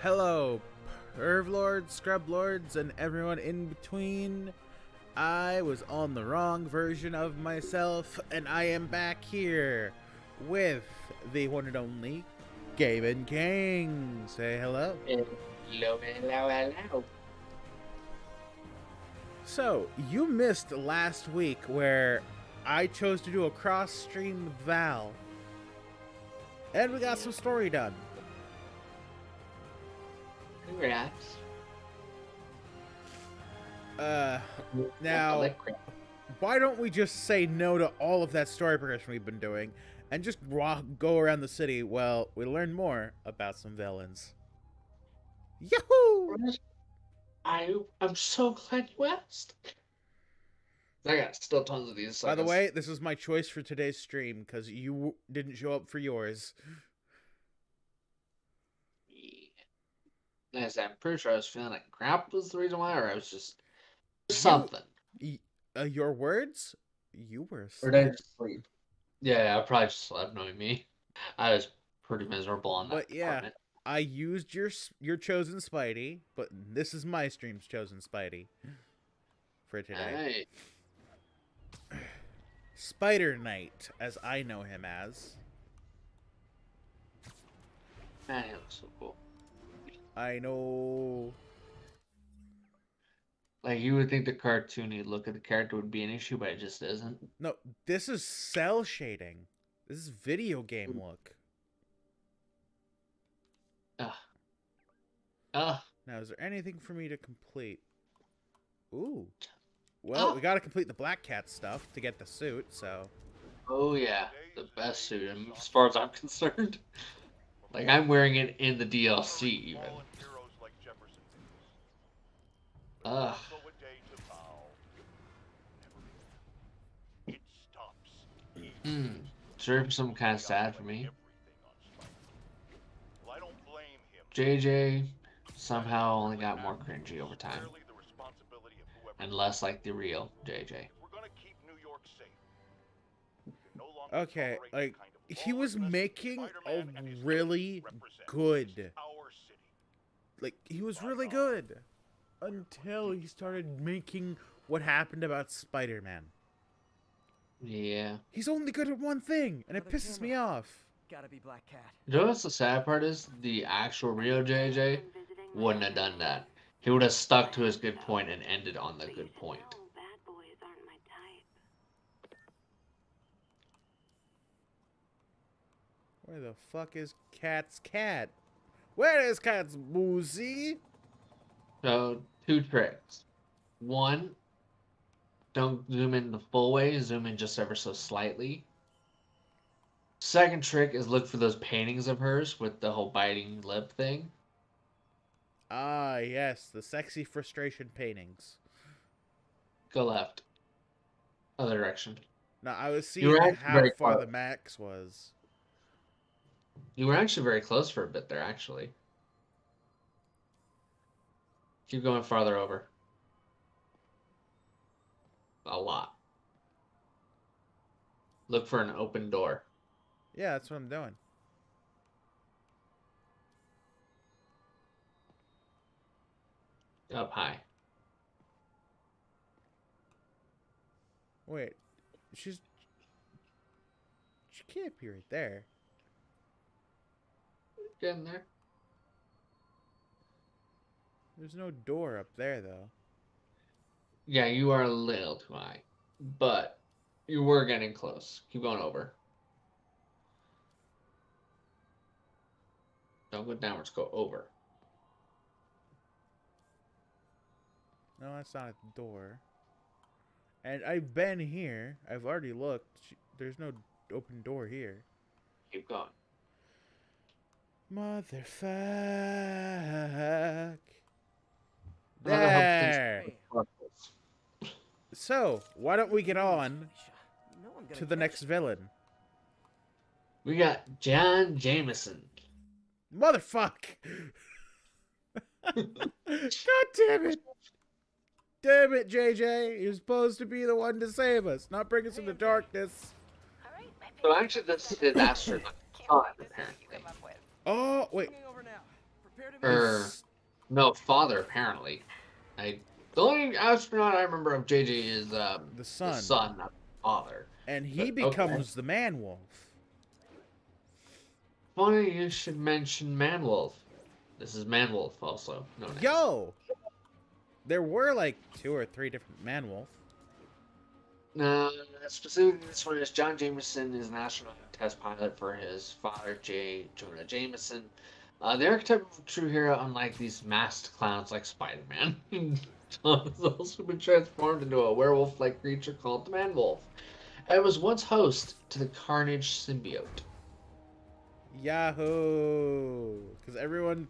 Hello, perv lords, scrub lords, and everyone in between. I was on the wrong version of myself, and I am back here with the one and only Gamins King. Say hello. Hello, hello, hello. So, you missed last week where I chose to do a cross stream with Val, and we got some story done. Congrats. Now, why don't we just say no to all of that story progression we've been doing and just go around the city? Well, we learn more about some villains. Yahoo! I'm so glad you asked. I got still tons of these. By the way, this is my choice for today's stream because you didn't show up for yours. As I'm pretty sure I was feeling like crap was the reason why, or I was just something. Your words? You were asleep. Or did I just sleep? Yeah, I probably just slept, knowing me. I was pretty miserable on that. But yeah, I used your chosen Spidey, but this is my stream's chosen Spidey for today. Hey. Spider Knight, as I know him as. Man, he looks so cool. I know. Like, you would think the cartoony look of the character would be an issue, but it just isn't. No, this is cell shading. This is video game look. Now, is there anything for me to complete? Ooh. Well, we gotta complete the Black Cat stuff to get the suit, so. Oh, yeah. The best suit, as far as I'm concerned. Like, I'm wearing it in the DLC, even. Ugh. Sure, some kind of sad for me. JJ somehow only got more cringy over time. And less like the real JJ. Okay, like, he was making a really good. Like, he was really good. Until he started making what happened about Spider-Man. Yeah. He's only good at one thing, and it pisses me off. Gotta be Black Cat. You know what's the sad part is? The actual real JJ wouldn't have done that. He would have stuck to his good point and ended on the good point. Where the fuck is Cat's cat? Where is Cat's boozy? So, 2 tricks. 1, don't zoom in the full way, zoom in just ever so slightly. Second trick is look for those paintings of hers with the whole biting lip thing. Ah, yes, the sexy frustration paintings. Go left. Other direction. Now, I was seeing how far the max was. You were actually very close for a bit there, actually. Keep going farther over. A lot. Look for an open door. Yeah, that's what I'm doing. Up high. Wait, she can't be right there. Getting there. There's no door up there, though. Yeah, you are a little too high. But you were getting close. Keep going over. Don't go downwards, go over. No, that's not a door. And I've been here. I've already looked. There's no open door here. Keep going. Motherfuck. There. So, why don't we get on to the next villain? We got John Jameson. Motherfuck. God damn it. Damn it, JJ. You're supposed to be the one to save us, not bring us into darkness. So actually, this is Astrid, apparently. Oh, wait. Or no, father apparently. I the only astronaut I remember of JJ is the the son. son, not the father. And he But okay. becomes the man wolf. Funny you should mention Manwolf. This is Manwolf also known as. Yo! There were like 2 or 3 different man wolf. Specifically, this one is John Jameson is an astronaut test pilot for his father, J. Jonah Jameson. The archetype of a true hero, unlike these masked clowns like Spider-Man. John has also been transformed into a werewolf-like creature called the Man-Wolf. And was once host to the Carnage symbiote. Yahoo! Because everyone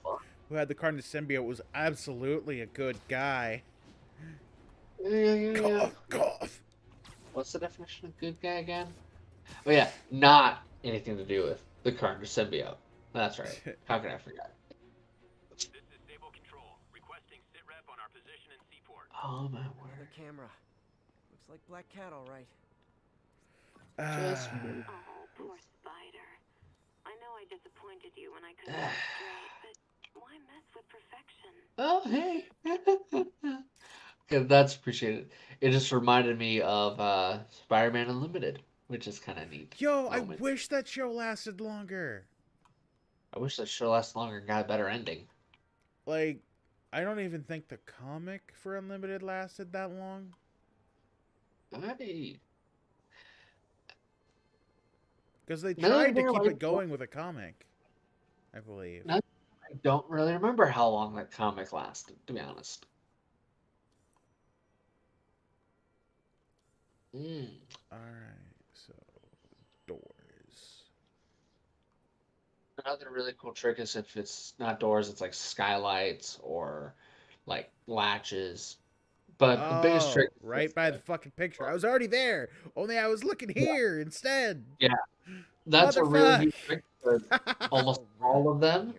who had the Carnage symbiote was absolutely a good guy. Yeah. Cough, cough. What's the definition of good guy again? Oh yeah, not anything to do with the Carnage symbiote. That's right. How can I forget? This is Stable Control, requesting sitrep on our position in Seaport. Oh my Another word. camera. Looks like Black Cat, all right. Just Oh, poor Spider. I know I disappointed you when I couldn't get straight, but why mess with perfection? Oh, hey. Okay, that's appreciated. It just reminded me of Spider-Man Unlimited, which is kind of neat. Yo, moment. I wish that show lasted longer. I wish that show lasted longer and got a better ending. Like, I don't even think the comic for Unlimited lasted that long. Because they tried to keep it going with a comic, I believe. I don't really remember how long that comic lasted, to be honest. Alright, so doors. Another really cool trick is if it's not doors, it's like skylights or like latches. But the biggest trick is right by the fucking picture. I was already there. Only I was looking here instead. Yeah. That's a really neat Motherfuck. trick because almost all of them,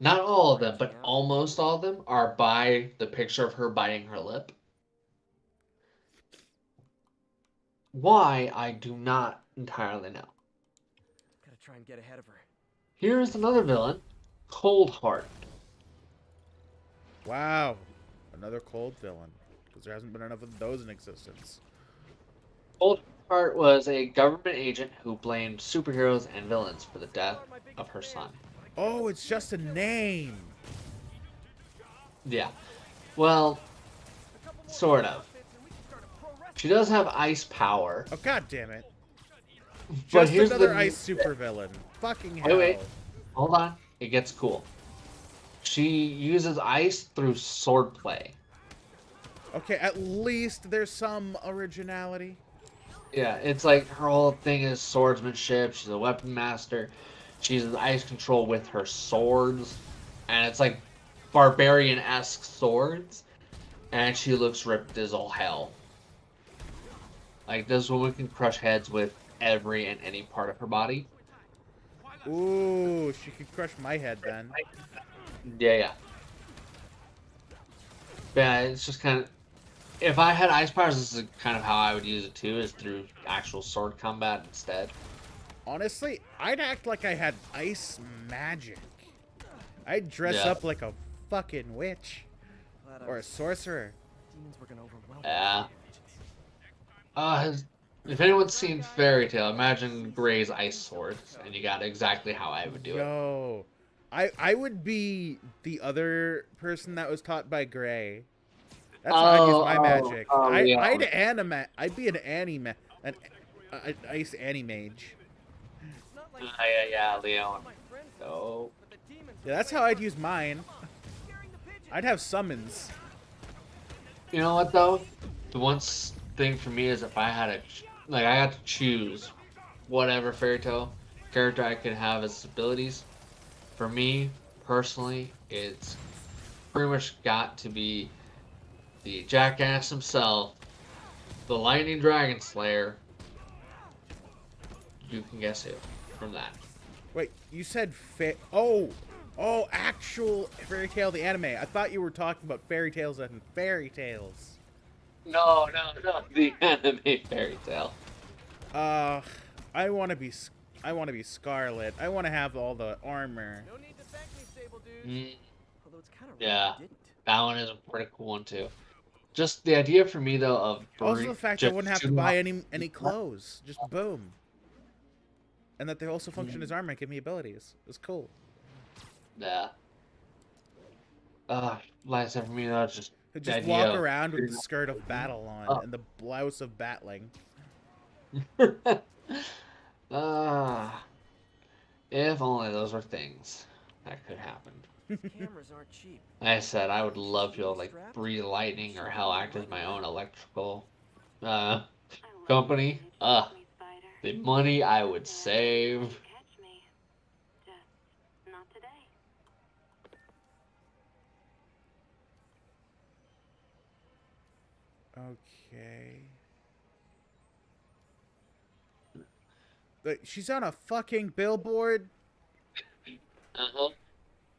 not all of them, but almost all of them are by the picture of her biting her lip. Why, I do not entirely know. Gotta try and get ahead of her. Here's another villain, Coldheart. Wow. Another cold villain. Because there hasn't been enough of those in existence. Coldheart was a government agent who blamed superheroes and villains for the death of her son. Oh, it's just a name. Yeah. Well, sort of. She does have ice power. Oh, god damn it. But Just here's another the ice supervillain. Fucking hell. Wait. Hold on. It gets cool. She uses ice through swordplay. Okay, at least there's some originality. Yeah, it's like her whole thing is swordsmanship. She's a weapon master. She uses ice control with her swords. And it's like barbarian-esque swords. And she looks ripped as all hell. Like, this woman can crush heads with every and any part of her body. Ooh, she could crush my head then. Yeah. Yeah, it's just kind of... If I had ice powers, this is kind of how I would use it too, is through actual sword combat instead. Honestly, I'd act like I had ice magic. I'd dress up like a fucking witch. Or a sorcerer. Demons were gonna overwhelm Yeah. If anyone's seen Fairy Tail, imagine Gray's ice sword, and you got exactly how I would do it. Yo, I would be the other person that was taught by Gray. That's how I'd use my magic. Yeah. I'd be an ice mage. Yeah, Leon. No. Yeah, that's how I'd use mine. I'd have summons. You know what though? The one thing for me is if I had I got to choose whatever Fairy Tail character I could have as abilities. For me, personally, it's pretty much got to be the jackass himself, the Lightning Dragon Slayer. You can guess who from that. Wait, you said actual Fairy Tail the anime. I thought you were talking about fairy tales and fairy tales. No, the anime Fairy Tail. I want to be Scarlet. I want to have all the armor. No need to thank me, Stable Dude. Although it's kind of Yeah. didn't. That one is a pretty cool one too. Just the idea for me though of Also, the fact I just wouldn't have to shooting buy off- any clothes. Just boom. And that they also function as armor and give me abilities. It's cool. Yeah. Like I said, for me though, it's just the Just idea walk of around with the shooting skirt of battle on Oh. and the blouse of battling. If only those were things that could happen. Cameras aren't cheap. Like I said, I would love to like breathe lightning or hell act as my own electrical I love company. when you chase me, Spider. The money I would Yeah, save. catch me. Just not today. Okay. Like, she's on a fucking billboard? Uh-huh.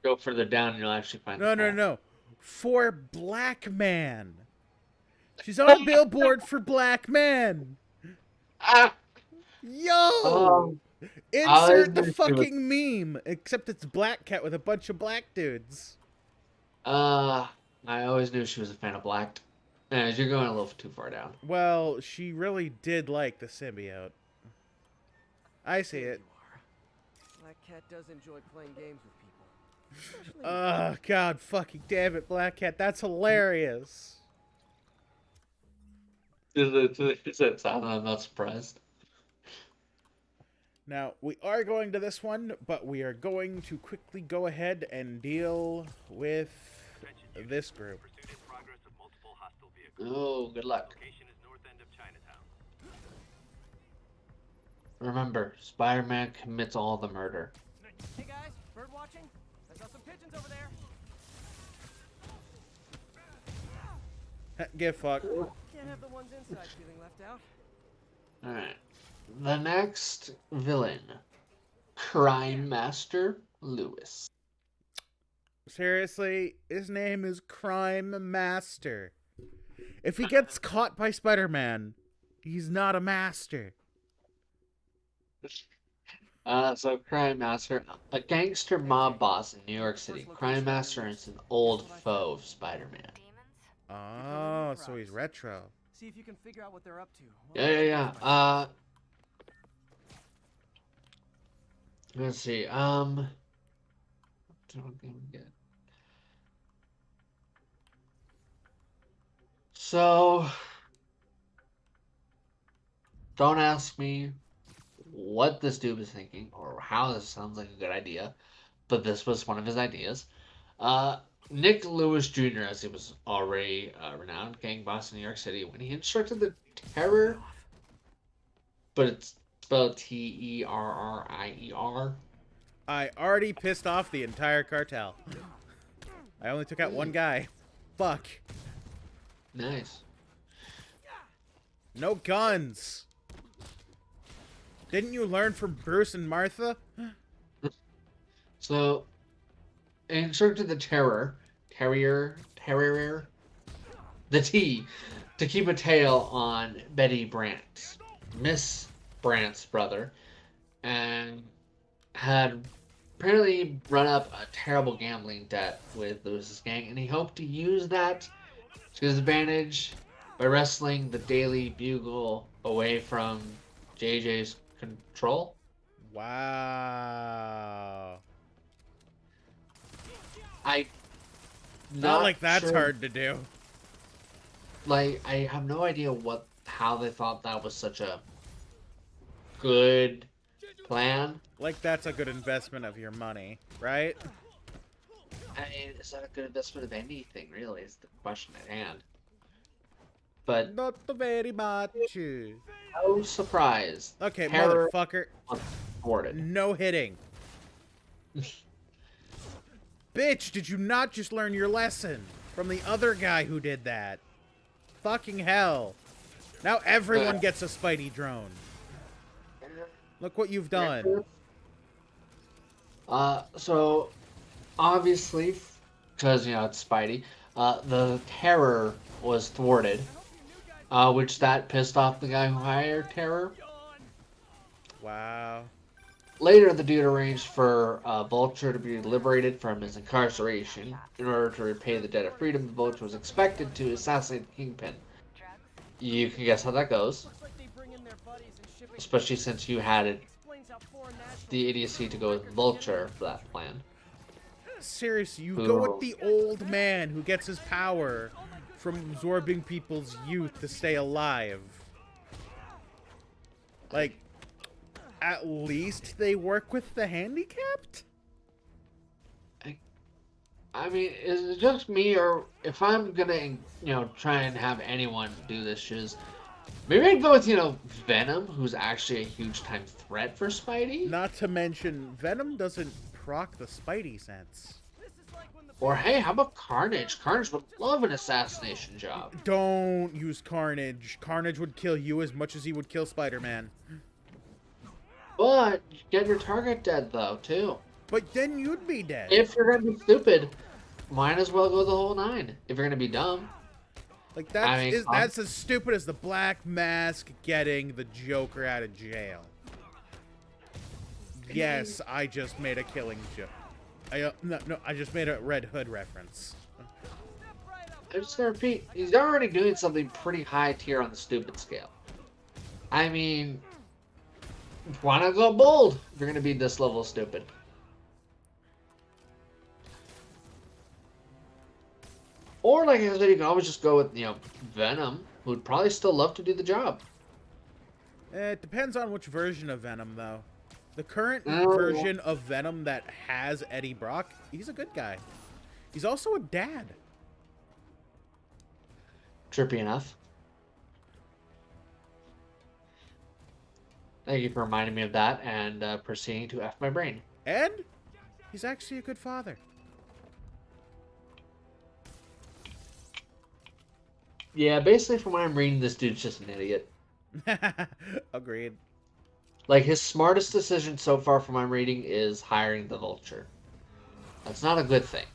Go further down and you'll actually find No, the no, call. no. For black man. She's on a billboard for black men. Ah! Yo! I Insert the was- fucking meme. Except it's Black Cat with a bunch of black dudes. I always knew she was a fan of black. Anyways, you're going a little too far down. Well, she really did like the symbiote. I see There it. you are. Black Cat does enjoy playing games with people. Especially Oh, God fucking damn it, Black Cat. That's hilarious. Does it sound I'm not surprised? Now, we are going to this one, but we are going to quickly go ahead and deal with this group. Pursuit in progress of multiple hostile vehicles. Oh, good luck. Location is north end of Chinatown. Remember, Spider-Man commits all the murder. Hey guys, bird watching? I saw some pigeons over there. Get fucked. Can't have the ones inside feeling left out. Alright. The next villain. Crime Master Lewis. Seriously, his name is Crime Master. If he gets caught by Spider-Man, he's not a master. So Crime Master, a gangster mob boss in New York City. Crime Master is an old foe of Spider-Man. Demons? Oh, so he's retro. See if you can figure out what they're up to. Yeah. Let's see. Don't get. So, don't ask me what this dude was thinking or how this sounds like a good idea, but this was one of his ideas. Nick Lewis Jr., as he was already a renowned gang boss in New York City, when he instructed the Terror, but it's spelled Terrier. I already pissed off the entire cartel. I only took out one guy. Fuck. Nice. No guns. Didn't you learn from Bruce and Martha? So, instructed the Terror, the T, to keep a tail on Betty Brant, Miss Brant's brother, and had apparently run up a terrible gambling debt with Lewis's gang, and he hoped to use that to his advantage by wrestling the Daily Bugle away from JJ's control. Wow. Not like that's sure- hard to do. Like, I have no idea how they thought that was such a good plan. Like that's a good investment of your money, right? I mean, is that a good investment of anything, really, is the question at hand. But Not very much. no surprise. Okay, Terror motherfucker. thwarted. No hitting. Bitch, did you not just learn your lesson from the other guy who did that? Fucking hell. Now everyone gets a Spidey drone. Look what you've done. So, obviously, because, it's Spidey, the Terror was thwarted, which that pissed off the guy who hired Terror. Wow. Later, the dude arranged for Vulture to be liberated from his incarceration. In order to repay the debt of freedom, the Vulture was expected to assassinate the Kingpin. You can guess how that goes, especially since you had the idiocy to go with Vulture for that plan. Seriously, you go with the old man who gets his power from absorbing people's youth to stay alive. Like, at least they work with the handicapped? I mean, is it just me, or if I'm gonna, try and have anyone do this shiz, maybe I'd go with, Venom, who's actually a huge time threat for Spidey? Not to mention, Venom doesn't proc the Spidey sense. Or hey, how about Carnage? Carnage would love an assassination job. Don't use Carnage. Carnage would kill you as much as he would kill Spider-Man. But get your target dead though, too. But then you'd be dead. If you're gonna be stupid, might as well go the whole 9. If you're gonna be dumb. Like that's as stupid as the Black Mask getting the Joker out of jail. Yes, I just made a killing joke. I just made a Red Hood reference. I'm just gonna repeat, he's already doing something pretty high tier on the stupid scale. I mean, why not go bold if you're gonna be this level stupid? Or like I said, you can always just go with, Venom, who would probably still love to do the job. It depends on which version of Venom, though. The current version of Venom that has Eddie Brock, he's a good guy. He's also a dad. Trippy enough. Thank you for reminding me of that and proceeding to F my brain. And he's actually a good father. Yeah, basically from what I'm reading, this dude's just an idiot. Agreed. Like, his smartest decision so far from what I'm reading is hiring the Vulture. That's not a good thing.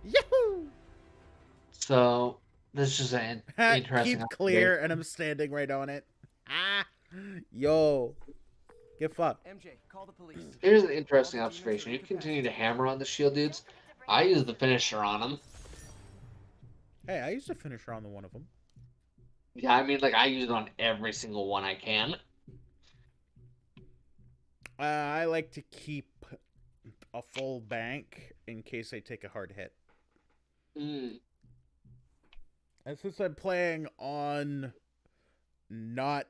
Yahoo! So, this is just an interesting... Keep clear, and I'm standing right on it. Ah! Yo. Get fucked. MJ, call the police. Here's an interesting observation. You continue to hammer on the shield dudes. I use the finisher on them. Hey, I used a finisher on one of them. Yeah, I mean, like, I use it on every single one I can. I like to keep a full bank in case I take a hard hit. Mm. And since I'm playing on not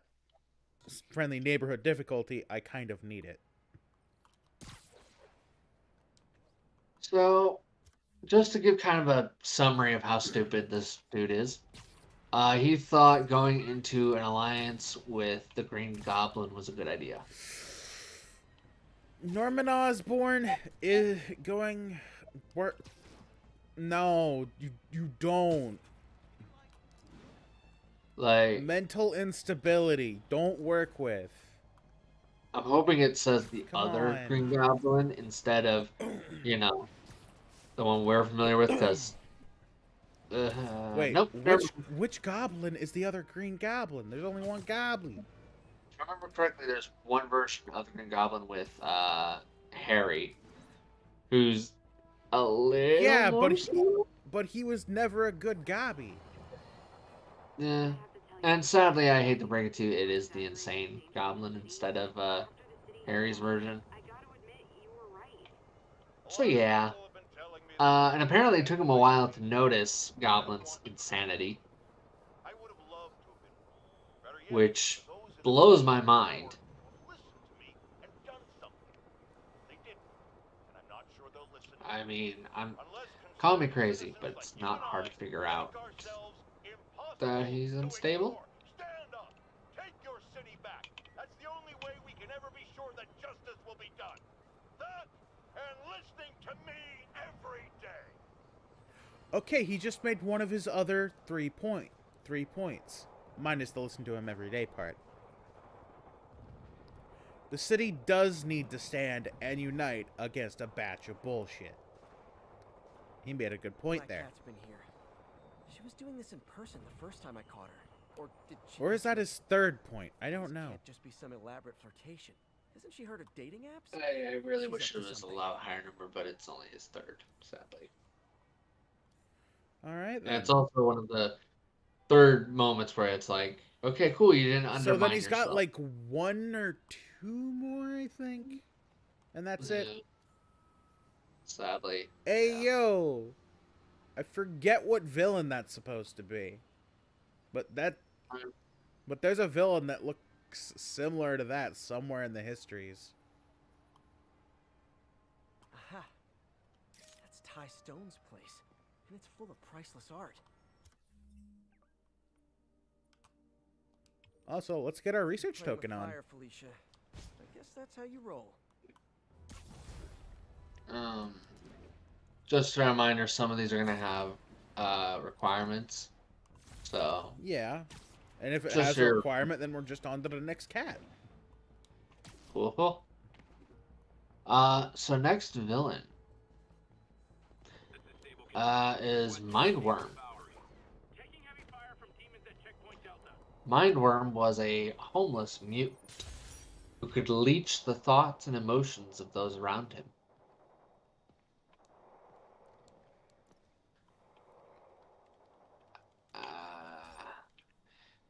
friendly neighborhood difficulty, I kind of need it. So, just to give kind of a summary of how stupid this dude is, he thought going into an alliance with the Green Goblin was a good idea. Norman Osborn is going... No, you don't. Like, Mental instability. Don't work with. I'm hoping it says the Come other on. Green Goblin instead of, the one we're familiar with, because... Wait, nope. which goblin is the other Green Goblin? There's only one goblin. If I remember correctly, there's one version of the Green Goblin with Harry, who's a little... Yeah, more but he was never a good gobby. Yeah. And sadly, I hate to break it to you, it is the insane goblin instead of Harry's version. So yeah. And apparently it took him a while to notice Goblin's insanity. Which blows my mind. I mean, call me crazy, but it's not hard to figure out that he's unstable. Stand up. Take your city back. That's the only way we can ever be sure that justice will be done. That and listening to me every day. Okay, he just made one of his other 3 points. Minus the listen to him every day part. The city does need to stand and unite against a batch of bullshit. He made a good point My there. cat's been here. She was doing this in person the first time I caught her. Or did she? Or is just that like- his third point? I don't This know. Can't just be some elaborate flirtation. Hasn't she heard of dating apps? I really She's wish up it to was a something. lot higher number, but it's only his third, sadly. All right And then. it's also one of the third moments where it's like, okay, cool, you didn't undermine So then he's yourself. got like 1 or 2 more, I think. And that's it. Yeah. Sadly. Hey, yeah. yo! I forget what villain that's supposed to be. But there's a villain that looks similar to that somewhere in the histories. Aha. That's Ty Stone's place. And it's full of priceless art. Also, let's get our research Playing with token on. fire, Felicia. I guess that's how you roll. Just a reminder, some of these are gonna have requirements. So Yeah. And if it Just has a your- requirement, then we're just on to the next cat. cool. So next villain is Mindworm. Mindworm was a homeless mutant who could leech the thoughts and emotions of those around him.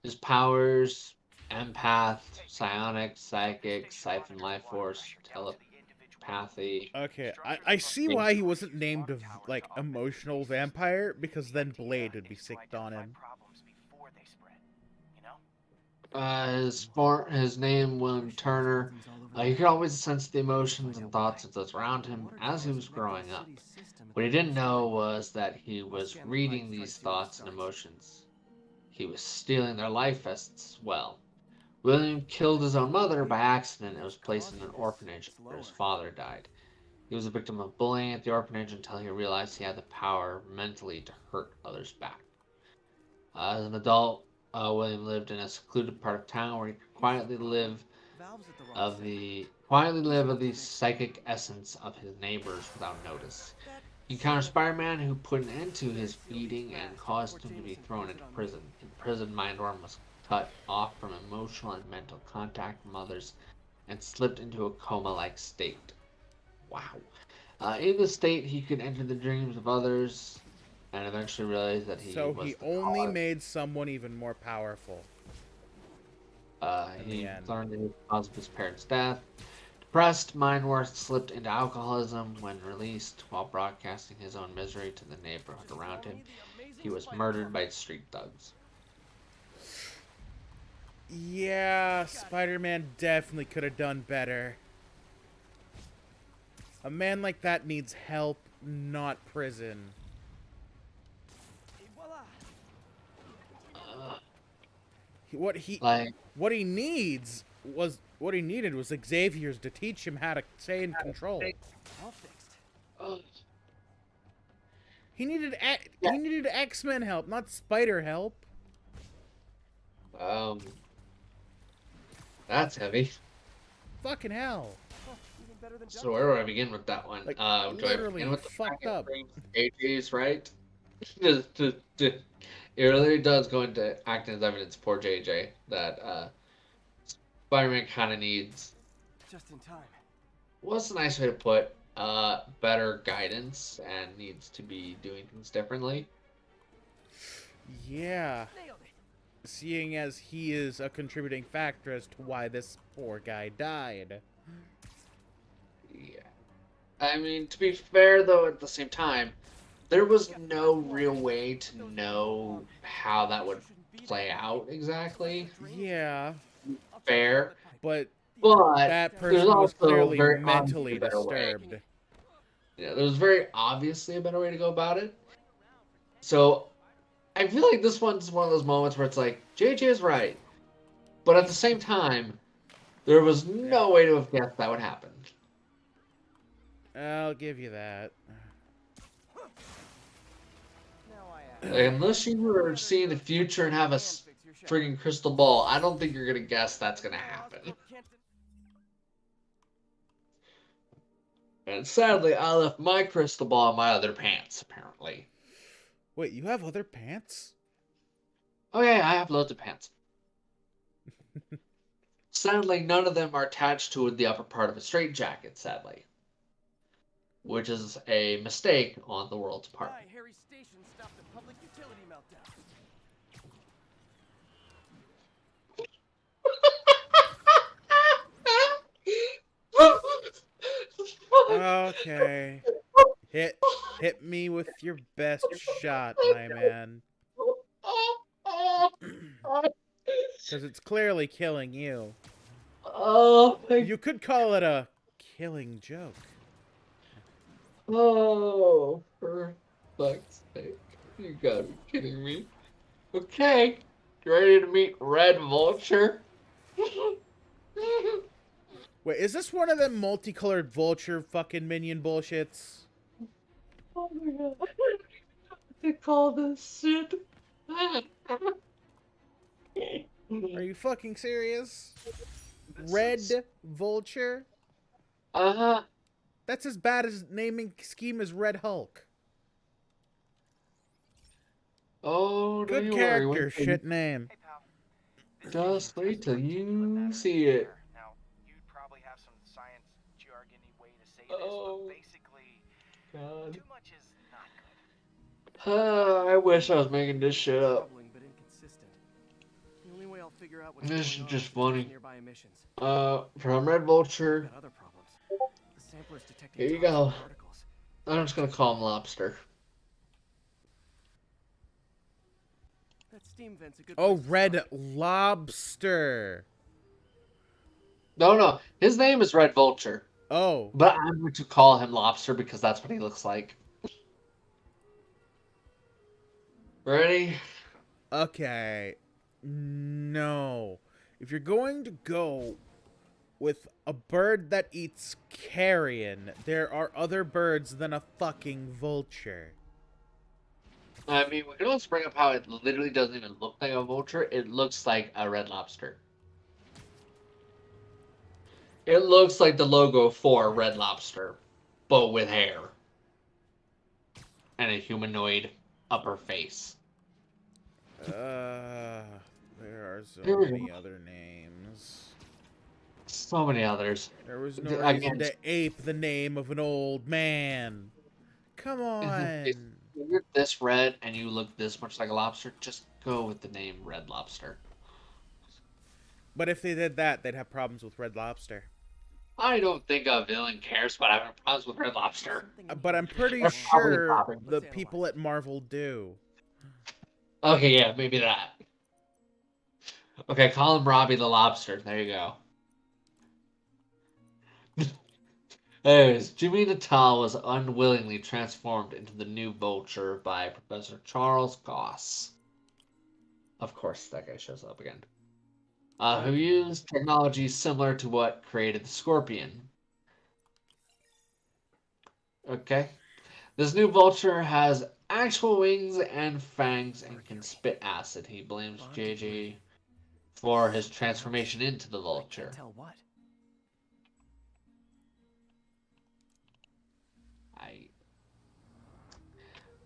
His powers: empath, psionic, psychic, siphon life force, telepathy. Okay, I see why he wasn't named like emotional vampire, because then Blade would be sicked on him. His name, William Turner. He could always sense the emotions and thoughts of those around him as he was growing up. What he didn't know was that he was reading these thoughts and emotions. He was stealing their life as well. William killed his own mother by accident and was placed in an orphanage after his father died. He was a victim of bullying at the orphanage until he realized he had the power mentally to hurt others back. As an adult, William lived in a secluded part of town where he could quietly live of the psychic essence of his neighbors without notice. He encountered Spider-Man, who put an end to his feeding and caused him to be thrown into prison. In prison, Mindworm was cut off from emotional and mental contact from others and slipped into a coma-like state. Wow. In this state, he could enter the dreams of others and eventually realized that he only made someone even more powerful. He learned the cause of his parents' death. Depressed, Mindworm slipped into alcoholism. When released, while broadcasting his own misery to the neighborhood around him, he was murdered by street thugs. Yeah, Spider-Man definitely could have done better. A man like that needs help, not prison. What he needed was Xavier's to teach him how to stay in control. All fixed. He needed X-Men help, not Spider help. That's heavy. Fucking hell. Even better than So where do I begin with that one? Like, Do I literally begin with the fucked fact up. that AJ's right? It really does go into acting as evidence for JJ that Spider-Man kind of needs. Just in time. What's a nice way to put better guidance and needs to be doing things differently. Yeah. Nailed it. Seeing as he is a contributing factor as to why this poor guy died. Yeah. I mean, to be fair, though, at the same time, there was no real way to know how that would play out exactly. Yeah, Fair. but But that there's person was also clearly very mentally obviously a better way. disturbed. Yeah, there was very obviously a better way to go about it. So I feel like this one's one of those moments where it's like, JJ is right. But at the same time, there was no way to have guessed that would happen. I'll give you that. Now I ask. Like, unless you were seeing the future and have a friggin' crystal ball, I don't think you're gonna guess that's gonna happen. And sadly, I left my crystal ball in my other pants, apparently. Wait, you have other pants? Oh yeah, I have loads of pants. Sadly, none of them are attached to the upper part of a straitjacket, sadly. Which is a mistake on the world's part. Why Harry's station stopped the public utility meltdown? Okay. Hit me with your best shot, my man. Because it's clearly killing you. Oh, You could call it a killing joke. oh, for fuck's sake. You gotta be kidding me. Okay, you ready to meet Red Vulture? Wait, is this one of them multicolored vulture fucking minion bullshits? Oh my god. What they call this shit? Are you fucking serious? Red Vulture? Uh-huh. That's as bad as naming scheme as Red Hulk. Oh, don't Good you character, worry. shit name. Hey, pal. This Just thing wait till put you that see it. there. Now, you'd probably have some science jargony way to say Oh. this, but basically, God. too much is not good. I wish I was making this shit up. Troubling but inconsistent. The only way I'll figure out what's This is going on just is funny. nearby emissions. From Red Vulture, Got other problems. The sampler's detecting here you toxic go. particles. I'm just gonna call him Lobster. That steam vent's a good Oh, place to Red start. Lobster. No, his name is Red Vulture, Oh. but I'm going to call him Lobster because that's what he looks like. Ready? Okay. No. If you're going to go with a bird that eats carrion, there are other birds than a fucking vulture. I mean, we can always bring up how it literally doesn't even look like a vulture. It looks like a red lobster. It looks like the logo for Red Lobster, but with hair. And a humanoid upper face. There are so Here we many go. other names. So many others. There was no Again, reason to ape the name of an old man. Come on. If you're this red and you look this much like a lobster, just go with the name Red Lobster. But if they did that, they'd have problems with Red Lobster. I don't think a villain cares about having problems with Red Lobster. Something in But here I'm pretty They're probably sure popping. the Let's people analyze at Marvel do. Okay, yeah, maybe that. Okay, call him Robbie the Lobster. There you go. Anyways, Jimmy Natal was unwillingly transformed into the new Vulture by Professor Charles Goss. Of course, that guy shows up again. Who used technology similar to what created the Scorpion. Okay. This new Vulture has actual wings and fangs and can spit acid. He blames JJ for his transformation into the I Vulture. can't tell what.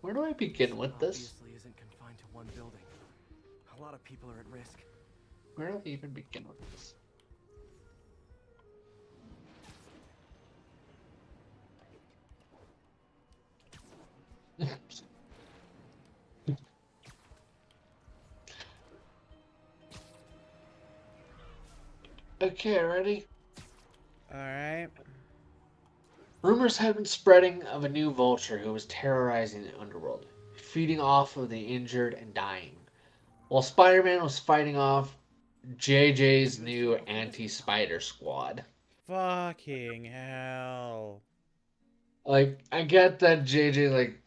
Where do I begin with this? Obviously isn't confined to one building. A lot of people are at risk. Where do I even begin with this? Okay, ready? Alright. Rumors have been spreading of a new vulture who was terrorizing the underworld, feeding off of the injured and dying. While Spider-Man was fighting off JJ's new anti-spider squad. Fucking hell. Like, I get that JJ, like,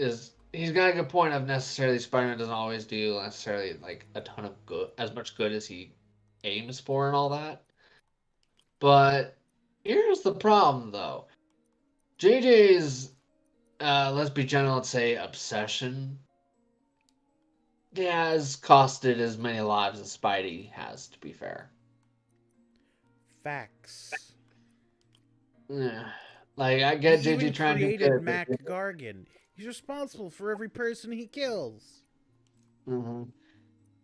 he's got a good point of necessarily Spider-Man doesn't always do necessarily, like, a ton of good, as much good as he aims for and all that. But here's the problem, though. JJ's, let's be general and say obsession has costed as many lives as Spidey has, to be fair. Facts. Yeah. Like, I He get even JJ trying to do created good. Mac Gargan. He's responsible for every person he kills. Mm-hmm.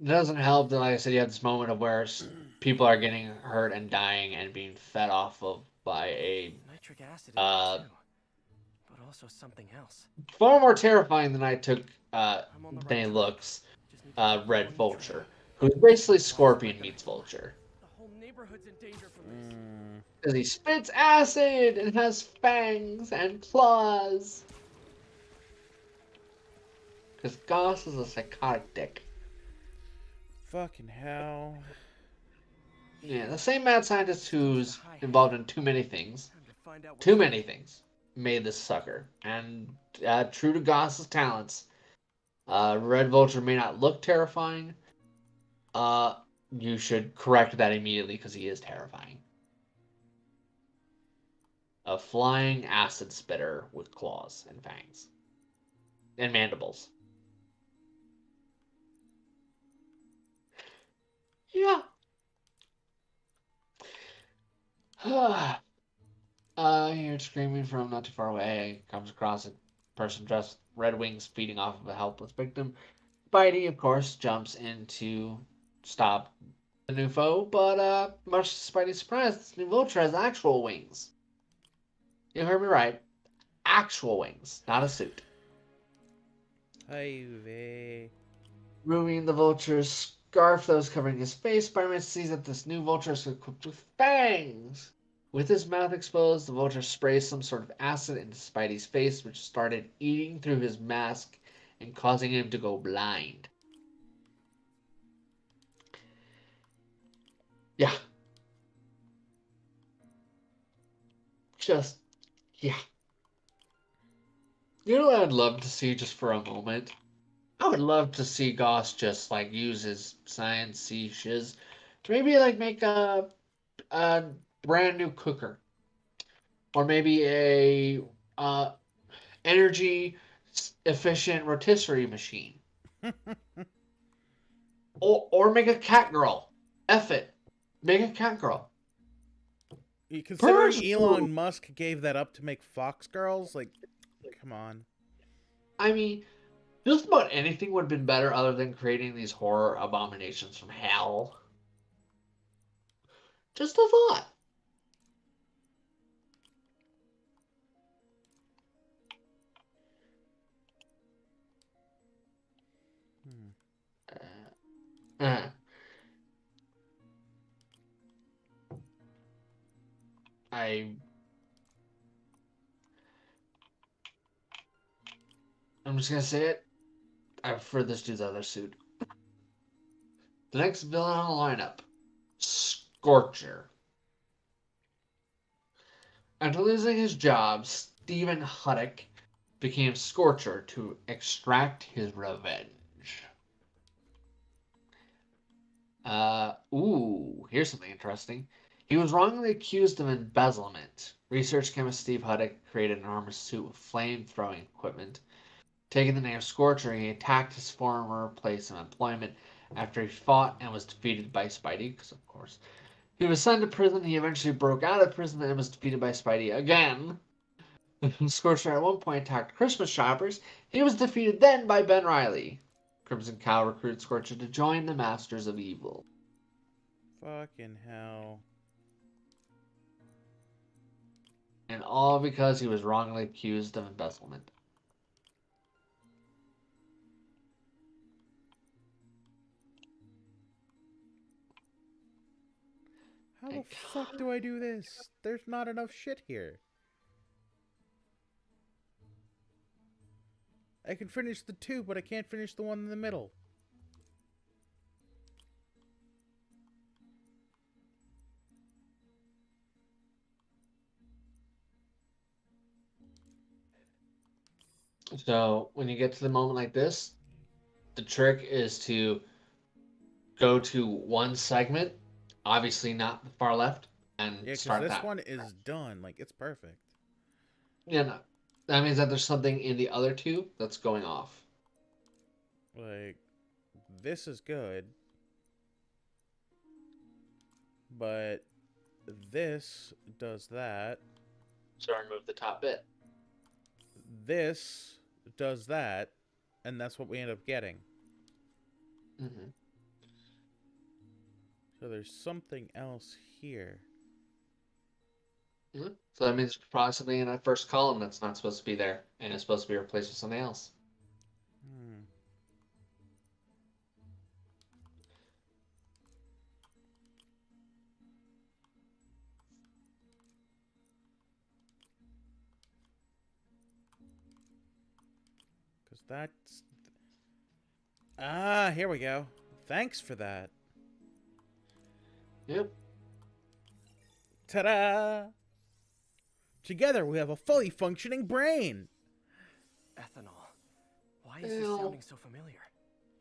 It doesn't help that, like I said, you have this moment of where people are getting hurt and dying and being fed off of by a Nitric acid in there too, but also something else. far more terrifying than I took I'm on the than right he track. looks, Just need to keep Red following the Vulture, trail. who's basically Lost Scorpion Spider-Man. meets Vulture. The whole neighborhood's in danger from this. Because he spits acid and has fangs and claws. Because Goss is a psychotic dick. Fucking hell. Yeah, the same mad scientist who's involved in too many things, Time to find out too what's many things, made this sucker. And true to Goss's talents, Red Vulture may not look terrifying. You should correct that immediately because he is terrifying. A flying acid spitter with claws and fangs. And mandibles. Yeah. You're screaming from not too far away. Comes across a person dressed with red wings feeding off of a helpless victim. Spidey, of course, jumps in to stop the new foe, but much to Spidey's surprise, this new vulture has actual wings. You heard me right. Actual wings, not a suit. Hi, Removing the vulture's scarf that was covering his face, Spider-Man sees that this new vulture is equipped with fangs. With his mouth exposed, the vulture sprays some sort of acid into Spidey's face, which started eating through his mask and causing him to go blind. Yeah. Just, yeah. You know what I'd love to see just for a moment? I would love to see Goss just, like, use his science-y shiz to maybe, like, make a brand new cooker. Or maybe a energy efficient rotisserie machine. Or make a cat girl. F it. Make a cat girl. Considering Pervs. Elon Musk gave that up to make Fox Girls, like, come on. I mean, just about anything would have been better other than creating these horror abominations from hell. Just a thought. Uh, I I'm just gonna say it. I prefer this dude's other suit. The next villain on the lineup, Scorcher. After losing his job, Stephen Huddock became Scorcher to extract his revenge. Here's something interesting. He was wrongly accused of embezzlement. Research chemist Steve Huddock created an armored suit with flame-throwing equipment. Taking the name Scorcher, he attacked his former place of employment after he fought and was defeated by Spidey, because of course. He was sent to prison. He eventually broke out of prison and was defeated by Spidey again. Scorcher at one point attacked Christmas shoppers. He was defeated then by Ben Reilly. Crimson Cow recruited Scorcher to join the Masters of Evil. Fucking hell. And all because he was wrongly accused of embezzlement. How the fuck do I do this? There's not enough shit here. I can finish the two, but I can't finish the one in the middle. So when you get to the moment like this, the trick is to go to one segment, obviously not the far left, and Yeah, because start this that. one is done. Like, it's perfect. Yeah, no. That means that there's something in the other two that's going off. Like, this is good. But this does that. So I remove the top bit. This does that, and that's what we end up getting. Mm-hmm. So there's something else here. Mm-hmm. So that means probably something in that first column that's not supposed to be there, and it's supposed to be replaced with something else. Hmm. Because that's... Ah, here we go. Thanks for that. Yep. Ta-da! Together we have a fully functioning brain. Ethanol. Why is this Well, sounding so familiar?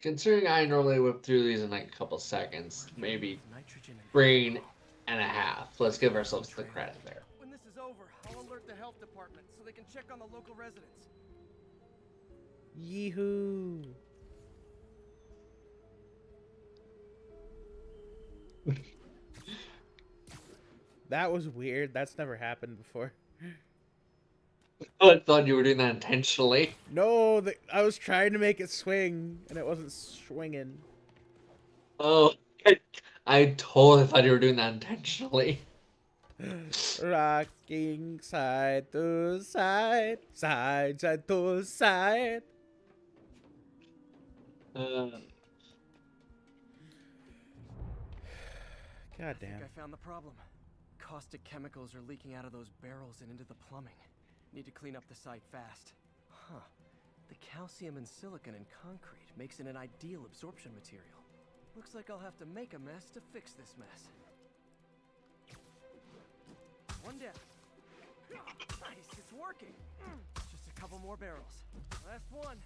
considering I normally whip through these in like a couple seconds, maybe Nitrogen and brain ethanol. and a half. Let's give ourselves the credit there. When this is over, I'll alert the health department so they can check on the local residents. Yee-hoo. That was weird. That's never happened before. I thought you were doing that intentionally. No, I was trying to make it swing, and it wasn't swinging. Oh, I totally thought you were doing that intentionally. Rocking side to side, side to side. Uh, God I think damn. I found the problem. Caustic chemicals are leaking out of those barrels and into the plumbing. Need to clean up the site fast. Huh. The calcium and silicon in concrete makes it an ideal absorption material. Looks like I'll have to make a mess to fix this mess. One down. Nice, it's working. Just a couple more barrels. Last one.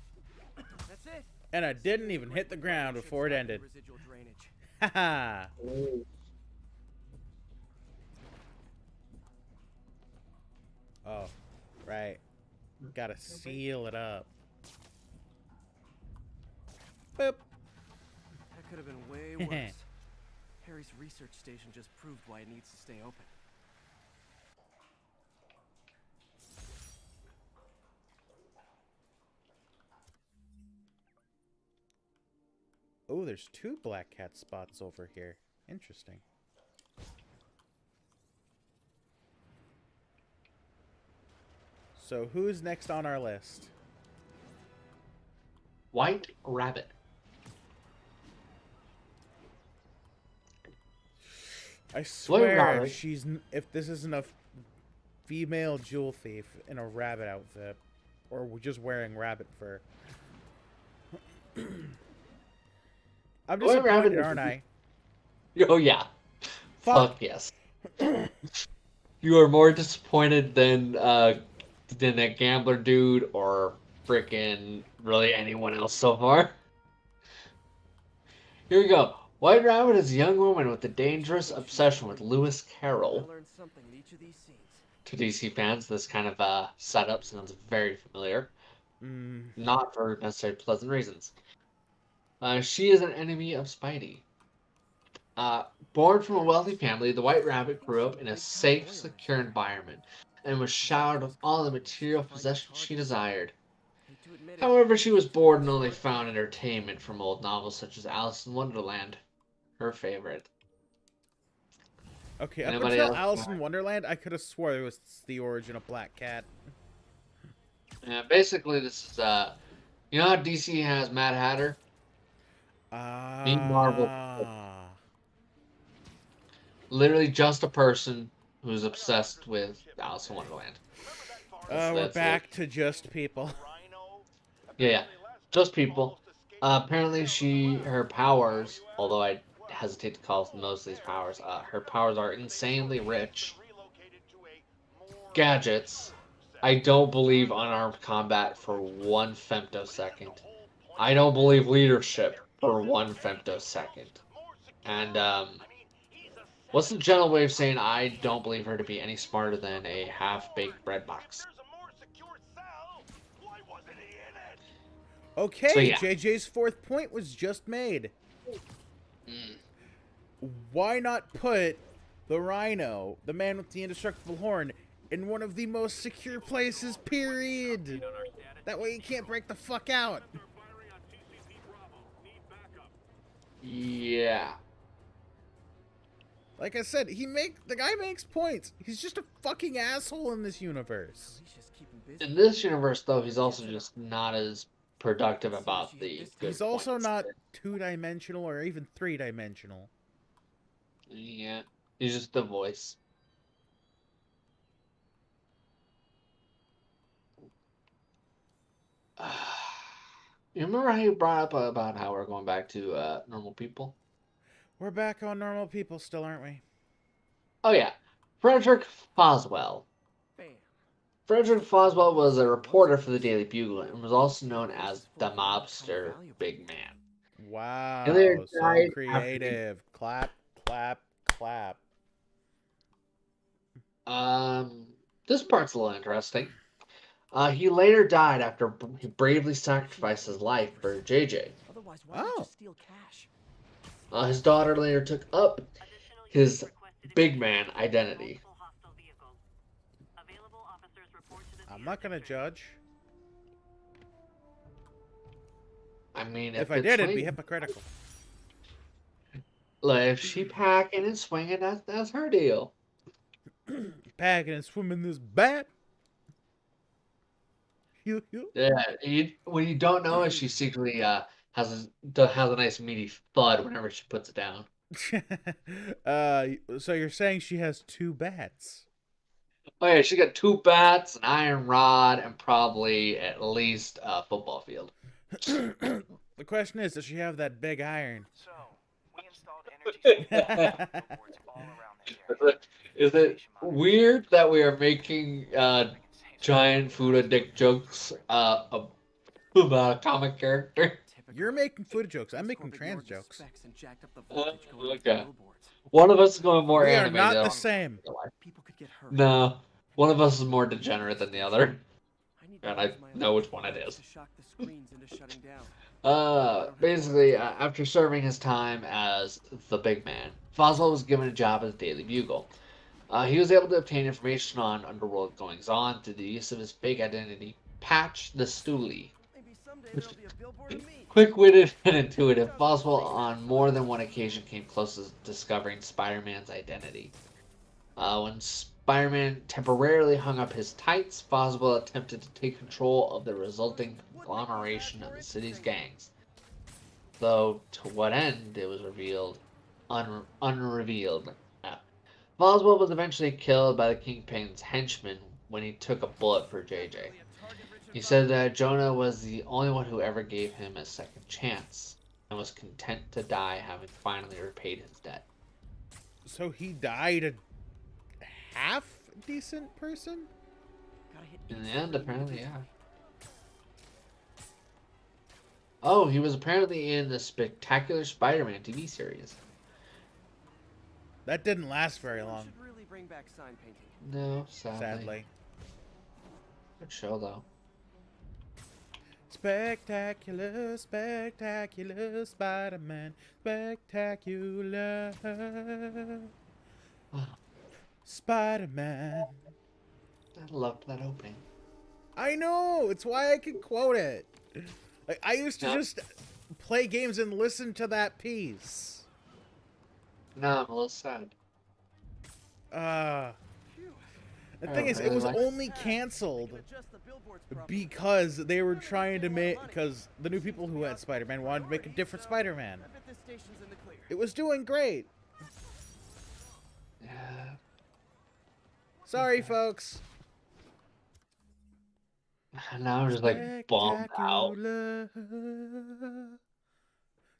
That's it. And I didn't even hit the ground before it ended. Residual drainage. Haha. Oh, right. Gotta seal it up. Boop. That could have been way worse. Harry's research station just proved why it needs to stay open. Oh, there's 2 black cat spots over here. Interesting. So who's next on our list? White Rabbit. I swear, rabbit? if this isn't a female jewel thief in a rabbit outfit, or we're just wearing rabbit fur. I'm White disappointed, rabbit is- aren't I? Oh yeah. Fuck. Fuck yes. You are more disappointed than that gambler dude or frickin' really anyone else so far. Here we go. White Rabbit is a young woman with a dangerous obsession with Lewis I Carroll. learned something in each of these scenes. To DC fans, this kind of setup sounds very familiar. Not for necessarily pleasant reasons. She is an enemy of Spidey. Born from a wealthy family, the White Rabbit grew up in a safe, secure environment and was showered with all the material possessions she desired. Hate to admit it, However, she was bored and only found entertainment from old novels such as Alice in Wonderland, her favorite. Okay, up Anybody until else? Alice in Wonderland, I could have swore it was the origin of Black Cat. Basically, this is you know how DC has Mad Hatter? Marvel. Literally just a person who's obsessed with Alice in Wonderland. We're That's back to just people. Yeah. Just people. Apparently her powers, although I hesitate to call most of these powers, her powers are insanely rich. Gadgets. I don't believe unarmed combat for 1 femtosecond. I don't believe leadership for 1 femtosecond. And, what's the general way of saying I don't believe her to be any smarter than a half-baked bread box? Okay, So, yeah. JJ's 4th point was just made. Why not put the Rhino, the man with the indestructible horn, in one of the most secure places, period. That way you can't break the fuck out. Yeah. Like I said, the guy makes points. He's just a fucking asshole in this universe. Alicia's keeping busy. In this universe, though, he's also just not as productive about the good He's also points. not 2-dimensional or even 3-dimensional. Yeah. He's just the voice. You remember how you brought up about how we're going back to normal people? We're back on normal people still, aren't we? Oh, yeah. Frederick Foswell. Bam. Frederick Foswell was a reporter for the Daily Bugle and was also known as the mobster Big Man. Wow, Taylor so died creative. Clap, clap, clap. This part's a little interesting. He later died after he bravely sacrificed his life for JJ. Otherwise, why not Oh. just steal cash? His daughter later took up Additional his units requested big in man identity. multiple hostile vehicles. Available officers report to the I'm not gonna district. judge. I mean, If I it's did, it'd be swing- hypocritical. like, if she packing and swinging, that's her deal. Packing and swimming this bat. You. Yeah, what you don't know is she secretly has a nice meaty thud whenever she puts it down. So you're saying she has 2 bats? Oh yeah, she got 2 bats, an iron rod, and probably at least a football field. The question is, does she have that big iron? So, we installed energy billboards all around the area. Is it weird that we are making giant Fuda dick jokes about a comic character? You're making food jokes. I'm making trans jokes. Okay. One of us is going more We are anime. not though. the same. People could get hurt. No, one of us is more degenerate than the other. need to And I use my know which electric one it light is. to shock the screens into shutting down. Basically, after serving his time as the big man, Foswell was given a job at the Daily Bugle. He was able to obtain information on underworld goings on through the use of his fake identity, Patch the Stoolie. Maybe someday there'll be a billboard of me. Quick-witted and intuitive, Foswell on more than one occasion came close to discovering Spider-Man's identity. When Spider-Man temporarily hung up his tights, Foswell attempted to take control of the resulting conglomeration of the city's gangs. Though to what end, it was revealed, unrevealed. Foswell was eventually killed by the Kingpin's henchman when he took a bullet for JJ. He said that Jonah was the only one who ever gave him a second chance, and was content to die having finally repaid his debt. So he died a half decent person? In the end, apparently, yeah. Oh, he was apparently in the Spectacular Spider-Man TV series. That didn't last very long, Should really bring back sign painting. No, sadly. Good show, though. Spectacular, spectacular Spider-Man, spectacular Spider-Man. I loved that opening. I know, it's why I can quote it. Like, I used to Yep. just play games and listen to that piece. No, I'm a little sad. The I thing is, it really was like- only canceled because they were trying to make, because the new people who had Spider-Man wanted to make a different Spider-Man. I bet this station's in the clear. It was doing great. Yeah. Sorry, folks. Now I'm just like bummed out. Spectacular.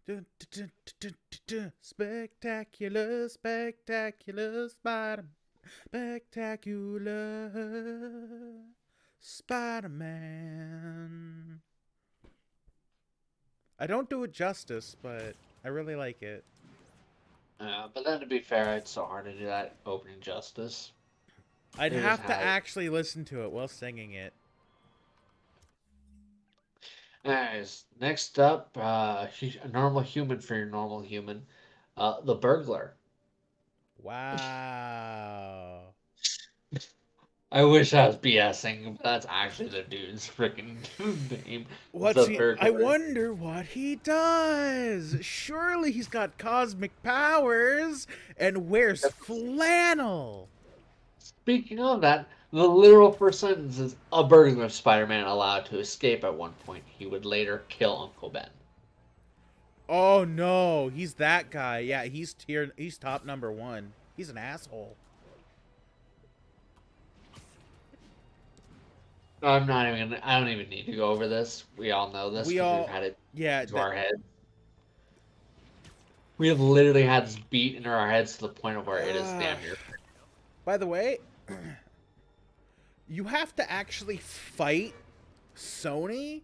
Dun, dun, dun, dun, dun, dun. Spectacular, spectacular Spider-Man. Spectacular Spider-Man. I don't do it justice, but I really like it. But then to be fair, it's so hard to do that opening justice. I'd It was have to hype. actually listen to it while singing it. Anyways, next up, a normal human for your normal human, the burglar. Wow. I wish I was BSing, but that's actually the dude's freaking name. What's The he? third I word. wonder what he does. Surely he's got cosmic powers and wears flannel. Speaking of that, the literal first sentence is a burglar of Spider-Man allowed to escape at one point. He would later kill Uncle Ben. Oh no, he's that guy. Yeah, he's top number 1. He's an asshole. I don't even need to go over this. We all know this We because all- we've had it Yeah, into our heads. We have literally had this beat into our heads to the point of where it is damn near. by the way, you have to actually fight Sony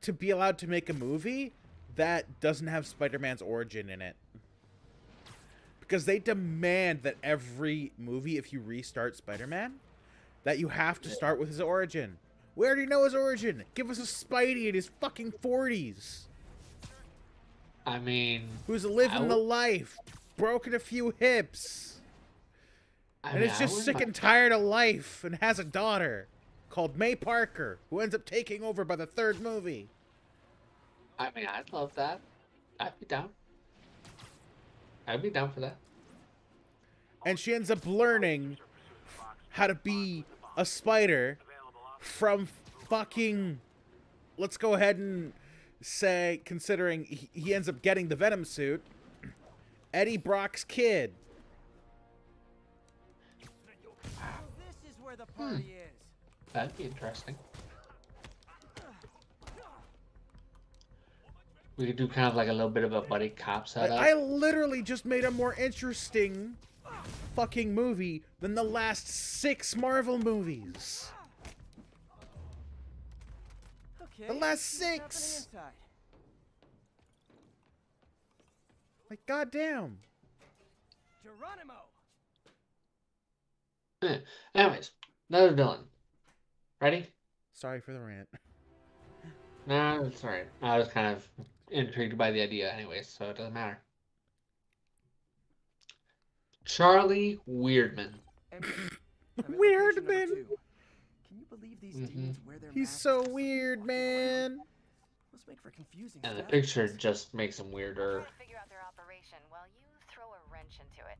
to be allowed to make a movie that doesn't have Spider-Man's origin in it. Because they demand that every movie, if you restart Spider-Man, that you have to start with his origin. We already know his origin. Give us a Spidey in his fucking 40s. I mean, Who's living the life, broken a few hips, and is just sick and tired of life and has a daughter called May Parker, who ends up taking over by the 3rd movie. I mean, I'd love that. I'd be down. I'd be down for that. And she ends up learning how to be a spider from fucking... Let's go ahead and say, considering he ends up getting the Venom suit, Eddie Brock's kid. This is where the party is. That'd be interesting. We could do kind of like a little bit of a buddy cop setup. I literally just made a more interesting fucking movie than the last 6 Marvel movies. Okay. The last what's happening 6! inside? Like, goddamn. Geronimo. Anyways, another villain. Ready? Sorry for the rant. No, it's alright. I was kind of intrigued by the idea anyways, so it doesn't matter. Charlie Weirdman. I'm at Weird, location number man. 2. Can you believe these demons wear their He's masks so as they weird, walk around? man. Must make for confusing And the stuff. picture just makes him weirder. Try to figure out their operation while you throw a wrench into it.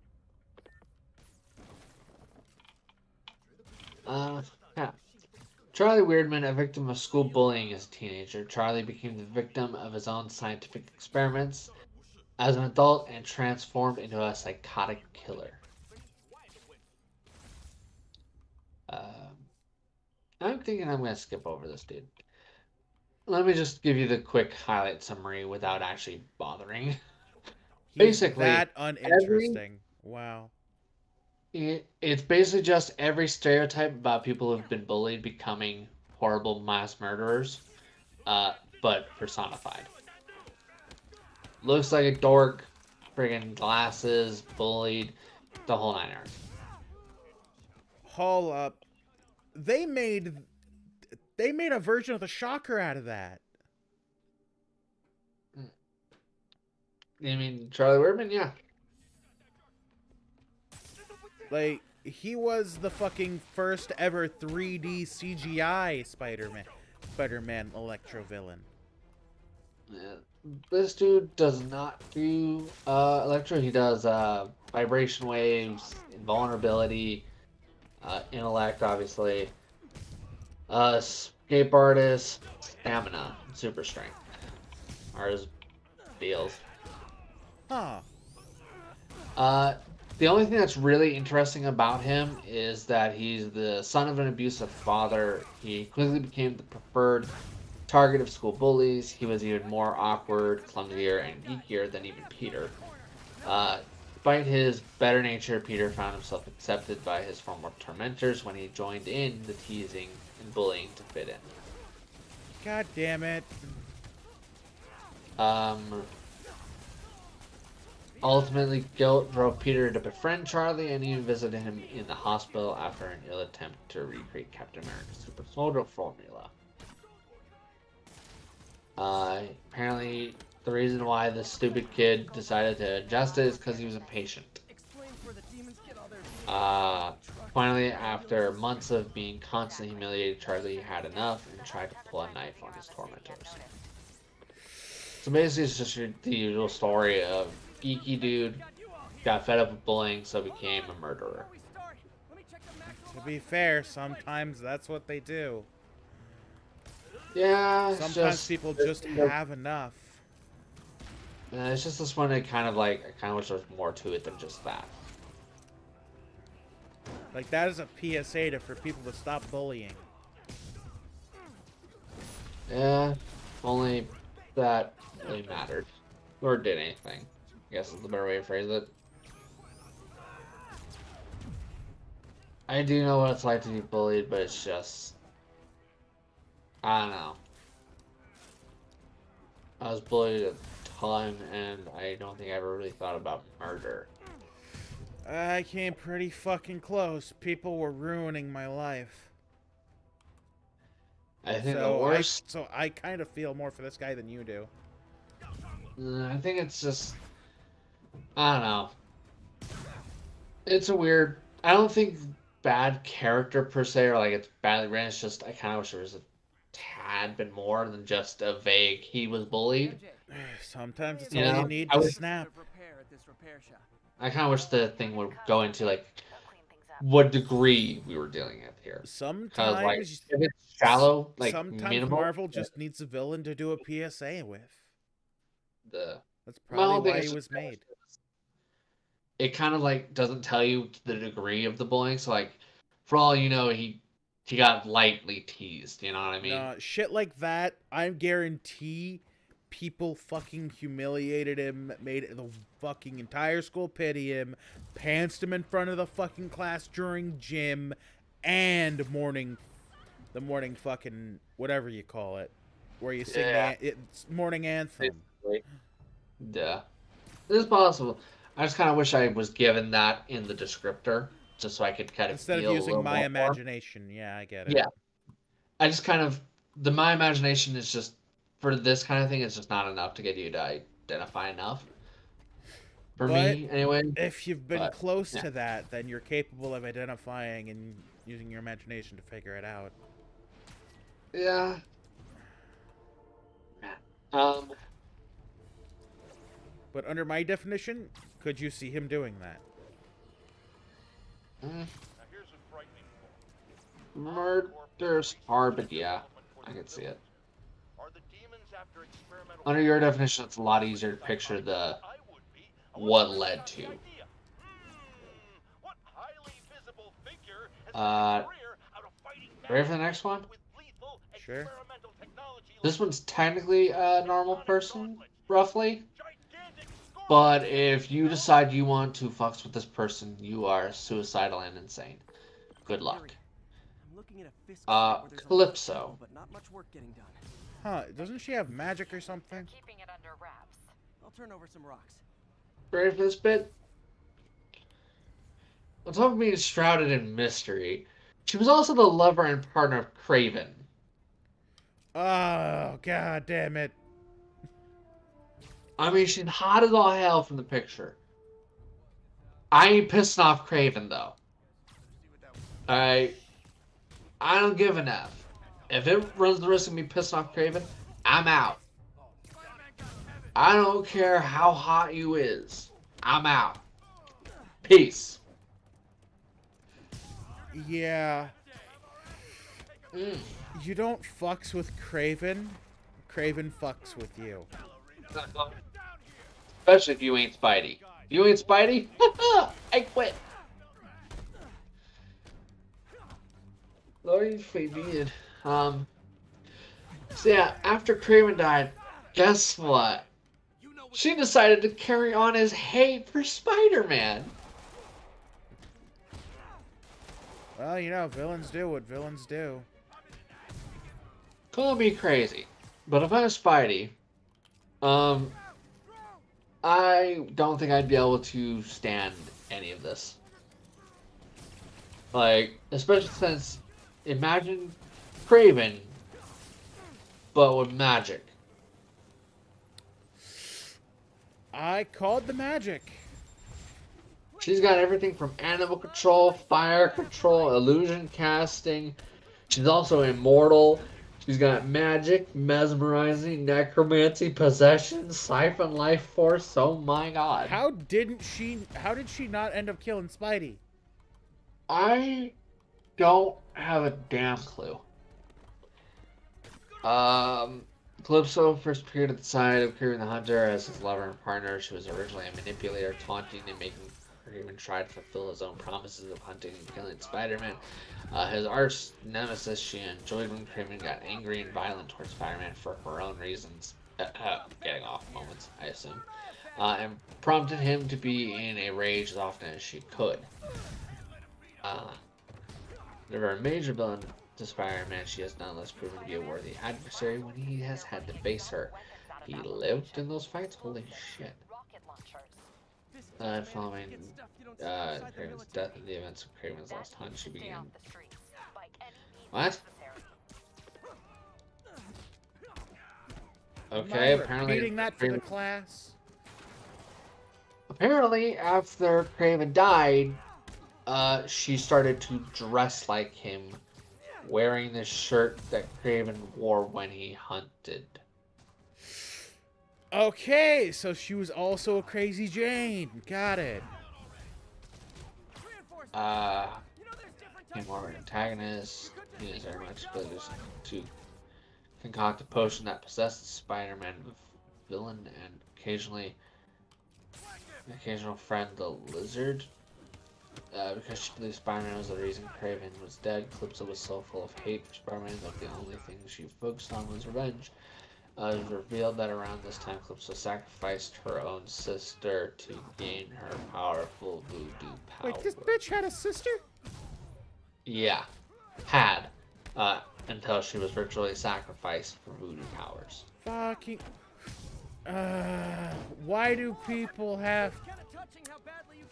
Yeah. Charlie Weirdman, a victim of school bullying as a teenager. Charlie became the victim of his own scientific experiments as an adult and transformed into a psychotic killer. I'm thinking I'm going to skip over this dude. Let me just give you the quick highlight summary without actually bothering. He's Basically, that uninteresting. Wow. It's basically just every stereotype about people who've been bullied becoming horrible mass murderers, but personified. Looks like a dork, friggin' glasses, bullied, the whole 9 yards. Haul up. They made a version of the Shocker out of that. You mean Charlie Weirdman? Yeah. Like, he was the fucking first ever 3D CGI Spider-Man Electro villain. Yeah. This dude does not do electro. He does vibration waves, invulnerability, intellect, obviously. Escape artist, stamina, and super strength are his deals. Huh. The only thing that's really interesting about him is that he's the son of an abusive father. He quickly became the preferred target of school bullies. He was even more awkward, clumsier, and geekier than even Peter. Despite his better nature, Peter found himself accepted by his former tormentors when he joined in the teasing and bullying to fit in. God damn it. Ultimately, guilt drove Peter to befriend Charlie and even visited him in the hospital after an ill attempt to recreate Captain America's super soldier formula. Apparently, the reason why this stupid kid decided to adjust it is because he was impatient. Explains where the demons get all their Finally, after months of being constantly humiliated, Charlie had enough and tried to pull a knife on his tormentors. So basically, it's just the usual story of geeky dude got fed up with bullying, so became a murderer. To be fair, sometimes that's what they do. Yeah, it's Sometimes just people just have enough. it's just this one. That kind of like I kind of wish there was more to it than just that. Like, that is a PSA for people to stop bullying. Yeah, only that really mattered or did anything. I guess is the better way to phrase it. I do know what it's like to be bullied, but it's just I don't know. I was bullied a ton, and I don't think I ever really thought about murder. I came pretty fucking close. People were ruining my life. I think the worst. So I kind of feel more for this guy than you do. I think it's just I don't know. It's a weird. I don't think bad character per se, or like it's badly written. It's just I kind of wish there was a tad bit more than just a vague he was bullied. Sometimes it's You all know, you need I to would- snap. I kind of wish the thing would go into like what degree we were dealing with here. Because like Sometimes, if it's shallow, like sometimes minimal, Marvel just needs a villain to do a PSA with. the That's my whole probably thing why is he just was made. it kind of like doesn't tell you the degree of the bullying. So like, for all you know, he got lightly teased. You know what I mean? No, shit like that, I guarantee people fucking humiliated him, made the fucking entire school pity him, pantsed him in front of the fucking class during gym, and the morning fucking, whatever you call it, where you sing it's morning anthem. Basically. Yeah, it's possible. I just kind of wish I was given that in the descriptor, just so I could kind of Instead of feel a using little my more. imagination. Yeah, I get it. Yeah, I just kind of my imagination is just for this kind of thing. It's just not enough to get you to identify enough. For But me, anyway. if you've been But, close yeah. to that, then you're capable of identifying and using your imagination to figure it out. Yeah. Um. But under my definition, could you see him doing that? mm, Now here's a frightening thought. Murder's hard, but yeah, I can see it. Are the demons after experimental Under your definition, it's a lot easier to picture the what led to. What highly visible figure has Uh, made a career out of fighting ready for the next one? with lethal Sure. experimental technology This like one's technically a normal person, roughly. gigantic But if you decide you want to fucks with this person, you are suicidal and insane. Good luck. I'm looking at a Fisk Uh, site where there's a lot of Calypso. people, but not much work getting done. Huh, doesn't she have magic or something? Keeping it under wraps. I'll turn over some rocks. Ready for this bit? On top of being shrouded in mystery, she was also the lover and partner of Craven. Oh, god damn it. I mean, she's hot as all hell from the picture. I ain't pissing off Craven, though. Alright? I don't give an F. If it runs the risk of me pissing off Craven, I'm out. I don't care how hot you is. I'm out. Peace. Yeah. Mm. You don't fucks with Craven. Craven fucks with you. Especially if you ain't Spidey. If you ain't Spidey, I quit. Lord forbid. So yeah, after Craven died, guess what? She decided to carry on his hate for Spider-Man. Well, you know, villains do what villains do. Call me crazy, but if I'm Spidey, I don't think I'd be able to stand any of this. Like, especially since, imagine Craven, but with magic. I called the magic. She's got everything from animal control, fire control, illusion casting. She's also immortal. She's got magic, mesmerizing, necromancy, possession, siphon life force. Oh my god. How did she not end up killing Spidey? I don't have a damn clue. Calypso first appeared at the side of Kraven the Hunter as his lover and partner. She was originally a manipulator, taunting and making Kraven try to fulfill his own promises of hunting and killing Spider-Man. His arch nemesis, she enjoyed when Kraven got angry and violent towards Spider-Man for her own reasons, getting off moments, I assume, and prompted him to be in a rage as often as she could. Never a major villain to Spider-Man, she has nonetheless proven to be a worthy adversary when he has had to face her. He lived in those fights? Holy shit. Following Kraven's death and the events of Kraven's last hunt, she began... What? Okay, apparently... Repeating that to the class? Apparently, after Kraven died, she started to dress like him, wearing the shirt that Kraven wore when he hunted. Okay, so she was also a Crazy Jane. Got it. Became more of an antagonist. He is very much ability to concoct a potion that possesses Spider-Man, villain, and occasional friend, the Lizard. Because she believes Spider-Man was the reason Kraven was dead, Calypso was so full of hate for Spider-Man that the only thing she focused on was revenge. It was revealed that around this time, Calypso sacrificed her own sister to gain her powerful voodoo power. Wait, this bitch had a sister? Yeah. Had. Until she was ritually sacrificed for voodoo powers. Fucking... why do people have...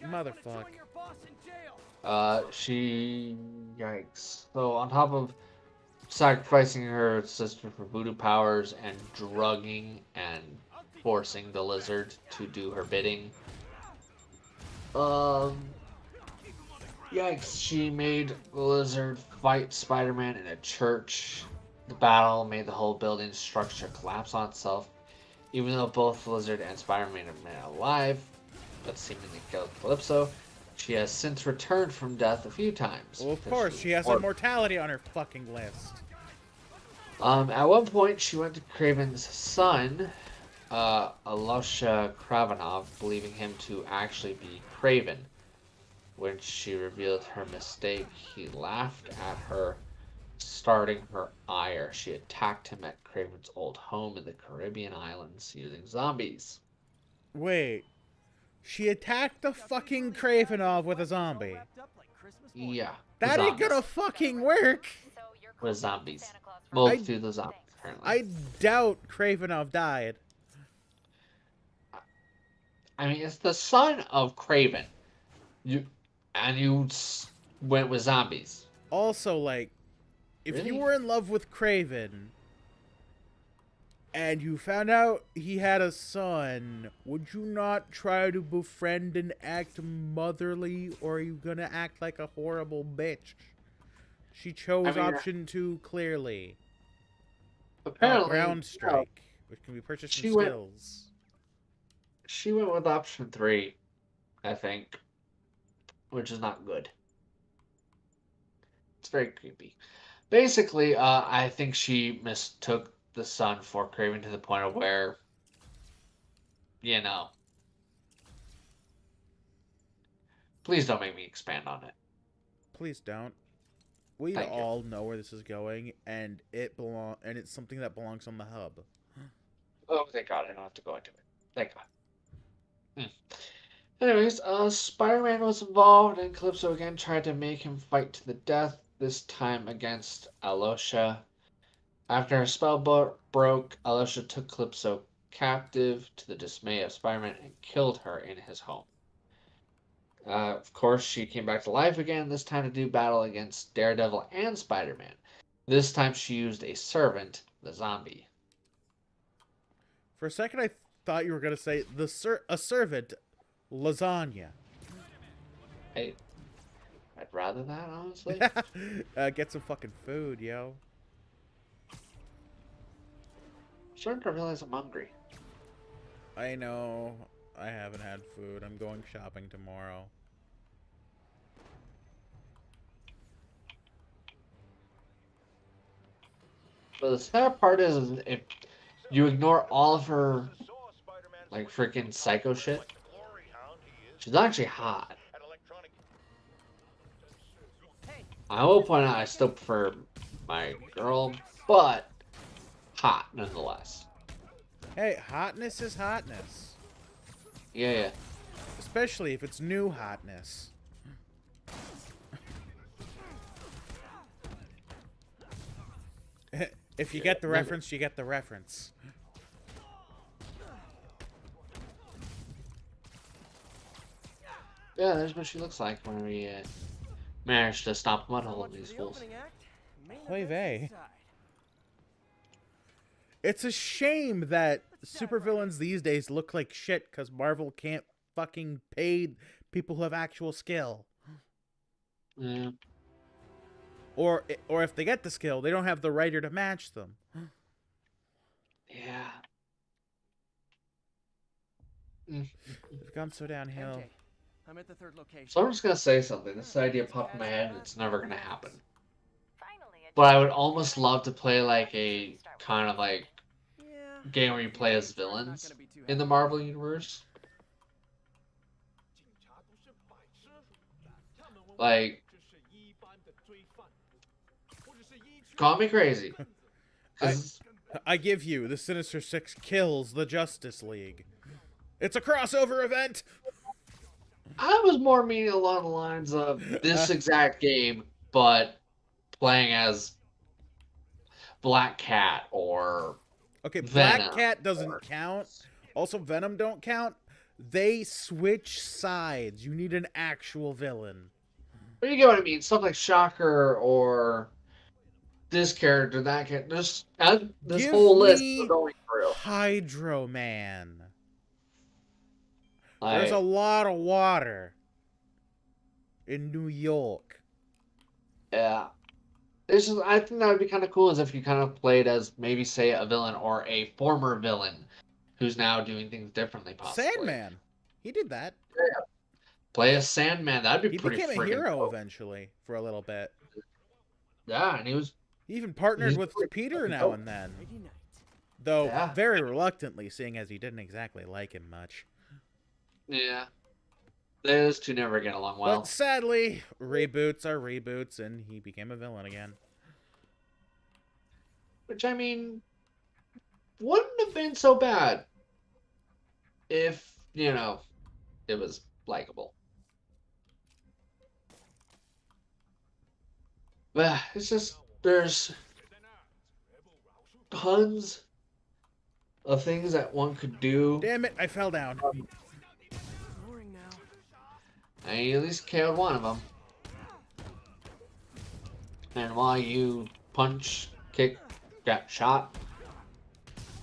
Motherfuck. Yikes. So on top of sacrificing her sister for voodoo powers and drugging and forcing the Lizard to do her bidding, yikes, she made the Lizard fight Spider-Man in a church. The battle made the whole building structure collapse on itself. Even though both the Lizard and Spider-Man have been alive, but seemingly killed Calypso, she has since returned from death a few times. Well, of course, she has immortality on her fucking list. At one point, she went to Kraven's son, Alyosha Kravenov, believing him to actually be Kraven. When she revealed her mistake, he laughed at her, starting her ire. She attacked him at Kraven's old home in the Caribbean islands using zombies. Wait. She attacked the fucking Kravenov with a zombie. Yeah. That ain't gonna fucking work. With zombies. Multitude of zombies, apparently. I doubt Kravenov died. I mean, it's the son of Kraven. You went with zombies. Also, like, if Really? you were in love with Kraven and you found out he had a son, would you not try to befriend and act motherly, or are you gonna act like a horrible bitch? She chose option 2 clearly. Apparently, Ground Strike, which can be purchased from skills. She went with option 3, I think, which is not good. It's very creepy. Basically, I think she mistook the son for Kraven to the point of where, you know. Please don't make me expand on it. Please don't. We all know where this is going, and it's something that belongs on the hub. Oh, thank God, I don't have to go into it. Thank God. Anyways, Spider-Man was involved, and Calypso again tried to make him fight to the death, this time against Alyosha. After her spell broke, Alyosha took Calypso captive to the dismay of Spider-Man and killed her in his home. Of course, she came back to life again, this time to do battle against Daredevil and Spider-Man. This time she used a servant, the zombie. For a second, I thought you were going to say a servant, lasagna. I'd rather that, honestly. Get some fucking food, yo. Starting to realize I'm hungry. I know. I haven't had food. I'm going shopping tomorrow. But the sad part is if you ignore all of her, like, freaking psycho shit, she's actually hot. I will point out I still prefer my girl, but hot nonetheless. Hey, hotness is hotness. Yeah. Especially if it's new hotness. If you get the reference, you get the reference. Yeah, there's what she looks like when we manage to stop one hole in these fools. Oy vey. It's a shame that supervillains these days look like shit because Marvel can't fucking pay people who have actual skill. Yeah. Or if they get the skill, they don't have the writer to match them. Yeah. It's gone so downhill. MJ, I'm at the third location. So I'm just gonna say something. This idea popped in my head and it's never gonna happen. Finally, a But I would almost love to play like a kind of like Yeah, game where you play as villains in the Marvel universe. Like, call me crazy. 'Cause I give you the Sinister Six kills the Justice League. It's a crossover event. I was more meaning along the lines of this exact game, but playing as Black Cat or Okay, Venom. Black Cat doesn't count. Also, Venom don't count. They switch sides. You need an actual villain. But you get what I mean. Stuff like Shocker or this character, that character. This Give whole list me we're going through. Hydro Man. Like, There's a lot of water in New York. yeah. I think that would be kind of cool is if you kind of played as maybe, say, a villain or a former villain who's now doing things differently, possibly. Sandman. He did that. Play as Sandman. That'd be He pretty became a freaking hero cool. eventually for a little bit. Yeah, and he was. He even partnered He's with pretty Peter fucking now dope. and then. Lady Night. Though Yeah. very reluctantly, seeing as he didn't exactly like him much. Yeah. Those two never get along well. But sadly, reboots are reboots, and he became a villain again. Which, I mean, wouldn't have been so bad if, it was likable. But it's just, there's tons of things that one could do. Damn it, I fell down. Roaring now. I at least killed one of them. And while you punch, kick, got shot,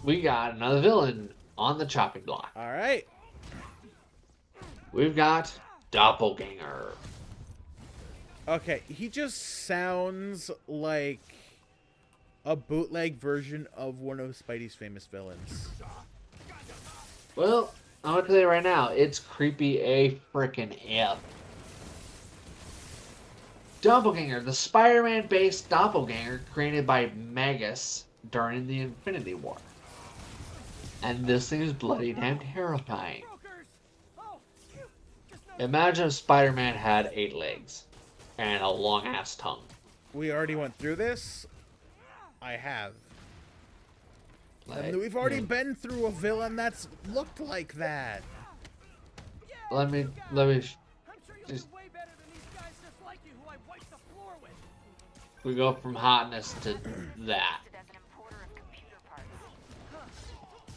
we got another villain on the chopping block. Alright. We've got Doppelganger. Okay, he just sounds like a bootleg version of one of Spidey's famous villains. Well, I'm gonna tell you right now, it's creepy a frickin' F. Doppelganger, the Spider-Man based doppelganger created by Magus during the Infinity War. And this thing is bloody damn terrifying. Imagine if Spider-Man had 8 legs and a long ass tongue. We already went through this. I have. Like, And we've already been through a villain that's looked like that. let me I'm sure you just- do way better than these guys just like you who I wiped the floor with. we go from hotness to that. as an importer of computer parts.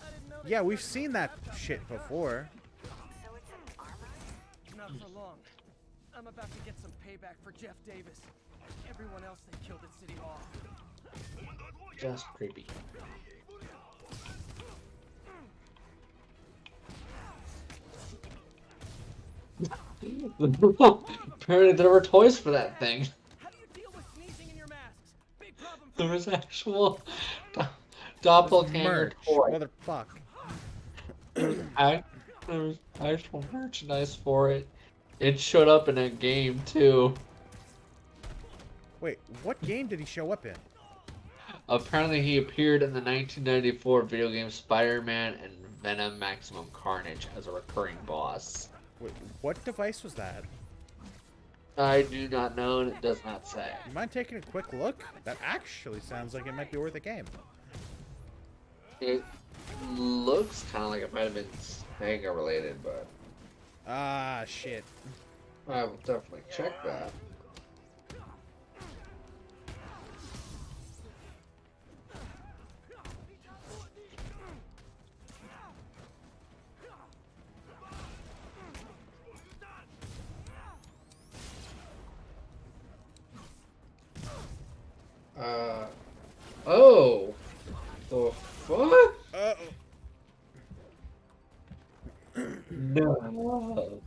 I didn't know they Yeah, we've started seen that shit before. So it's an armor? Not for long. I'm about to get some payback for Jeff Davis. Everyone else they killed at City Hall. Just creepy. Apparently there were toys for that thing. How do you deal with sneezing in your masks? Big problem for There me. was actual There's doppelganger merch, toy. motherfuck. There was, there was actual merchandise for it. It showed up in a game too. Wait, what game did he show up in? Apparently he appeared in the 1994 video game Spider-Man and Venom Maximum Carnage as a recurring boss. Wait, what device was that? I do not know, and it does not say. You mind taking a quick look? That actually sounds like it might be worth a game. It looks kind of like it might have been Sega related, but Ah, shit. I will definitely check that. Oh, the fuck? Uh-oh. No.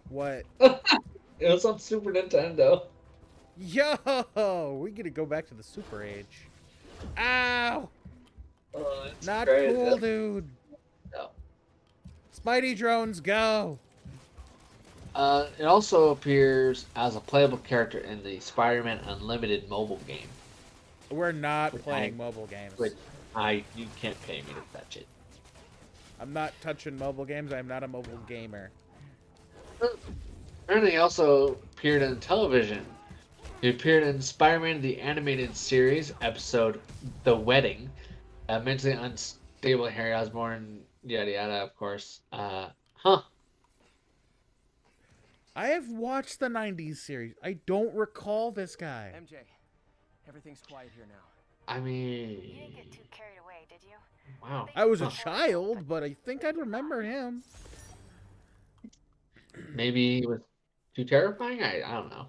What? It was on Super Nintendo. Yo! We gotta go back to the Super Age. Ow! Oh, that's Not crazy. cool, dude. No. Spidey drones, go! It also appears as a playable character in the Spider-Man Unlimited mobile game. We're not Which playing I- mobile games. Which you can't pay me to touch it. I'm not touching mobile games. I'm not a mobile gamer. Apparently, he also appeared in television. He appeared in Spider-Man the Animated Series episode "The Wedding." Mentally unstable Harry Osborn, yada yada. Of course. Huh. I have watched the 90s series. I don't recall this guy. MJ, everything's quiet here now. I You mean, didn't get too carried away, did you? wow. I was a Huh. child, but I think I'd remember him. Maybe it was too terrifying. I don't know.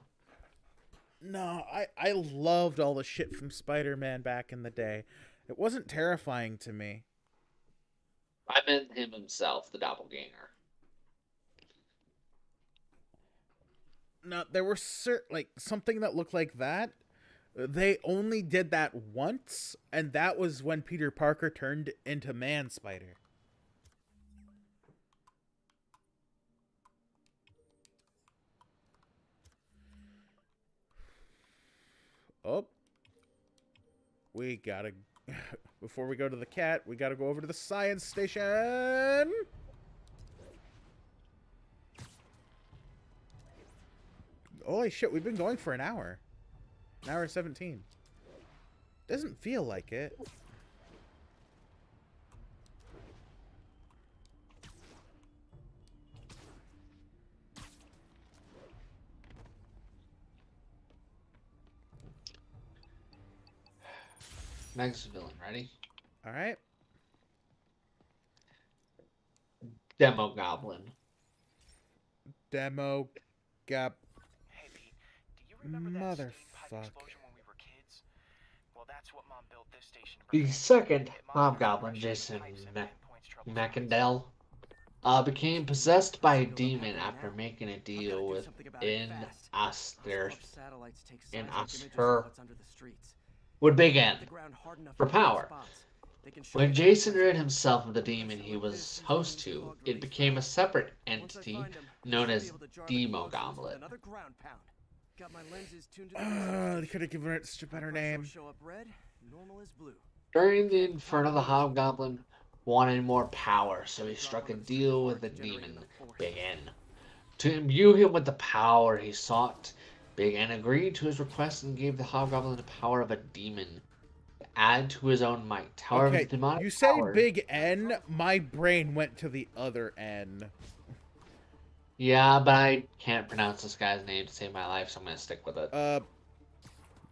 No, I loved all the shit from Spider-Man back in the day. It wasn't terrifying to me. I meant him himself, the doppelganger. No, there were like something that looked like that. They only did that once, and that was when Peter Parker turned into Man Spider. Oh. We gotta... Before we go to the cat, we gotta go over to the science station! Holy shit, we've been going for an hour. An hour 17. Doesn't feel like it. Next villain, ready? Alright. Demo Goblin. Demo... Gap... Hey Pete, do you remember that steam pipe Motherfuck. explosion when we were kids? Well, that's what Mom built this station to The prevent. second Hit Mom with Hobgoblin, pressure Jason pipes and pinpoints trouble. Macandell, became possessed by a demon after making a deal with Aster with Big N for power. When Jason rid himself of the demon he was host to, it became a separate entity known as Demo Goblin. They could have given it a better name. During the Inferno, the Hobgoblin wanted more power, so he struck a deal with the demon, Big N. To imbue him with the power he sought, Big N agreed to his request and gave the Hobgoblin the power of a demon to add to his own might. However, Okay, the demonic you say power... Big N, my brain went to the other N. Yeah, but I can't pronounce this guy's name to save my life, so I'm going to stick with it.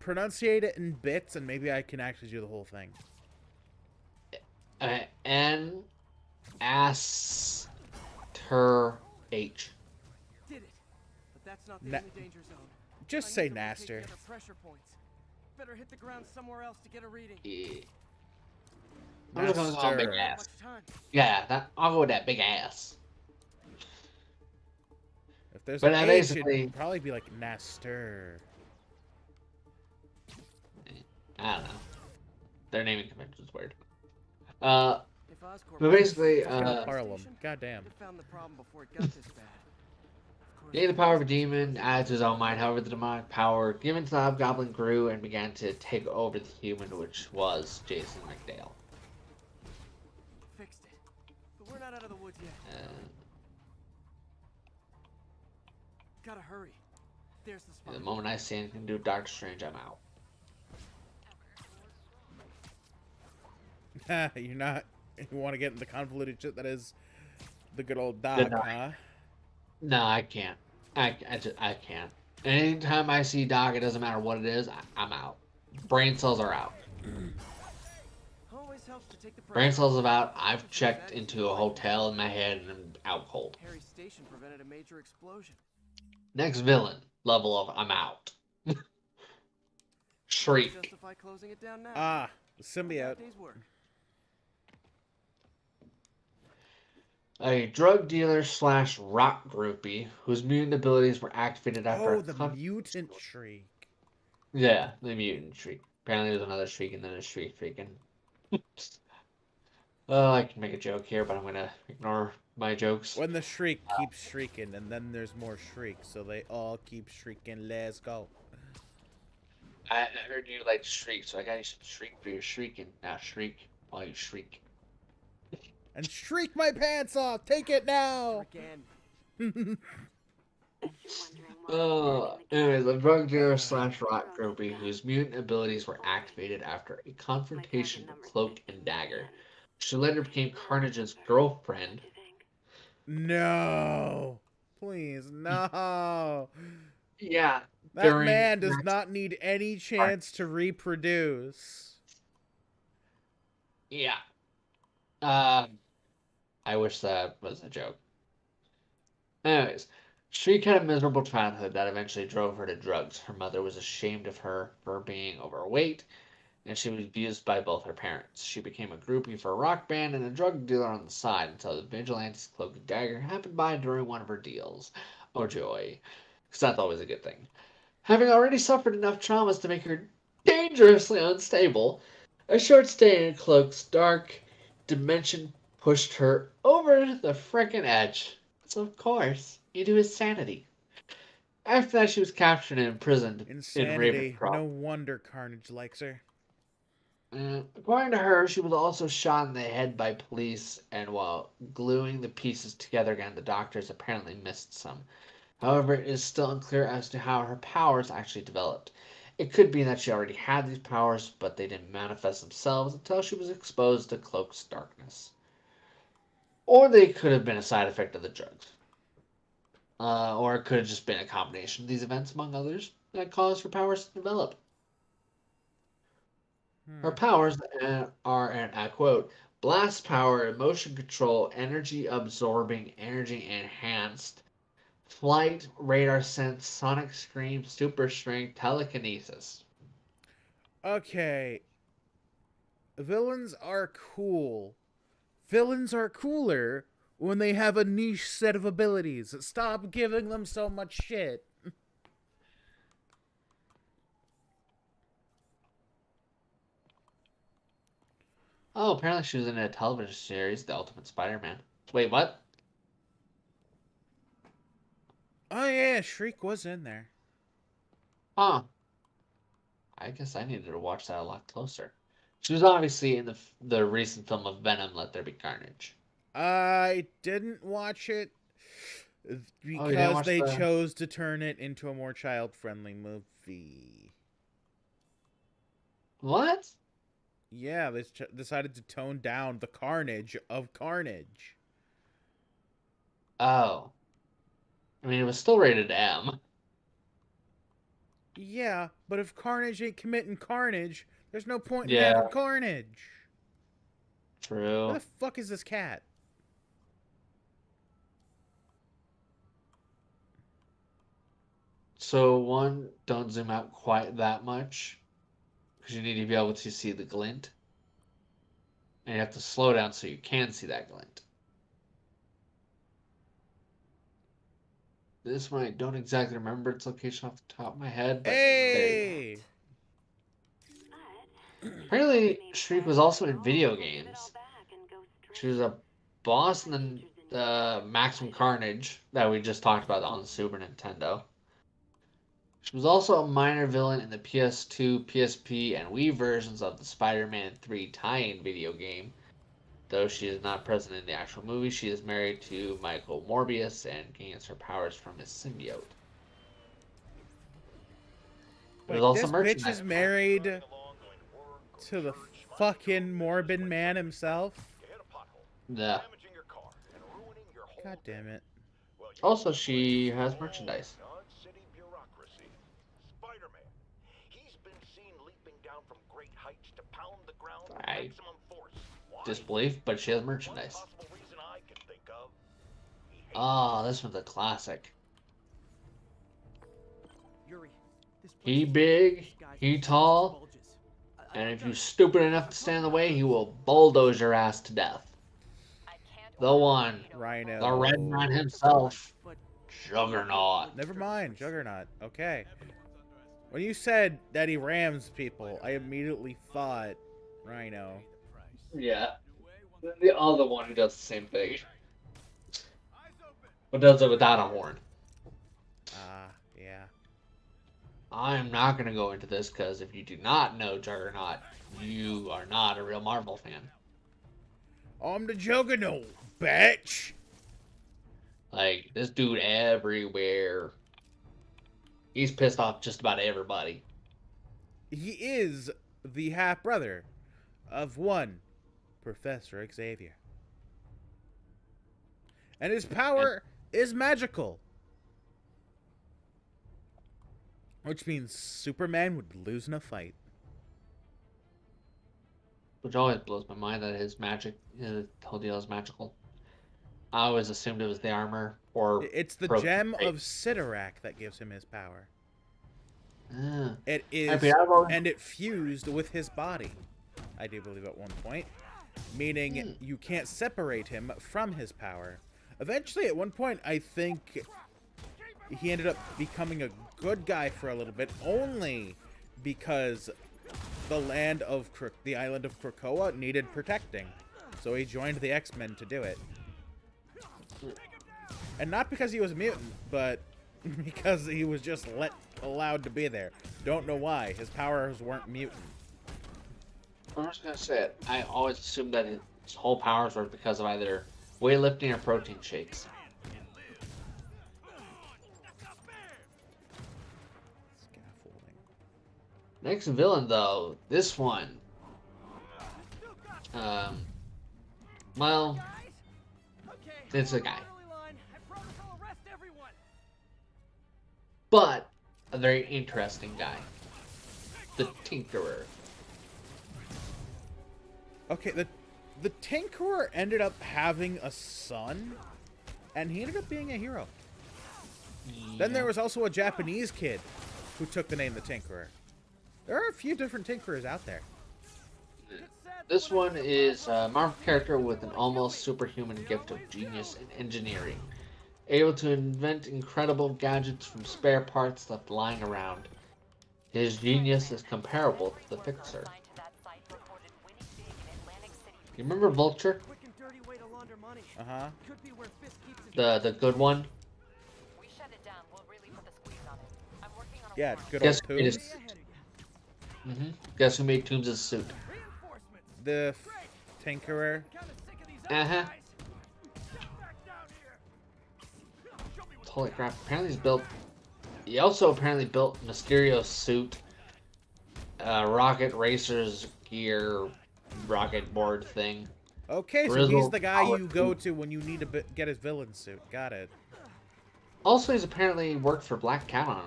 Pronunciate it in bits, and maybe I can actually do the whole thing. N S Ter H. Did it. But that's not the Na- only danger zone. Just I say need to locate Naster. the other pressure points. Better hit the ground somewhere else to get a reading. Yeah. I'm just gonna call him Big Naster. Ass. Much time. Yeah, I'll go with that big ass. If there's But an I A, it basically, should probably be like Naster. I don't know. Their naming convention's weird. Uh, If Oscorp but was basically, Fucking a Harlem. station, Goddamn. it found the problem before it got this bad. Of course, gained the power of a demon, added to his own mind. However, the demonic power given to the hobgoblin grew and began to take over the human, which was Jason McDale. Fixed it. But we're not out of the woods yet. Gotta hurry. There's the spot. The moment I see anything to do with Doctor Strange, I'm out. You're not. You want to get in the convoluted shit that is the good old Doc, Good Doc. huh? No, I can't. I can't. Anytime I see Doc, it doesn't matter what it is, I'm out. Brain cells are out. Always helps to take the Brain pressure cells off. are out. I've checked into a hotel in my head and I'm out cold. Harry's station prevented a major explosion. Next villain level of I'm out. Shriek. Justify closing it down now. Ah, the Not a bad symbiote. day's work. A drug dealer slash rock groupie whose mutant abilities were activated after Oh, a the mutant shriek. Yeah, the mutant shriek. Apparently there's another shriek and then a shriek freaking. Oh, I can make a joke here, but I'm gonna ignore my jokes. When the shriek keeps shrieking, and then there's more shrieks, so they all keep shrieking. Let's go. I heard you like to shriek, so I got you some shriek for your shrieking. Now shriek while you shriek. And shriek my pants off. Take it now. Again. Anyways, a drug dealer slash rock groupie whose mutant abilities were activated after a confrontation with Cloak and Dagger. She later became Carnage's girlfriend. No. Please, no. Yeah. That man does not need any chance to reproduce. Yeah. I wish that was a joke. Anyways, Shriek had a miserable childhood that eventually drove her to drugs. Her mother was ashamed of her for being overweight, and she was abused by both her parents. She became a groupie for a rock band and a drug dealer on the side until the vigilante's Cloak and Dagger happened by during one of her deals. Oh joy. Because that's always a good thing. Having already suffered enough traumas to make her dangerously unstable, a short stay in Cloak's dark dimension pushed her over the frickin' edge. So of course, into insanity. After that, she was captured and imprisoned in Insanity. Ravencroft. No wonder Carnage likes her. According to her, she was also shot in the head by police, and while gluing the pieces together again, the doctors apparently missed some. However, it is still unclear as to how her powers actually developed. It could be that she already had these powers, but they didn't manifest themselves until she was exposed to Cloak's darkness. Or they could have been a side effect of the drugs. Or it could have just been a combination of these events, among others, that caused her powers to develop. Her powers are, and I quote, blast power, emotion control, energy absorbing, energy enhanced, flight, radar sense, sonic scream, super strength, telekinesis. Okay. Villains are cool. Villains are cooler when they have a niche set of abilities. Stop giving them so much shit. Oh, apparently she was in a television series, The Ultimate Spider-Man. Wait, what? Oh yeah, Shriek was in there. Huh. I guess I needed to watch that a lot closer. She was obviously in the recent film of Venom, Let There Be Carnage. I didn't watch it because they chose to turn it into a more child-friendly movie. What? Yeah, they decided to tone down the carnage of Carnage. Oh. I mean, it was still rated M. Yeah, but if Carnage ain't committing carnage, there's no point in Yeah. having Carnage. True. Where the fuck is this cat? So, one, don't zoom out quite that much, because you need to be able to see the glint. And you have to slow down so you can see that glint. This one I don't exactly remember its location off the top of my head, but there Hey! you go. Apparently, Shriek was also in video games. She was a boss in the Maximum Carnage that we just talked about on the Super Nintendo. She was also a minor villain in the PS2, PSP, and Wii versions of the Spider-Man 3 tie-in video game. Though she is not present in the actual movie, she is married to Michael Morbius and gains her powers from his symbiote. There's Wait, also this bitch merchandise. is married to the fucking Morbid Man himself? You hit a pothole, Yeah. damaging your car and ruining your whole God damn it. Well, you Also, she has merchandise. on city bureaucracy. Spider-Man. He's been seen leaping down from great heights to pound the ground with I maximum force. Why? Disbelief, but she has One merchandise. possible reason I can think of. He hates Oh, this one's a classic. Yuri, this He place big, is disguised he as tall, bulges. and if you're stupid enough to stand in the way, he will bulldoze your ass to death. The one, Rhino. the Red Man himself, Juggernaut. Never mind, Juggernaut. Okay. When you said that he rams people, I immediately thought Rhino. Yeah. The other one who does the same thing. But does it without a horn. Yeah. I'm not going to go into this because if you do not know Juggernaut, you are not a real Marvel fan. I'm the Juggernaut, bitch! Like, this dude everywhere. He's pissed off just about everybody. He is the half-brother of one Professor Xavier. And his power is magical. Which means Superman would lose in a fight. Which always blows my mind that his magic, the whole deal is magical. I always assumed it was the armor or... It's the Pro- gem of Sidorak that gives him his power. Ah. It is, I've always- and it fused with his body, I do believe at one point, meaning you can't separate him from his power. Eventually, at one point, I think he ended up becoming a good guy for a little bit, only because the island of Krakoa needed protecting, so he joined the X-Men to do it. And not because he was a mutant, but because he was just allowed to be there. Don't know why. His powers weren't mutant. I'm just gonna say it. I always assumed that his whole powers were because of either weightlifting or protein shakes. Scaffolding. Next villain, though, this one. Well, it's a guy, but a very interesting guy. The Tinkerer. Okay, the Tinkerer ended up having a son, and he ended up being a hero. Then there was also a Japanese kid who took the name the Tinkerer. There are a few different Tinkerers out there. This one is a Marvel character with an almost superhuman gift of genius in engineering. Able to invent incredible gadgets from spare parts left lying around. His genius is comparable to the Fixer. You remember Vulture? Uh-huh. The good one? Yeah, good Guess old who made Tooms. Guess who made Tooms' suit? The Tinkerer. Uh-huh. Holy crap, apparently he also apparently built Mysterio's suit, Rocket Racer's gear, rocket board thing. Okay, so Grizzle he's the guy Power you go to when you need to get his villain suit. Got it. Also, he's apparently worked for Black Cat on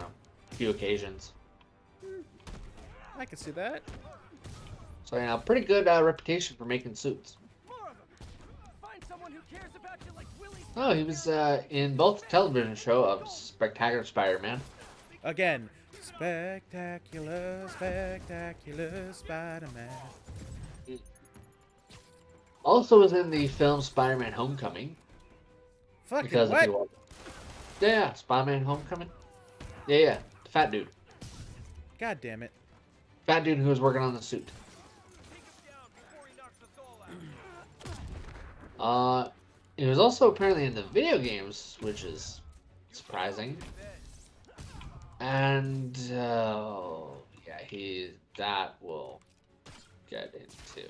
a few occasions. I can see that. So, yeah, pretty good reputation for making suits. Oh, he was in both the television show of Spectacular Spider-Man. Again, spectacular, spectacular Spider-Man. Also was in the film Spider-Man Homecoming. Fucking Because what? if you Yeah, Spider-Man Homecoming. Yeah, the fat dude. God damn it. Fat dude who was working on the suit. He was also apparently in the video games, which is surprising. And yeah, that will get into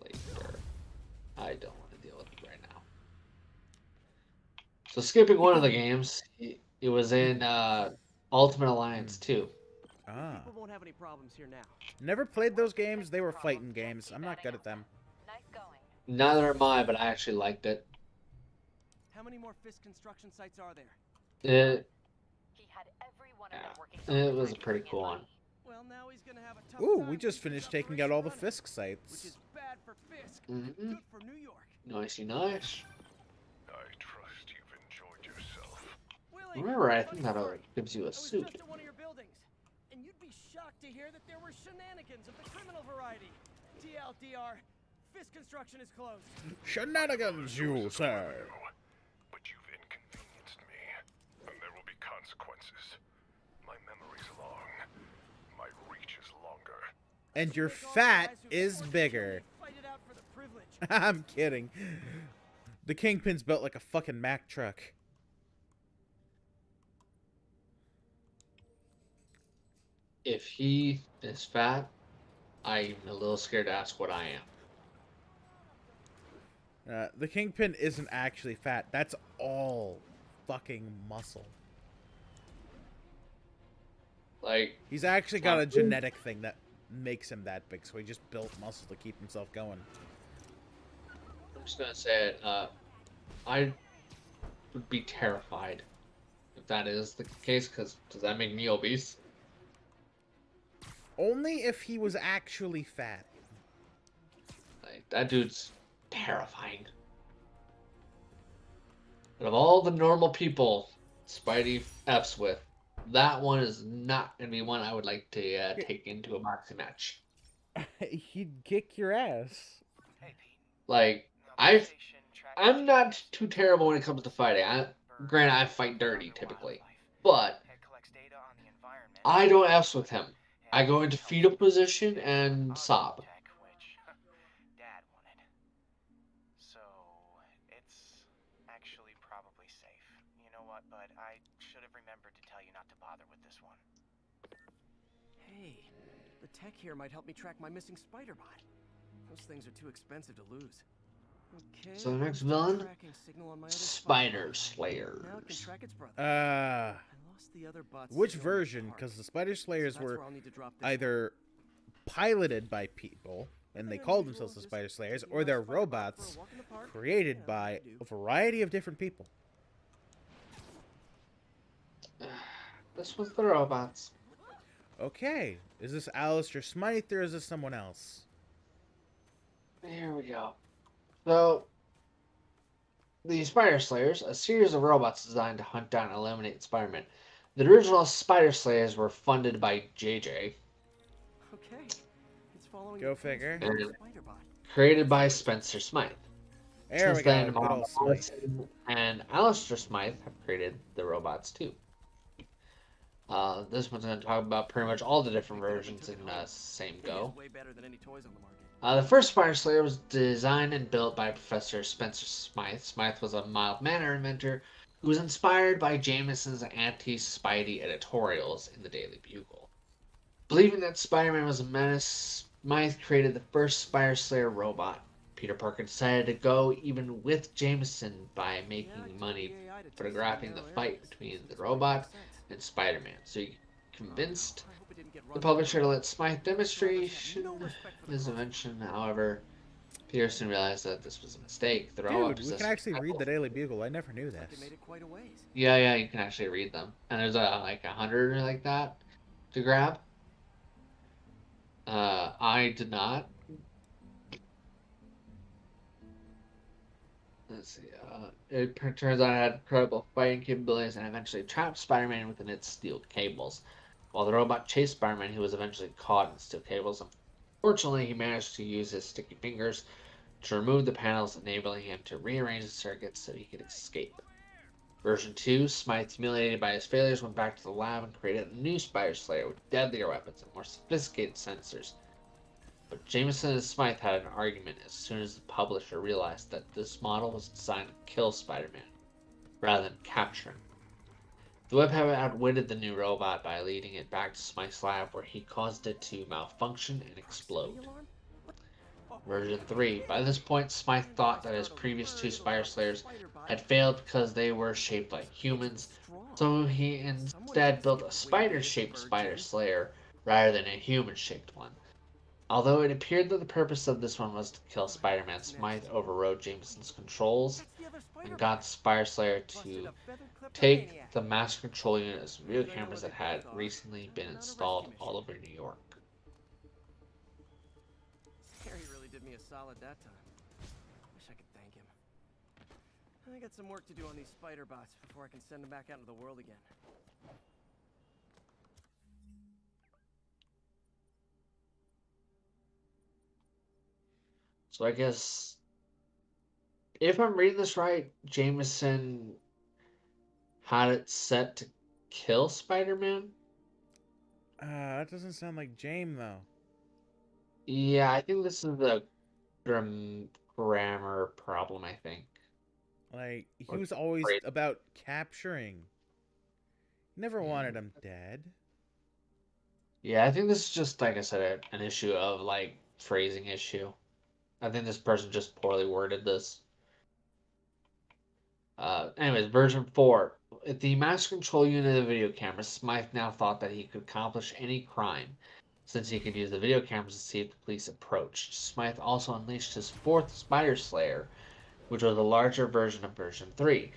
later. I don't want to deal with it right now. So skipping one of the games, it was in Ultimate Alliance 2. Ah. People won't have any problems here now. Never played those games. They were fighting games. I'm not good at them. Nice going. Neither am I, but I actually liked it. How many more Fisk construction sites are there? It, He had every one of them working it was a overtime to pretty bring in cool one. money. Well, now he's gonna have a tough Ooh, time we just keeping finished the taking out all the operation running, Fisk which sites. is bad for Fisk, Mhm. good for New York. Nicey nice. I trust you've enjoyed yourself. Willie, Remember, I funny think that story. gives you I a was suit. just at one of your buildings, and you'd be shocked to hear that there were shenanigans of the criminal variety. TLDR, Fisk construction is closed. Shenanigans, you say. But you've inconvenienced me, and there will be consequences. My memory's long. My reach is longer. And your Make all the fat guys who is forced bigger. Johnny fight it out for the privilege. I'm kidding. The Kingpin's built like a fucking Mack truck. If he is fat, I'm a little scared to ask what I am. The Kingpin isn't actually fat. That's all fucking muscle. Like, He's actually got a genetic thing that makes him that big, so he just built muscle to keep himself going. I'm just gonna say it. I would be terrified if that is the case, because does that make me obese? Only if he was actually fat. Like, that dude's terrifying. But of all the normal people Spidey F's with, that one is not gonna be one I would like to take into a boxing match. He'd kick your ass. Hey, Pete. Like, The I'm PlayStation tracking not too terrible when it comes to fighting. Granted, I fight dirty typically, but It collects data on the environment. I don't F's with him. I go into fetal position and sob. Tech, which Dad wanted. So it's actually probably safe. You know what? But I should have remembered to tell you not to bother with this one. Hey, the tech here might help me track my missing Spider-Bot. Those things are too expensive to lose. Okay. So the next start villain, tracking signal on my other Spider Spider-Bot. Now it can Slayers. track its brother. Uh, I lost the other bot's which signal in the version? park, Because the Spider so Slayers that's were where I'll need to drop this either piloted by people, and they called themselves the Spider Slayers, or they're robots created by a variety of different people. This was the robots. Okay, is this Alistair Smythe or is this someone else? There we go. So, the Spider Slayers, a series of robots designed to hunt down and eliminate Spider-Man. The original Spider Slayers were funded by JJ, Okay. It's following Go the pace figure. of the And- Spider-Bot. created by Spencer Smythe. There we Since go, then, good old Marvel Smythe. Allison and Alistair Smythe have created the robots too. This one's going to talk about pretty much all the different versions in same It go. is way better than any toys on the market. The first Spider Slayer was designed and built by Professor Spencer Smythe. Smythe was a mild-mannered inventor who was inspired by Jameson's anti-Spidey editorials in the Daily Bugle. Believing that Spider-Man was a menace, Smythe created the first Spider Slayer robot. Peter Parker decided to go even with Jameson by making money photographing the fight between the robot and Spider-Man. So he convinced the publisher to let Smythe demonstration his invention. However, Peter soon realized that this was a mistake. The robot Dude, we possessed can actually read metals. the Daily Bugle. I never knew They this. made it quite a ways. Yeah, you can actually read them. And there's like 100 like that to grab. I did not. Let's see. It turns out it had incredible fighting capabilities and eventually trapped Spider-Man within its steel cables. While the robot chased Spider-Man, he was eventually caught in steel cables. Unfortunately, he managed to use his sticky fingers to remove the panels, enabling him to rearrange the circuits so he could escape. Version 2, Smythe, humiliated by his failures, went back to the lab and created a new Spider Slayer with deadlier weapons and more sophisticated sensors. But Jameson and Smythe had an argument as soon as the publisher realized that this model was designed to kill Spider-Man, rather than capture him. The web had outwitted the new robot by leading it back to Smythe's lab, where he caused it to malfunction and explode. Version 3. By this point, Smythe thought that his previous two Spider Slayers had failed because they were shaped like humans, so he instead built a spider-shaped Spider Slayer rather than a human-shaped one. Although it appeared that the purpose of this one was to kill Spider-Man, Smythe overrode Jameson's controls and got the Spider Slayer to take the master control unit as video cameras that had recently been installed all over New York. Harry really did me a solid that time. Wish I could thank him. I got some work to do on these spider bots before I can send them back out into the world again. So I guess, if I'm reading this right, Jameson had it set to kill Spider-Man? That doesn't sound like James, though. Yeah, I think this is the grammar problem, I think. Like, he Or was always phrase. about capturing. Never wanted him dead. Yeah, I think this is just, like I said, an issue of, like, phrasing issue. I think this person just poorly worded this. Anyways, version 4. With the master control unit of the video camera, Smythe now thought that he could accomplish any crime, since he could use the video cameras to see if the police approached. Smythe also unleashed his fourth Spider Slayer, which was a larger version of version 3,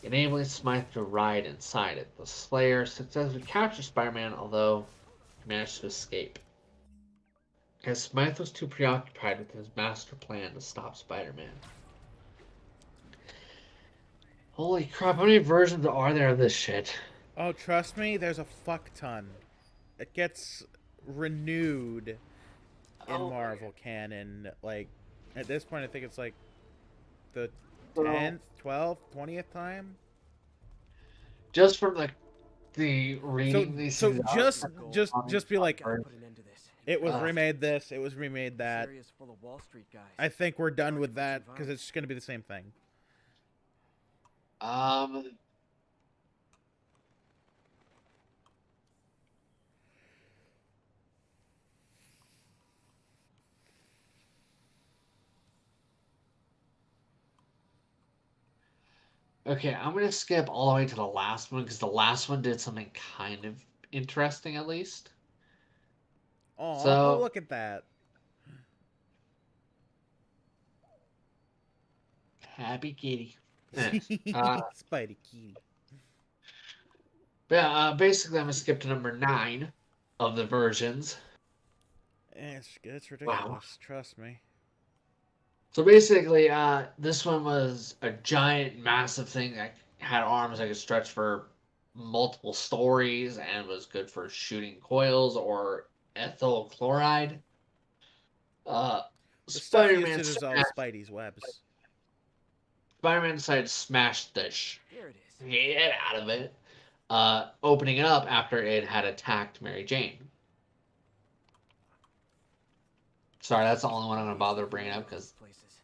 enabling Smythe to ride inside it. The Slayer successfully captured Spider-Man, although he managed to escape, as Smythe was too preoccupied with his master plan to stop Spider-Man. Holy crap, how many versions are there of this shit? Oh, trust me, there's a fuck ton. It gets renewed in Marvel canon. Like, at this point, I think it's like the 10th, 12th, 20th time. Just from the reading these So things just be like, Put an end to this. it was remade this, it was remade This that. area's full of Wall Street guys. I think we're done with that because it's going to be the same thing. Okay, I'm gonna skip all the way to the last one because the last one did something kind of interesting, at least. Oh, So- look at that. Happy kitty. Spidey Kitty. But yeah, basically, I'm gonna skip to number 9 of the versions. It's ridiculous. Trust me. So basically, this one was a giant, massive thing that had arms that could stretch for multiple stories and was good for shooting coils or ethyl chloride. The stuff used Spider-Man to dissolve Spidey's webs. decided to smash the Here it is. shit out of it, opening it up after it had attacked Mary Jane. Sorry, that's the only one I'm gonna bother bringing up because, Places.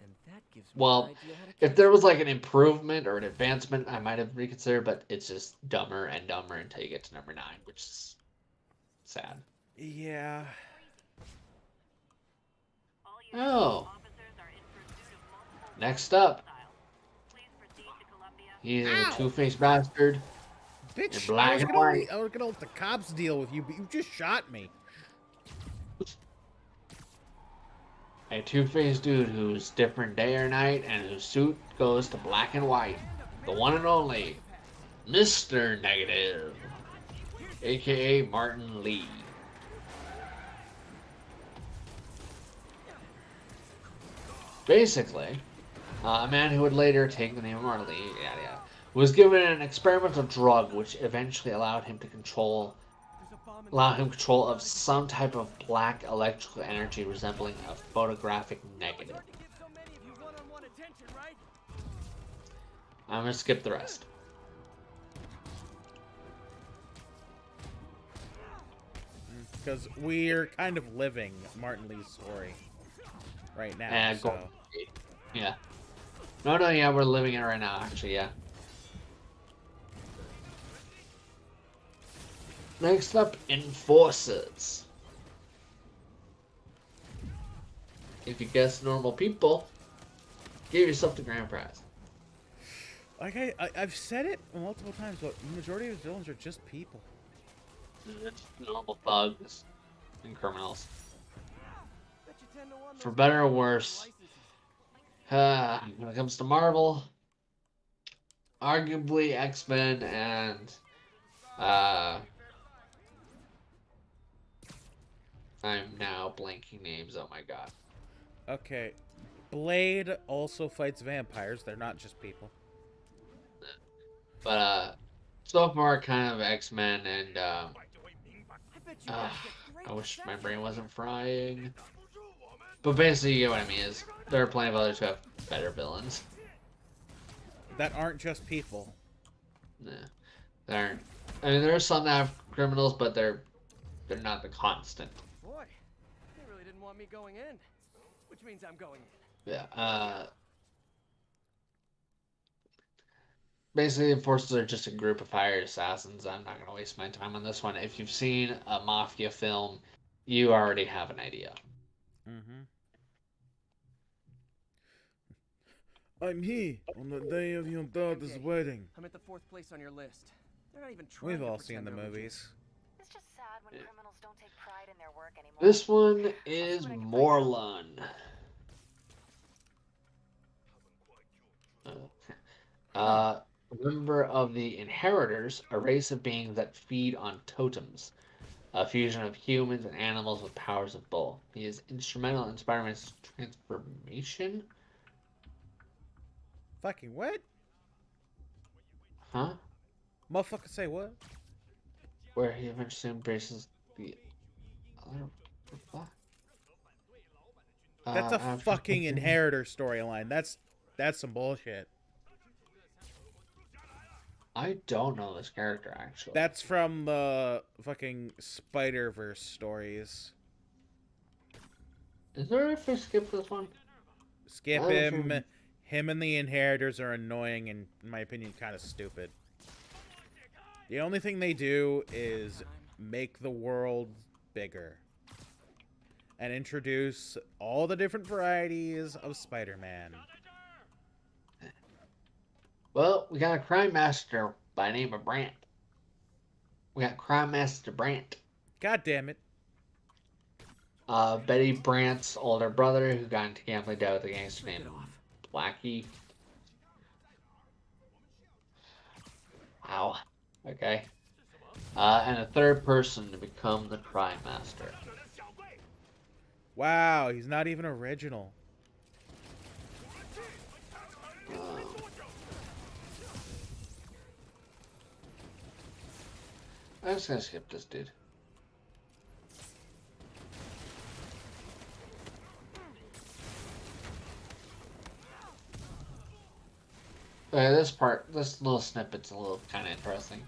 And that gives me well, an idea how to if catch there was them. like an improvement or an advancement, I might have reconsidered, but it's just dumber and dumber until you get to number 9, which is sad. Yeah. All units Oh, officers are in pursuit of multiple next up, hostiles. Please proceed to Columbia. he's a Ow! two-faced bastard. Bitch, You're black and white. I was gonna let the cops deal with you, but you just shot me. A two-faced dude who's different day or night and whose suit goes to black and white. The one and only Mr. Negative, aka Martin Lee. Basically, a man who would later take the name of Martin Lee, was given an experimental drug which eventually allowed him control of some type of black electrical energy resembling a photographic negative. I'm gonna skip the rest. Because we're kind of living Martin Lee's story right now. And So. yeah. No, yeah, we're living it right now, actually, yeah. Next up, Enforcers. If you guess normal people, give yourself the grand prize. Like I've said it multiple times, but the majority of the villains are just people. It's normal thugs and criminals. Bet you 10 to 1 For those better or guys worse, licenses. when it comes to Marvel, arguably X-Men and I'm now blanking names. Oh my god. Okay, Blade also fights vampires. They're not just people. But so far, kind of X-Men and I bet you guys get great I wish my reception brain from wasn't frying. But basically, you get what I mean. Is there are plenty of others who have better villains. That aren't just people. Yeah, there aren't. I mean, there are some that have criminals, but they're not the constant. Boy, they really didn't want me going in. Which means I'm going in. Yeah. Basically, Enforcers are just a group of hired assassins. I'm not gonna waste my time on this one. If you've seen a mafia film, you already have an idea. Mm-hmm. I'm here on the day of your daughter's Okay. wedding. I'm at the 4th place on your list. They're not even trying We've to all pretend seen the they're legit. movies. It's just sad when criminals don't take pride in their work anymore. This one is Morlun. A member of the Inheritors, a race of beings that feed on totems. A fusion of humans and animals with powers of both. He is instrumental in Spider-Man's transformation. Fucking what? Huh? Motherfucker say what? Where he eventually embraces the other. What? That's a fucking Inheritor storyline. That's some bullshit. I don't know this character, actually. That's from the fucking Spider-Verse stories. Is there if I skip this one? Skip I don't him. think- Him and the Inheritors are annoying and, in my opinion, kind of stupid. The only thing they do is make the world bigger. And introduce all the different varieties of Spider-Man. Well, we got a crime master by the name of Brant. We got Crime Master Brant. God damn it. Betty Brant's older brother who got into gambling debt with a gangster named Blackie. Wow. Okay. And a third person to become the crime master. Wow, he's not even original. I'm just gonna skip this dude. Okay, this little snippet's a little kind of interesting.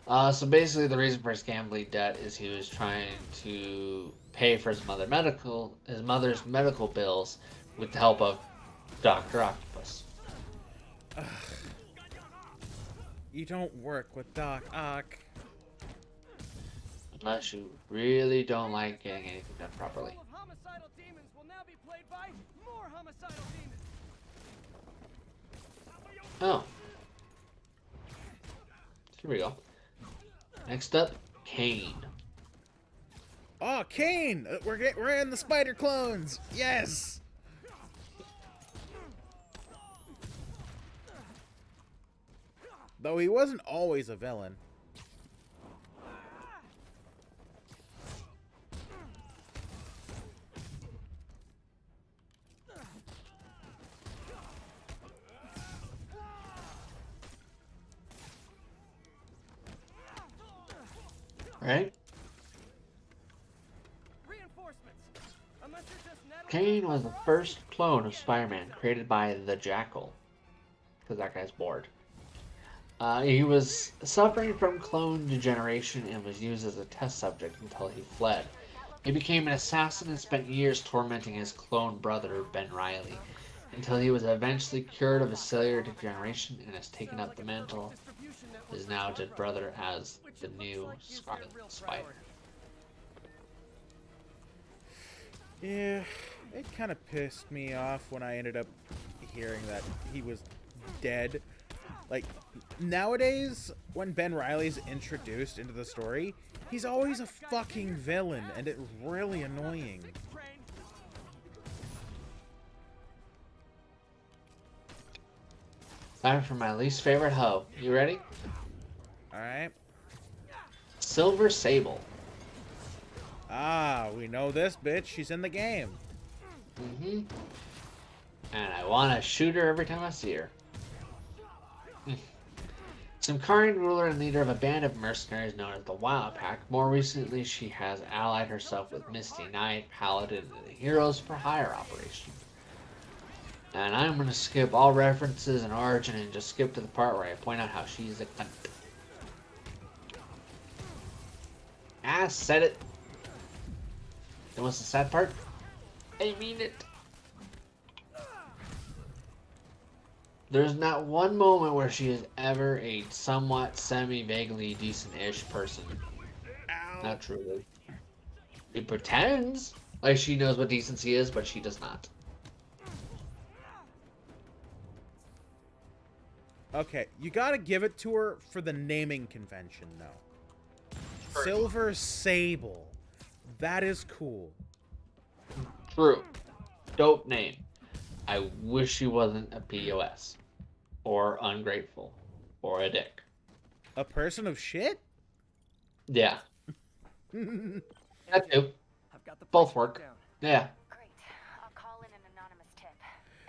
So basically, the reason for his gambling debt is he was trying to pay for his mother's medical bills with the help of Dr. Octopus. Ugh. You don't work with Doc Ock. Unless you really don't like getting anything done properly. All of homicidal demons will now be played by more homicidal demons. Oh. Here we go. Next up, Kane. Oh, Kane! We're in the Spider clones. Yes. Though he wasn't always a villain. Right? Reinforcements. Unless you're just Natalie Kane was the first clone of Spider-Man created by the Jackal. Because that guy's bored. He was suffering from clone degeneration and was used as a test subject until he fled. He became an assassin and spent years tormenting his clone brother, Ben Riley, until he was eventually cured of his cellular degeneration and has taken up the mantle. His now dead brother as the new Scarlet Spider. Yeah, it kind of pissed me off when I ended up hearing that he was dead. Like, nowadays, when Ben Riley's introduced into the story, he's always a fucking villain, and it's really annoying. Time for my least favorite hoe. You ready? Alright. Silver Sable. Ah, we know this bitch. She's in the game. Mm-hmm. And I want to shoot her every time I see her. Samkarian ruler and leader of a band of mercenaries known as the Wild Pack. More recently, she has allied herself with Misty Knight, Paladin, and the Heroes for Hire operation. And I'm going to skip all references and origin and just skip to the part where I point out how she's a cunt. Ah, said it. And what's the sad part? I mean it. There's not one moment where she is ever a somewhat semi-vaguely decent-ish person. Ow. Not truly. She pretends like she knows what decency is, but she does not. Okay, you gotta give it to her for the naming convention, though. True. Silver Sable. That is cool. True. Dope name. I wish she wasn't a POS. Or ungrateful. Or a dick. A person of shit? Yeah. That too. I've got the Both place work. down. Yeah. Great. I'll call in an anonymous tip.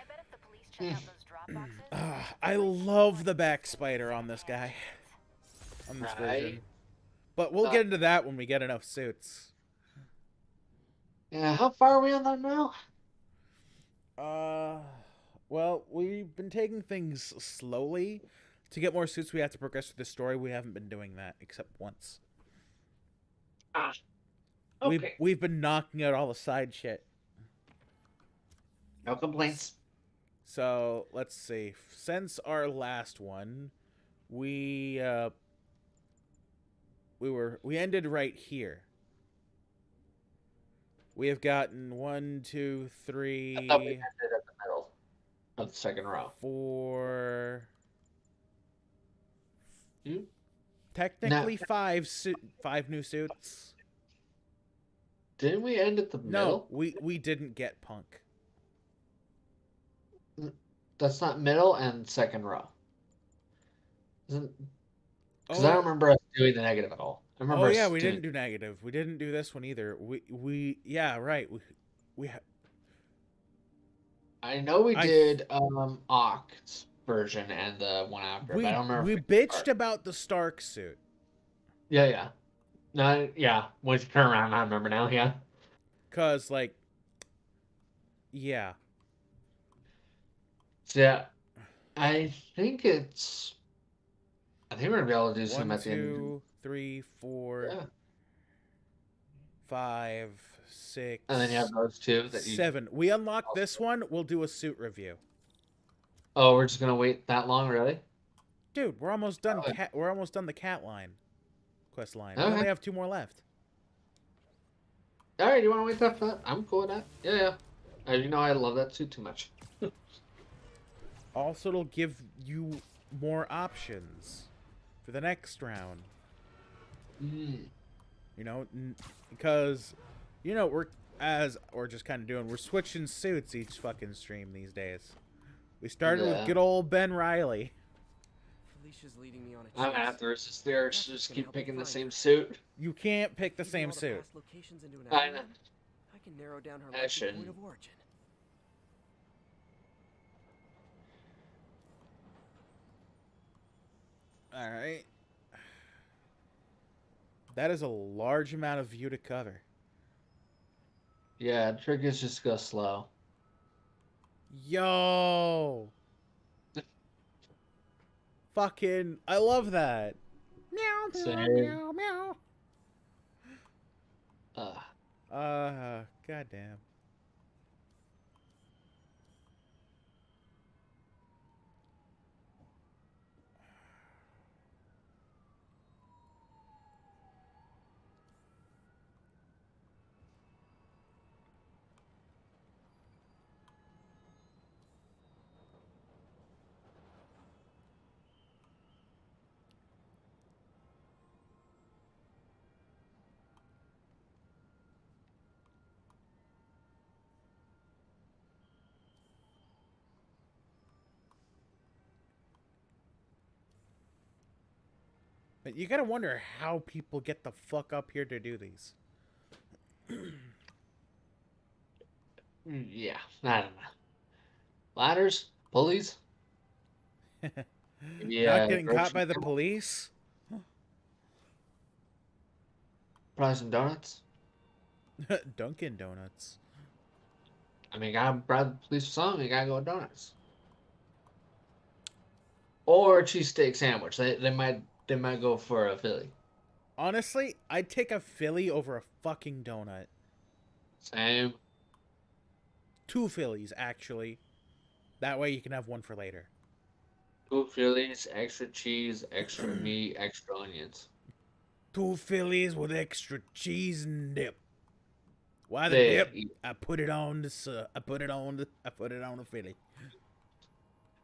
I bet if the police check out those drop boxes... I love the back spider on this guy. On this version. But we'll get into that when we get enough suits. Yeah, how far are we on that now? Well, we've been taking things slowly. To get more suits, we have to progress through the story. We haven't been doing that except once. Okay. We've been knocking out all the side shit. No complaints. So let's see. Since our last one, we ended right here. We have gotten 1, 2, 3. I thought we ended at the middle of the second row. 4. Hmm? Technically 5 new suits. Didn't we end at the middle? No, we didn't get Punk. That's not middle and second row. Because I Oh, don't remember us doing the negative at all. I remember us we doing... didn't do negative. We didn't do this one either. Yeah, right. I know we did Oct's version and the one after, but I don't remember. We bitched about the Stark suit. Yeah. No, yeah. Once you turn around, I remember now. Yeah. Cause like, yeah. So yeah, I think we're gonna be able to do some 1, at the end. 2, 3, 4, Yeah. 5, 6. And then you have those two that you... 7. We unlock this one. We'll do a suit review. Oh, we're just gonna wait that long, really? Dude, we're almost done. Oh. We're almost done the cat line, quest line. We Okay. only have 2 more left. All right, you want to wait that for that? I'm cool with that. Yeah. You know I love that suit too much. Also, it'll give you more options for the next round. Mm. You know, because we're just kind of doing. We're switching suits each fucking stream these days. We started with good old Ben Riley. Felicia's leading me on a I'm chase. gonna have to resist the urge to just keep picking the same suit. You can't pick the same Using all suit. past locations into an I area, know. I can narrow down her I likely shouldn't. point of origin. All right. That is a large amount of view to cover. Yeah, the trick is just go slow. Yo. Fucking, I love that. Meow, meow, Same. meow, meow. Goddamn. But you gotta wonder how people get the fuck up here to do these. Yeah, I don't know. Ladders, pulleys. Not Yeah, getting caught by the police? probably some donuts. Dunkin' Donuts. I mean, gotta bribe the police for something. You gotta go with donuts or a cheesesteak sandwich. They might go for a Philly. Honestly, I'd take a Philly over a fucking donut. Same. 2 Phillies, actually. That way you can have one for later. 2 Phillies, extra cheese, extra meat, extra onions. 2 Phillies with extra cheese and dip. Why the There. dip? I put it on the. I put it on the Philly.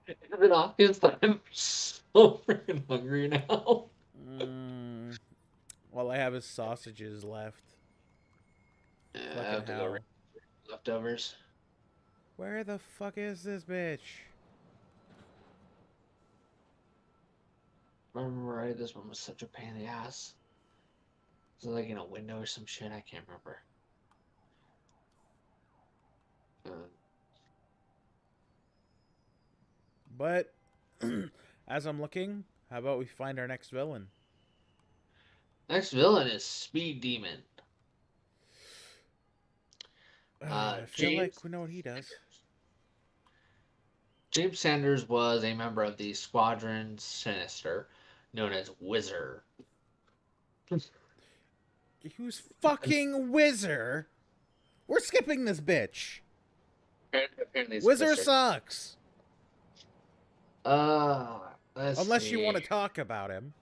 Is it obvious that I'm so freaking hungry now? All I have is sausages left. I Fucking have to go hell. rinse leftovers. Where the fuck is this bitch? Remember right? This one was such a pain in the ass. Was it like in a window or some shit? I can't remember. But as I'm looking, how about we find our next villain? Next villain is Speed Demon. I feel like we know what he does. James Sanders was a member of the Squadron Sinister, known as Wizard. Who's fucking Whizzer? We're skipping this bitch. Apparently it's Whizzer Wizard. sucks. Unless See. you want to talk about him.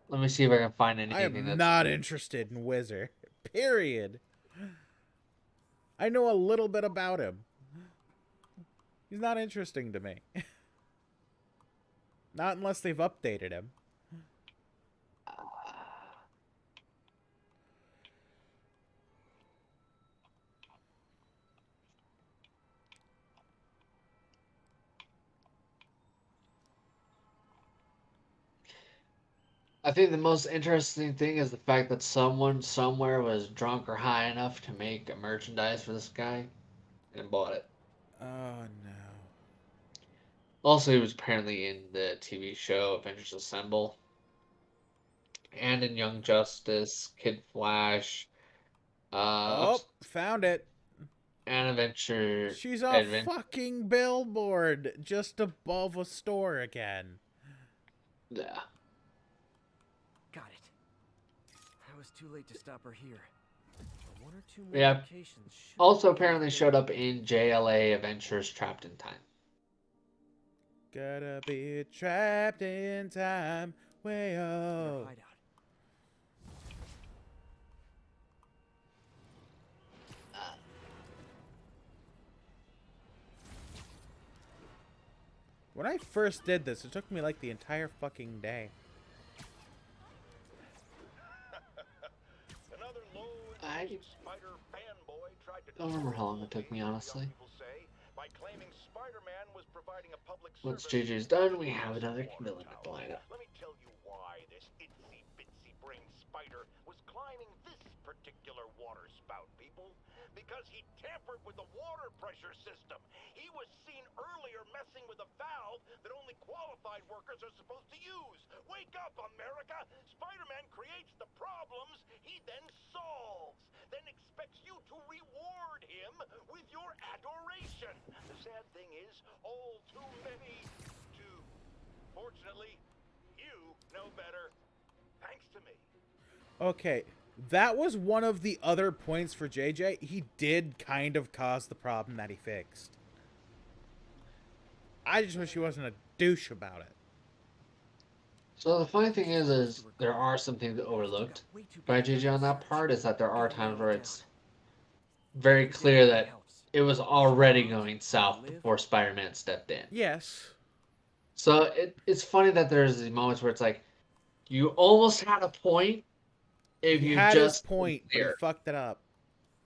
Let me see if I can find I anything am that's not interested in Whizzer. Period. I know a little bit about him. He's not interesting to me. Not unless they've updated him. I think the most interesting thing is the fact that someone somewhere was drunk or high enough to make a merchandise for this guy and bought it. Oh no. Also, he was apparently in the TV show Avengers Assemble and in Young Justice, Kid Flash, Oh, found it. and Adventure. She's a fucking billboard just above a store again. Yeah. Got it. I was too late to stop her here. One or two more Yeah. locations should Also, be apparently enough. showed up in JLA Adventures Trapped in Time. Gotta be trapped in time. Way Their up. hideout. When I first did this, it took me like the entire fucking day. Another low I Spider fanboy tried to don't remember how long it took me, honestly. people say, by claiming Spider-Man was providing a public Once service JJ's done, we have another villain to line up. Let me tell you why this itsy-bitsy-brain spider was climbing this particular water spout, people. Because he tampered with the water pressure system. He was seen earlier messing with a valve that only qualified workers are supposed to use. Wake up, America! Spider-Man creates the problems he then solves, then expects you to reward him with your adoration. The sad thing is, all too many do. Fortunately, no better. Thanks to me. Okay, that was one of the other points for JJ. He did kind of cause the problem that he fixed. I just wish he wasn't a douche about it. So the funny thing is there are some things that overlooked by JJ on that part. Is that there are times where it's very clear that it was already going south before Spider-Man stepped in. Yes. So it's funny that there's these moments where it's like you almost had a point if He you had his just point, but he clear. fucked it up.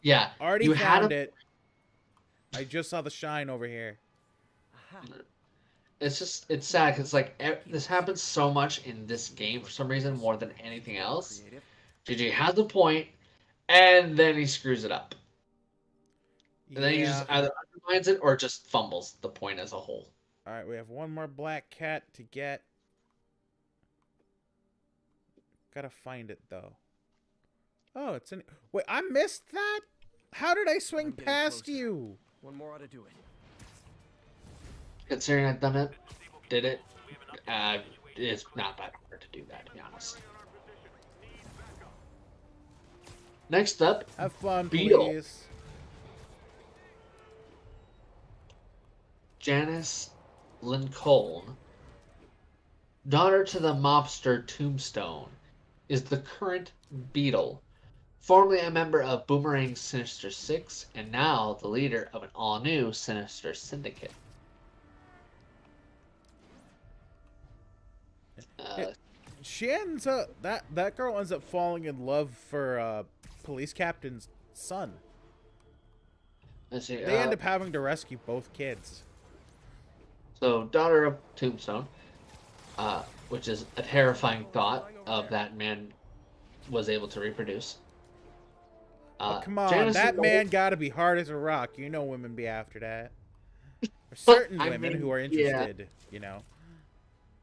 Yeah, Already you had found a. it. I just saw the shine over here. Aha. It's sad because like this happens so much in this game for some reason more than anything else. Creative. JJ has a point, and then he screws it up, and then he Yeah. just either undermines it or just fumbles the point as a whole. Alright, we have one more black cat to get. Gotta find it, though. Oh, it's in... Wait, I missed that? How did I swing I'm getting past closer. you? One more ought to do it. Considering I've done it, did it, it's not that hard to do that, to be honest. Next up, Have fun, Beetle. please. Janice Lincoln, daughter to the mobster Tombstone, is the current Beetle, formerly a member of Boomerang's Sinister Six, and now the leader of an all-new Sinister Syndicate. She ends up... That girl ends up falling in love for, police captain's son. Let's see, They end up having to rescue both kids. So, daughter of Tombstone, which is a terrifying thought of that man was able to reproduce. Oh, come on, Janice that is man gotta be hard as a rock. You know women be after that. Or certain I women mean, who are interested, you know,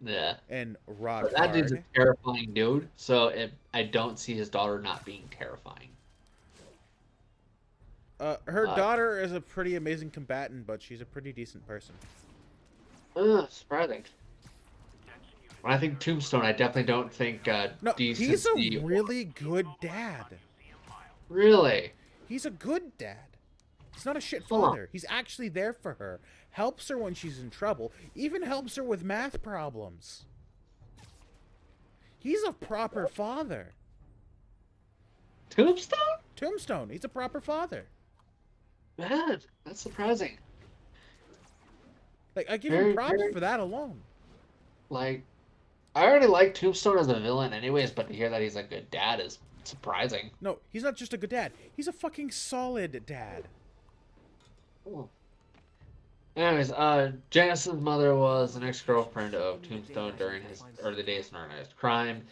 Yeah. in rock But that dude's a hard. terrifying dude, so I don't see his daughter not being terrifying. Her daughter is a pretty amazing combatant, but she's a pretty decent person. Surprising. When I think Tombstone, I definitely don't think No, decency. he's a really good dad. Really? He's a good dad. He's not a shit Hold on. father. He's actually there for her. Helps her when she's in trouble. Even helps her with math problems. He's a proper father. Tombstone? Tombstone, he's a proper father. Man, that's surprising. Like, I give Very, him props very- for that alone. Like, I already like Tombstone as a villain anyways, but to hear that he's a good dad is surprising. No, he's not just a good dad. He's a fucking solid dad. Cool. Anyways, Janice's mother was an ex-girlfriend of Tombstone during his early days in organized crime.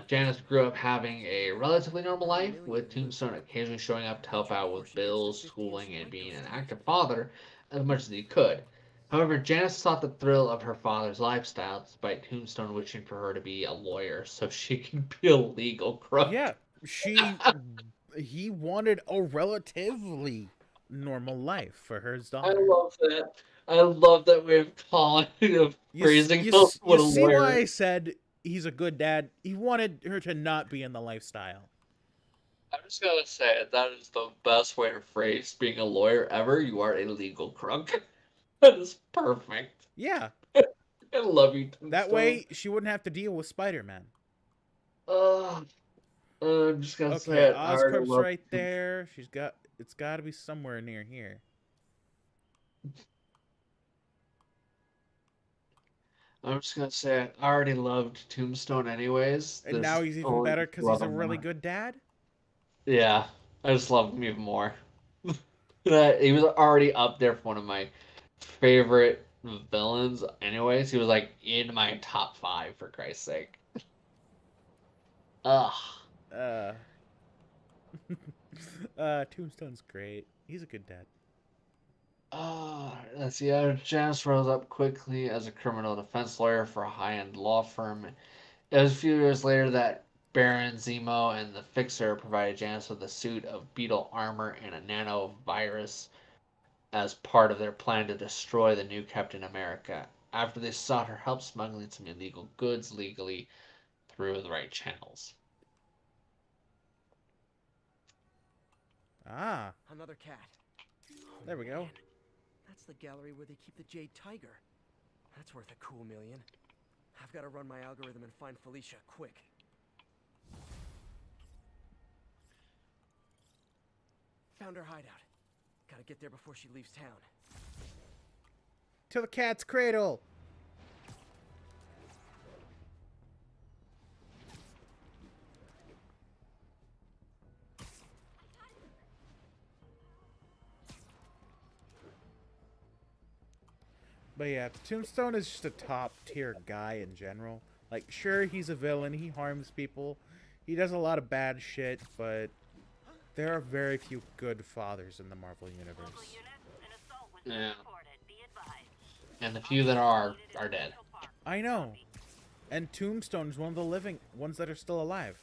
Janice grew up having a relatively normal life, with Tombstone occasionally showing up to help out with bills, schooling, and being an active father as much as he could. However, Janice sought the thrill of her father's lifestyle, despite Tombstone wishing for her to be a lawyer so she can be a legal crook. Yeah, he wanted a relatively normal life for his I daughter. love that. I love that way of calling of phrasing You what a see lawyer. why I said he's a good dad? He wanted her to not be in the lifestyle. I'm just gonna say that is the best way to phrase being a lawyer ever. You are a legal crook. That is perfect. Yeah, I love you, Tombstone. that way she wouldn't have to deal with Spider-Man. I'm just gonna say Okay, it. I already Oscorp's love right there. It's got to be somewhere near here. I'm just gonna say it. I already loved Tombstone anyways. And This now he's even only better because love he's a him really more. good dad. Yeah, I just love him even more. He was already up there for one of my favorite villains anyways. He was like in my top 5 for Christ's sake. Ugh. Tombstone's great. He's a good dad. Let's see. Janice rose up quickly as a criminal defense lawyer for a high-end law firm. It was a few years later that Baron Zemo and the Fixer provided Janice with a suit of beetle armor and a nanovirus as part of their plan to destroy the new Captain America. After they sought her help smuggling some illegal goods legally, through the right channels. Ah, Another cat. Oh, there we go. man. That's the gallery where they keep the jade tiger. That's worth a cool million. I've got to run my algorithm and find Felicia, quick. Found her hideout. Gotta get there before she leaves town. To the cat's cradle. But yeah, Tombstone is just a top tier guy in general. Like, sure, he's a villain, he harms people, he does a lot of bad shit, but there are very few good fathers in the Marvel Universe. Yeah. And the few that are dead. I know. And Tombstone's one of the living ones that are still alive.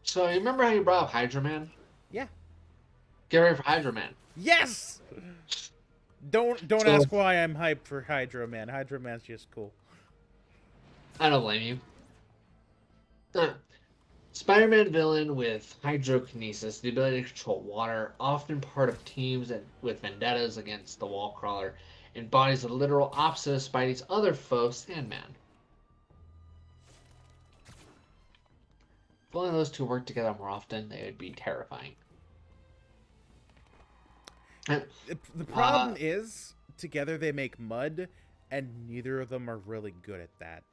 So you remember how you brought up Hydra Man? Yeah. Get ready for Hydra Man. Yes! Don't So- ask why I'm hyped for Hydra Man. Hydra Man's just cool. I don't blame you. Spider-Man villain with hydrokinesis, the ability to control water, often part of teams with vendettas against the wall crawler, embodies the literal opposite of Spidey's other foe, Sandman. If only those two worked together more often, they would be terrifying. The problem is, together they make mud, and neither of them are really good at that.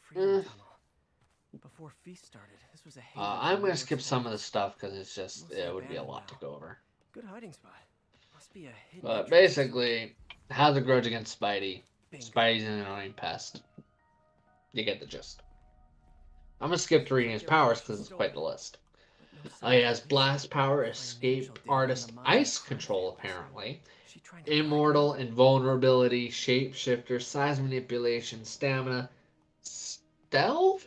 Freedom Tunnel. Before Feast started, this was a haven for I'm going New to skip York some of the citizens. stuff because it's just, Mostly it would be a abandoned lot to now. go over. Good hiding spot. Must be a hidden But entrance. basically, has a grudge against Spidey. Bingo. Spidey's an annoying pest. You get the gist. I'm going to skip to reading his powers because it's quite the list. But no He sign has of blast power, Find escape, Angel digging in artist, the mine ice and control crime family. apparently, She trying to find immortal, me? invulnerability, shapeshifter, size manipulation, stamina, stealth?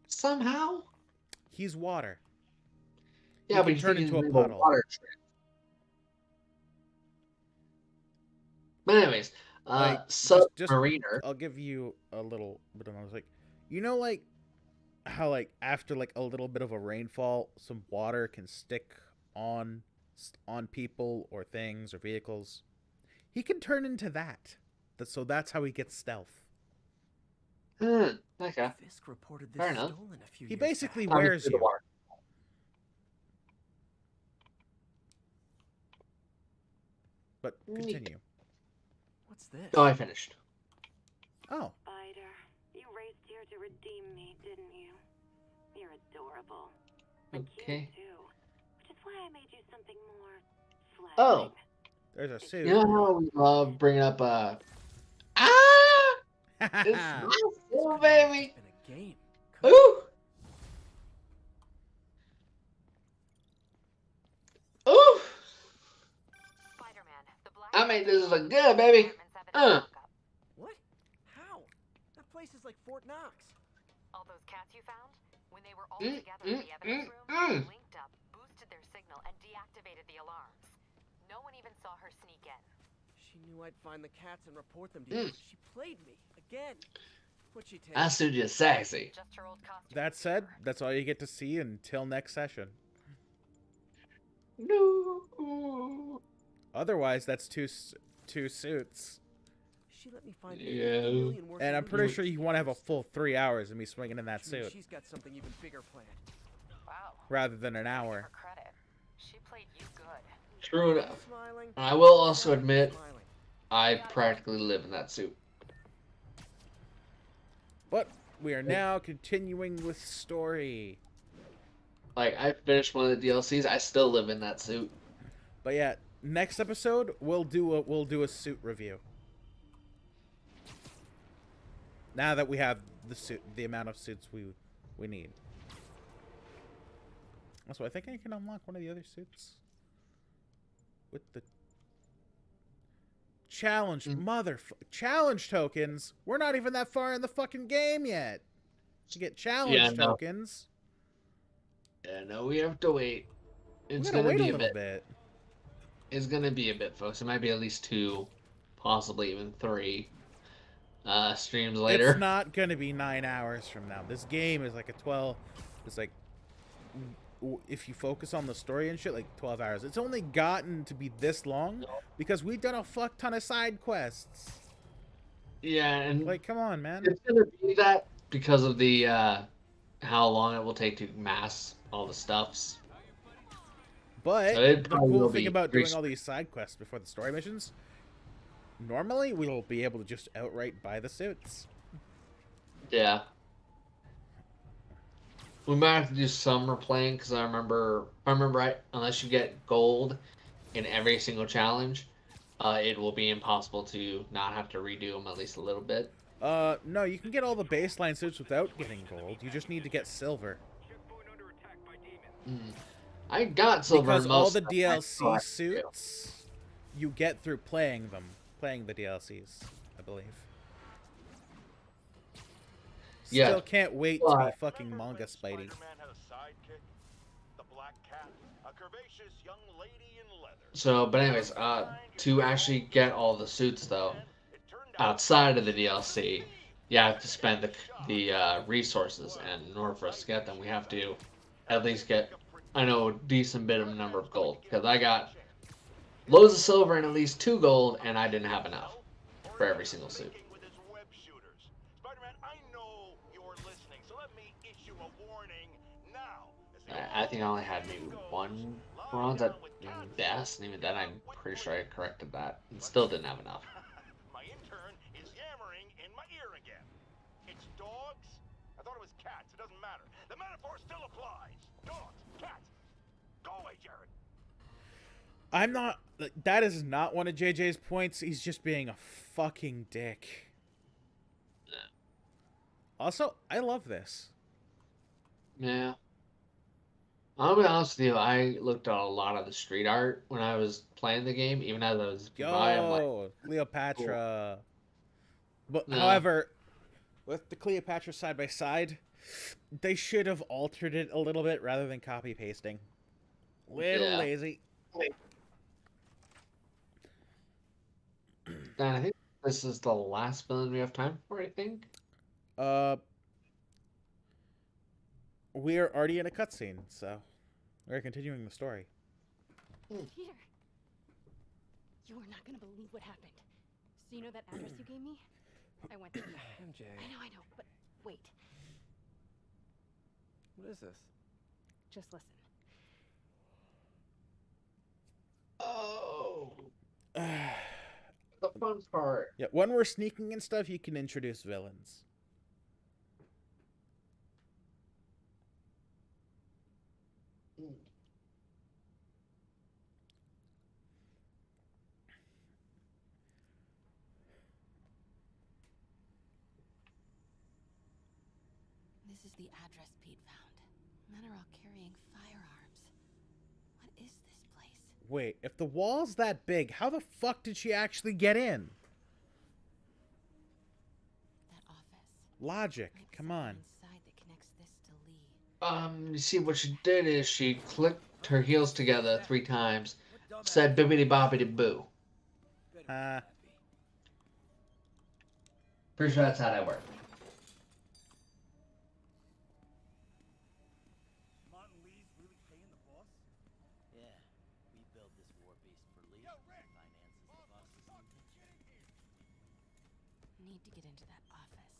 Somehow? He's water. Yeah, He but can you turn think into a he's puddle. water trick. But anyways, Like, submariner. I'll give you a little bit of knowledge. Like, you know, like how like after like a little bit of a rainfall, some water can stick on people or things or vehicles. He can turn into that. So that's how he gets stealth. Okay. Fisk reported this Fair enough. stolen a few He years basically back. wears Through the you. water. But Neat. continue. What's this? Oh, I finished. Oh, Spider, you raced here to redeem me, didn't you? You're adorable. And Okay. cute, too. Which is why I made you something more flattering. Oh. there's a suit. You know how we love bringing up it's my soul, baby. Been a game. Ooh. Ooh. Spider-Man, the black I made this look good, baby. What? How? That place is like Fort Knox. All those cats you found, when they were all Mm, together in mm, the evidence mm, room, mm. they linked up, boosted their signal, and deactivated the alarms. No one even saw her sneak in. She knew I'd find the cats and report them to you. She played me again. What'd she take? I suit you sexy. Just her old costume. That said, that's all you get to see until next session. No. Otherwise, that's two suits. She let me find Yeah. 50 million worth And of I'm pretty loot. sure you want to have a full 3 hours and be swinging in that Which means suit she's got something even bigger planned. Wow. rather than an Give hour. her credit. She played you good. True enough. Smiling. I will also admit, Smiling. I practically live in that suit. But we are now continuing with story. Like, I finished one of the DLCs. I still live in that suit. But yeah, next episode we'll do a suit review. Now that we have the amount of suits we need. Also, I think I can unlock one of the other suits with the challenge challenge tokens. We're not even that far in the fucking game yet to get challenge no. tokens. Yeah, no, we have to wait. It's We gotta gonna wait be a a little bit. bit. It's gonna be a bit, folks. It might be at least 2, possibly even 3. streams later. It's not gonna be 9 hours from now. This game is like a 12. It's like, if you focus on the story and shit, like 12 hours. It's only gotten to be this long because we've done a fuck ton of side quests. Yeah, and Like, come on, man. it's gonna be that because of the how long it will take to mass all the stuffs. But So it the probably cool will thing be about pretty doing all these side quests before the story missions, normally we'll be able to just outright buy the suits. Yeah. We might have to do some replaying because I remember, if I remember right, unless you get gold in every single challenge, it will be impossible to not have to redo them at least a little bit. No, you can get all the baseline suits without getting gold. You just need to get silver. I got silver Because in most all the of them. DLC suits you get through playing the DLCs, I believe. Yeah. Still can't wait to be fucking manga Spidey. Spider-Man had a sidekick, the Black Cat, a curvaceous young lady in leather. So, but anyways, to actually get all the suits though, outside of the DLC, you have to spend the resources, and in order for us to get them, we have to at least get, I know, a decent bit of a number of gold, because I got loads of silver and at least 2 gold, and I didn't have enough for every single suit. Spider-Man, I know you're listening, so let me issue a warning now. I think I only had maybe 1 bronze at best, and even then I'm pretty sure I corrected that, and still didn't have enough. My intern is yammering in my ear again. It's dogs? I thought it was cats. It doesn't matter. The metaphor still applies. Dogs, cats. Go away, Jared. I'm not. That is not one of JJ's points. He's just being a fucking dick. Also, I love this. Yeah. I'll be honest with you, I looked at a lot of the street art when I was playing the game, even as I was by, I'm like, Yo, Cleopatra. But No. however, with the Cleopatra side by side, they should have altered it a little bit rather than copy pasting. Little Yeah. lazy. and I think this is the last villain we have time for, I think. We are already in a cutscene, so we're continuing the story. Peter, you are not gonna believe what happened. So you know that address you gave me? I went there. MJ, I know, but wait. what is this? Just listen. Oh. The fun part. Yeah, when we're sneaking and stuff, you can introduce villains. This is the address Pete found. Men are all carrying firearms. What is this place? Wait, if the wall's that big, how the fuck did she actually get in? That office. Logic, Might be come something on. inside that connects this to Lee. You see, what she did is she clicked her heels together 3 times, said bibbidi bobbidi boo. Pretty sure that's how that worked. Martin Lee's really paying the boss? Yeah, we built this war beast for Lee. Finances the boss's Need to get into that office.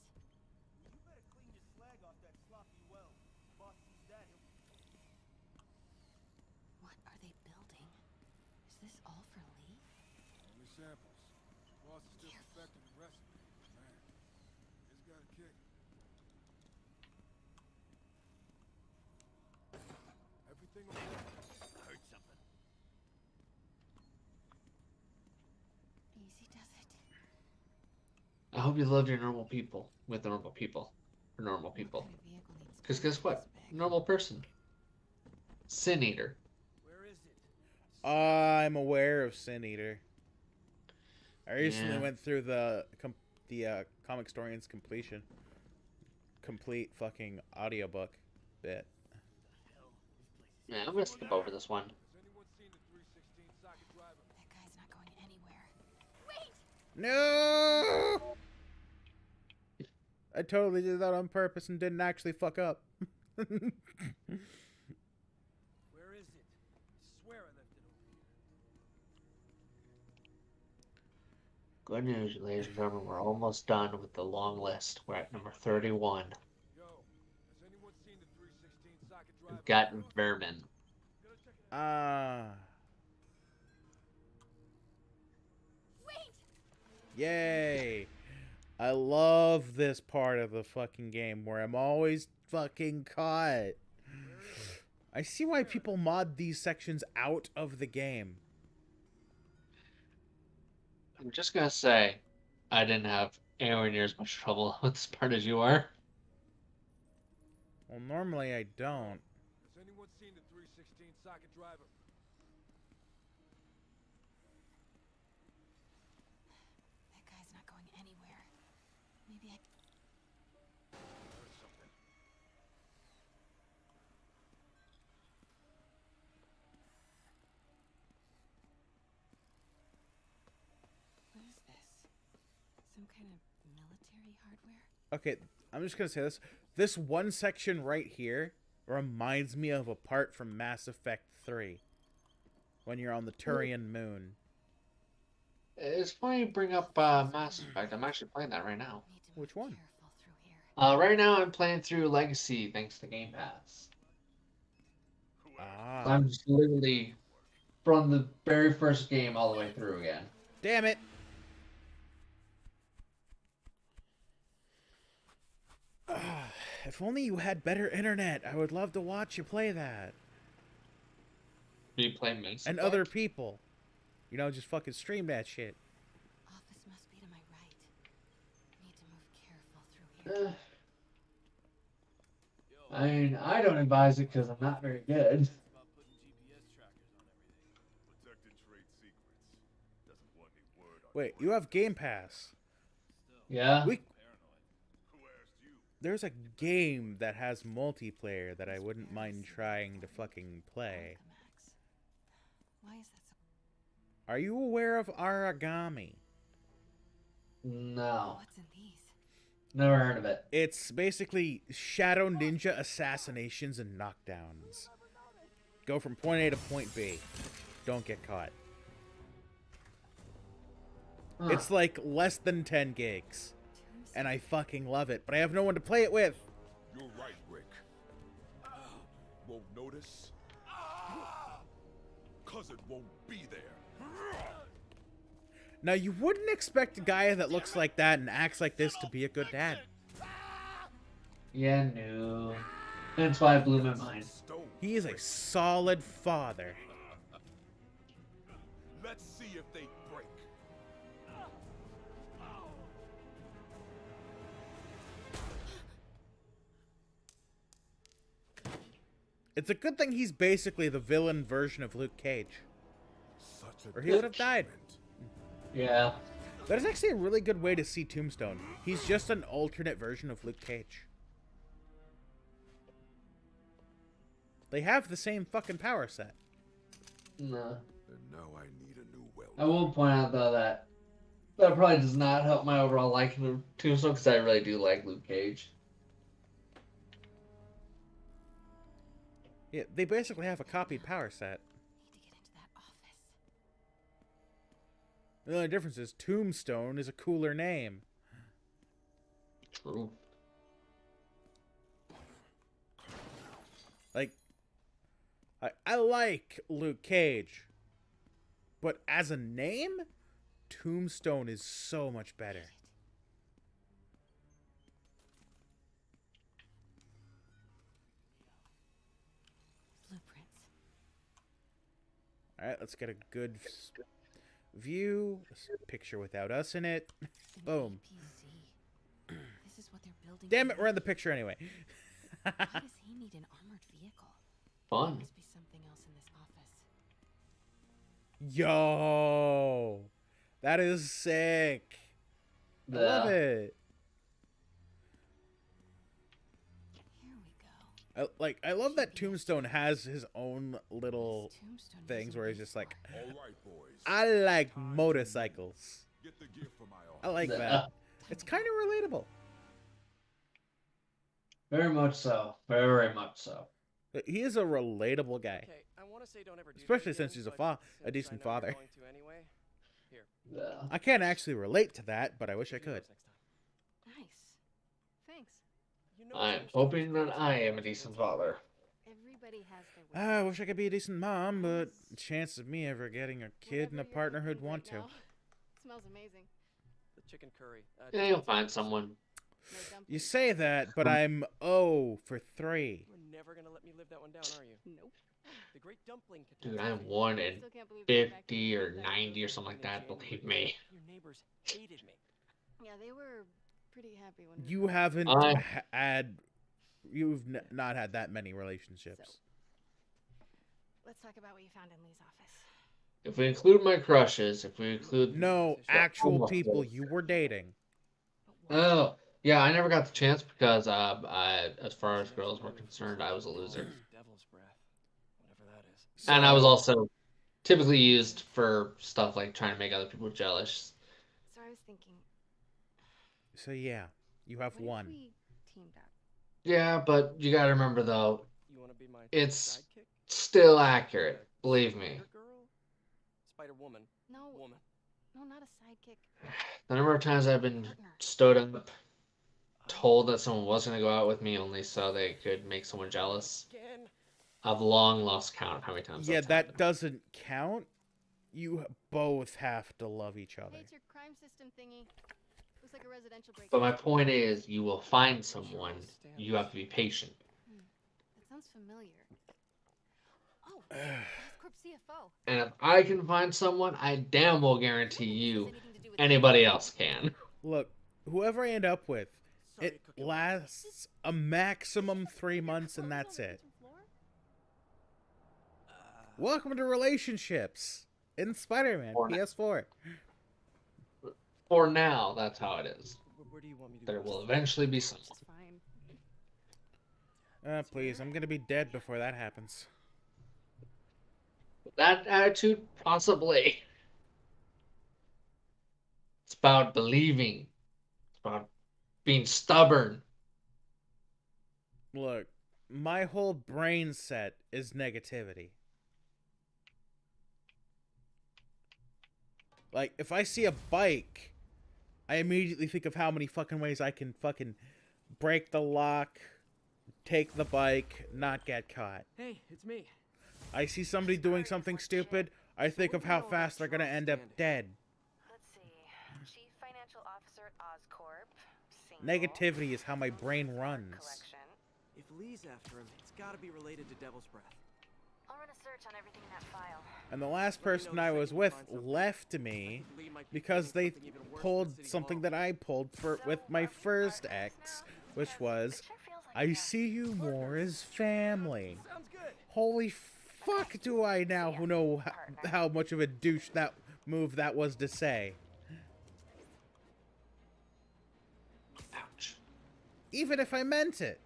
You better clean your slag off that sloppy well. Boss sees that, What are they building? Is this all for Lee? Only samples. Boss is still perfecting the recipe. Man, it's got a kick. Everything okay? I heard something. Easy does it. I hope you loved your normal people with normal people. For normal people. What kind of vehicle needs Because space guess what? this big? Normal person. Sin Eater. Where is it? I'm aware of Sin Eater. I recently Yeah. went through the Comic Historian's complete fucking audiobook bit. Yeah, I'm gonna skip over this one. Has anyone seen the 316 socket driver? That guy's not going anywhere. No! I totally did that on purpose and didn't actually fuck up. Where is it? I swear I left it over here. Good news, ladies and gentlemen. We're almost done with the long list. We're at number 31. Yo, has anyone seen the 316 socket drive? We've got Vermin. Yay. I love this part of the fucking game where I'm always fucking caught. I see why people mod these sections out of the game. I'm just gonna say, I didn't have anywhere near as much trouble with this part as you are. Well, normally I don't. Has anyone seen the 316 socket driver? That guy's not going anywhere. Maybe I... Heard something. What is this? Some kind of military hardware? Okay, I'm just gonna say this. This one section right here reminds me of a part from Mass Effect 3. When you're on the Turian moon. It's funny you bring up Mass Effect. I'm actually playing that right now. Which one? Right now I'm playing through Legacy thanks to Game Pass. Ah. I'm just literally from the very first game all the way through again. Damn it! If only you had better internet, I would love to watch you play that. Do you play Mass And Effect? other people. You know, just fucking stream that shit. Office must be to my right. Need to move careful through here. I mean, I don't advise it because I'm not very good. About putting GPS trackers on everything. Protecting trade secrets. Doesn't want any word on Wait, you have Game Pass. Yeah? We, Who asked you? there's a game that has multiplayer that I wouldn't mind trying to fucking play. Max. Why is that so... Are you aware of Origami? No. What's in these? Never heard of it. It's basically Shadow Ninja assassinations and knockdowns. Go from point A to point B. Don't get caught. Huh. It's like less than 10 gigs. And I fucking love it, but I have no one to play it with. You're right, Rick. Won't notice? Cause it won't be there. Now, you wouldn't expect a guy that looks like that and acts like this to be a good dad. Yeah, no. That's why it blew my mind. He is a solid father. Let's see if they break. It's a good thing he's basically the villain version of Luke Cage. Or he would have died. Yeah. That is actually a really good way to see Tombstone. He's just an alternate version of Luke Cage. They have the same fucking power set. No. And now I need a new weld. I will point out, though, that probably does not help my overall liking of Tombstone, because I really do like Luke Cage. Yeah, they basically have a copied power set. The only difference is Tombstone is a cooler name. True. Like, I like Luke Cage, but as a name, Tombstone is so much better. Blueprints. All right, let's get a good view. This picture without us in it. Boom. This is what they're building. Damn it, we're in the picture anyway. Why does he need an armored vehicle? Fun. Must be something else in this office. Yo, that is sick. I love it. Here we go. I love that Tombstone has his own little things where he's just like, All right, boys. I like motorcycles. Get the gear for my office. I like that. It's kind of relatable. Very much so. Very much so. He is a relatable guy, Okay, I want to say don't ever do especially that since again, he's a but a since decent I know you're father. going to anyway, here. Yeah. I can't actually relate to that, but I wish I Here's yours could. next time. Nice. Thanks. You know I'm Tim Storm's hoping that famous for I being am a much decent into- father. Everybody has their I way. wish I could be a decent mom, but chance of me ever getting a kid and a Whatever you're partner who'd cooking want right to. now smells amazing. The chicken curry. Yeah, you'll find someone. No You dumplings. say that, but I'm 0 for 3. You're never gonna let me live that one down, are you? Nope. The great dumpling Dude, catastrophe. I'm 1 I in still can't believe they came back to 50 or live that 90 or good. something like In that. January, Believe me. Your neighbors hated me. Yeah, they were pretty happy when we You were- haven't I- you've not had that many relationships. Let's talk about what you found in Lee's office. If we include my crushes, if we include No, actual people you were dating. But why? Oh, yeah, I never got the chance because as far as girls were concerned, I was a loser. Devil's breath. Whatever that is. And I was So- also typically used for stuff like trying to make other people jealous. So I was thinking, So yeah, you have what if one. we teamed up? Yeah, but you gotta remember though, You want to be my it's sidekick? still accurate. Believe me. Spider girl? Spider woman. No, Woman. no, not a sidekick. The number of times I've been Partner. stood up, told that someone was gonna go out with me only so they could make someone jealous. Again. I've long lost count of how many times Yeah, that's that happened. doesn't count. You both have to love each other. Hey, it's your crime system thingy. Looks like a residential break. But my point is, you will find someone. You have to be patient. That sounds familiar. Oh, Corp CFO. And if I can find someone, I damn well guarantee you anybody else can. Look, whoever I end up with, Sorry, it Cookie. lasts a maximum 3 months and that's it. Welcome to relationships in Spider-Man Or not. PS4. For now, that's how it is. Where do you want me to There go? will eventually be someone. It's fine. Please, I'm gonna be dead before that happens. That attitude, possibly. It's about believing. It's about being stubborn. Look, my whole brain set is negativity. Like, if I see a bike, I immediately think of how many fucking ways I can fucking break the lock, take the bike, not get caught. Hey, it's me. I see somebody doing something stupid, I think of how fast they're gonna end up dead. Let's see. Chief Financial Officer at Oscorp. Single. Negativity is how my brain runs. Collection. If Lee's after him, it's got to be related to Devil's Breath. I'll run a search on everything in that file. And the last person I was with left me because they pulled something that I pulled for with my first ex, which was, I see you more as family. Sounds good. Holy fuck, do I now know how much of a douche that move that was to say. Ouch. Even if I meant it.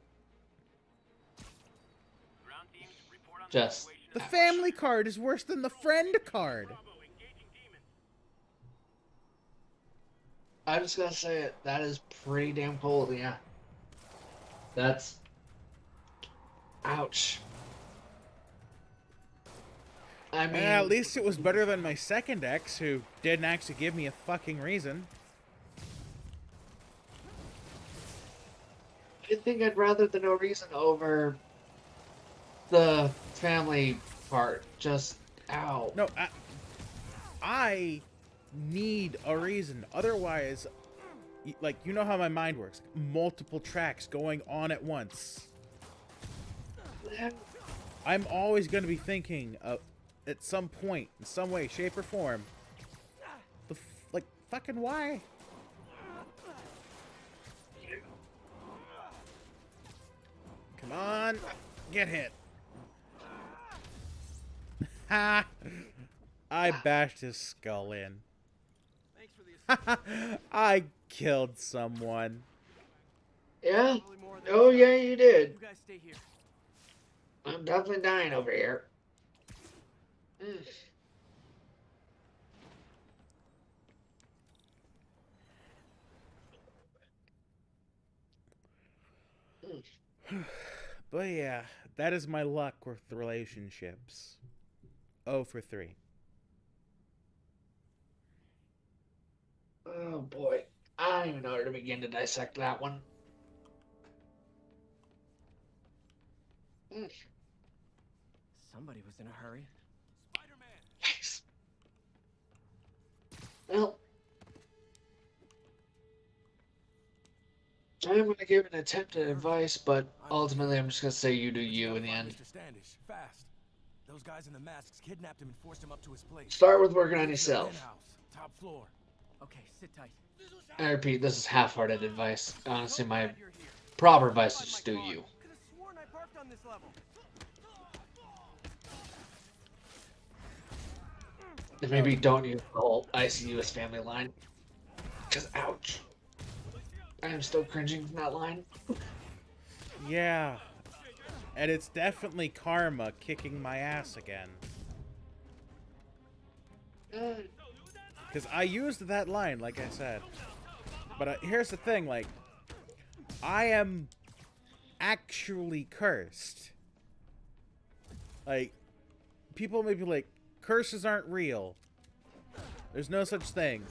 Just. The family card is worse than the friend card. I just gotta say it. That is pretty damn cold, yeah. That's. Ouch. I mean. At least it was better than my second ex, who didn't actually give me a fucking reason. I think I'd rather the no reason over the family part. Just ow. No, I need a reason. Otherwise, like, you know how my mind works. Multiple tracks going on at once. I'm always going to be thinking of, at some point, in some way, shape, or form, like, fucking why? Come on, get hit. Ha! I bashed his skull in. Thanks for the I killed someone. Yeah? Probably more than Oh, yeah, you did. You guys stay here. I'm definitely dying over here. But yeah, that is my luck with relationships. 0 for 3. Oh boy. I don't even know where to begin to dissect that one. Somebody was in a hurry. Yikes. Well, I'm going to give an attempt at advice, but ultimately I'm just going to say you do you in the end. Mr. Standish, fast. Those guys in the masks kidnapped him and forced him up to his place. Start with working on It's the yourself. penthouse, top floor. Okay, sit tight. I repeat, this is half-hearted advice. Honestly, my proper advice is just do you. Could have sworn I parked on this level. And maybe don't use the whole ICU as family line. Because, ouch. I am still cringing from that line. Yeah. And it's definitely karma kicking my ass again. Because I used that line, like I said. But here's the thing, like, I am actually cursed. Like, people may be like, curses aren't real. There's no such thing.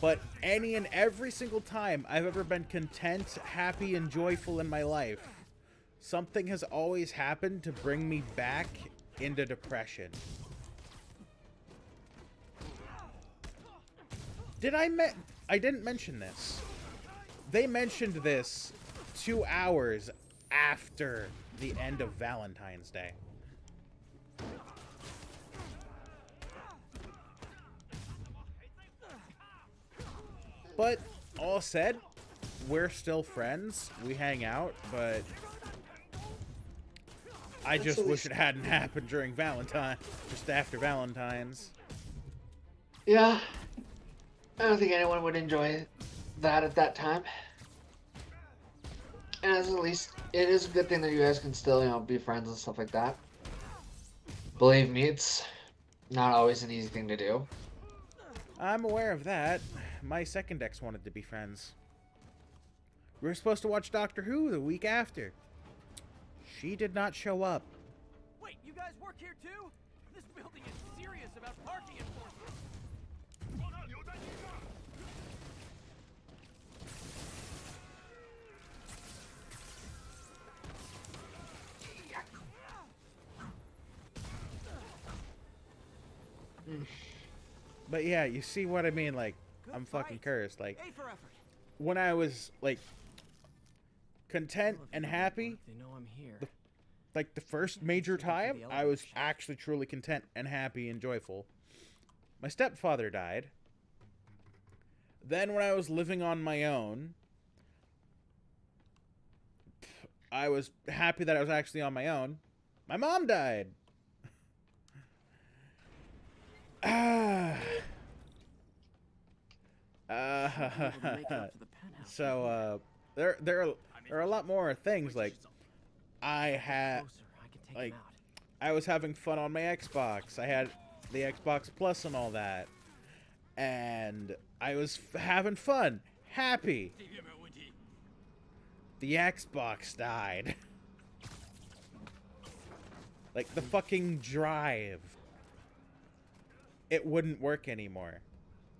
But any and every single time I've ever been content, happy, and joyful in my life, something has always happened to bring me back into depression. I didn't mention this. They mentioned this 2 hours after the end of Valentine's Day. But all said, we're still friends. We hang out, but I just wish it hadn't happened during Valentine, just after Valentine's. Yeah. I don't think anyone would enjoy that at that time. And as at least, it is a good thing that you guys can still, you know, be friends and stuff like that. Believe me, it's not always an easy thing to do. I'm aware of that. My second ex wanted to be friends. We were supposed to watch Doctor Who the week after. She did not show up. Wait, you guys work here too? This building is serious about parking enforcement. But yeah, you see what I mean? Like, I'm fucking cursed. Like, when I was, like, content and happy, They know I'm here. like, the first major time, I was actually truly content and happy and joyful. My stepfather died. Then when I was living on my own, I was happy that I was actually on my own. My mom died. So there are a lot more things. Like, I had, like, I was having fun on my Xbox. I had the Xbox Plus and all that, and I was having fun, happy. The Xbox died. Like, the fucking drive. It wouldn't work anymore.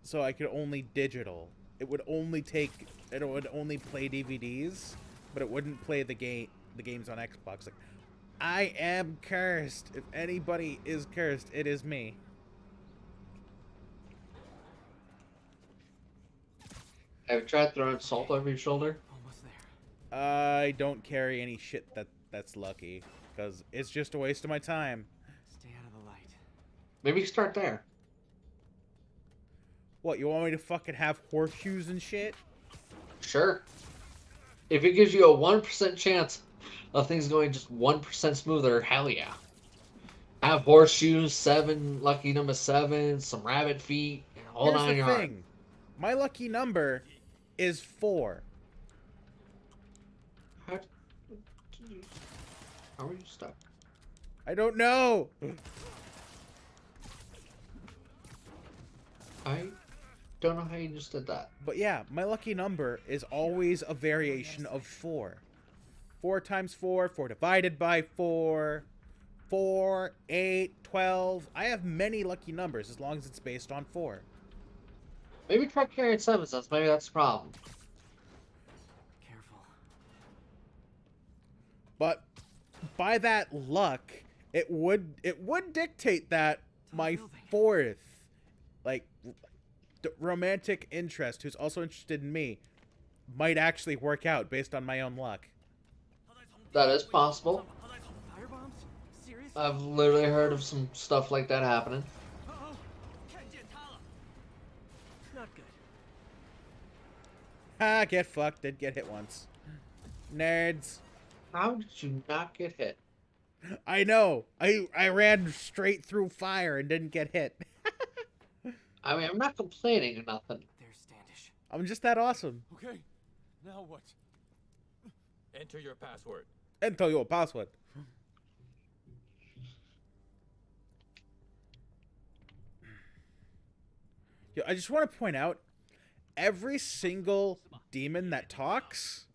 So I could only digital. It would only play DVDs, but it wouldn't play the games on Xbox. Like, I am cursed. If anybody is cursed, it is me. Have you tried throwing salt over your shoulder? Almost there. I don't carry any shit that's lucky, because it's just a waste of my time. Stay out of the light. Maybe you start there. What, you want me to fucking have horseshoes and shit? Sure. If it gives you a 1% chance of things going just 1% smoother, hell yeah. Have horseshoes, 7, lucky number 7, some rabbit feet, and hold on your heart. My lucky number is 4. How are you stuck? I don't know. I don't know how you just did that. But yeah, my lucky number is always a variation of 4. 4 times 4, 4 divided by 4, 4, 8, 12. I have many lucky numbers as long as it's based on 4. Maybe try carrying 7 cents. Maybe that's the problem. Careful. But by that luck, it would dictate that my fourth, like, romantic interest, who's also interested in me, might actually work out based on my own luck. That is possible. Firebombs? Serious? I've literally heard of some stuff like that happening. Uh-oh. Not good. Ah, get fucked. Did get hit once. Nerds. How did you not get hit? I know. I ran straight through fire and didn't get hit. I mean, I'm not complaining or nothing. There's Standish. I'm just that awesome. Okay, now what? Enter your password. Enter your password. Yo, I just want to point out, every single demon that talks,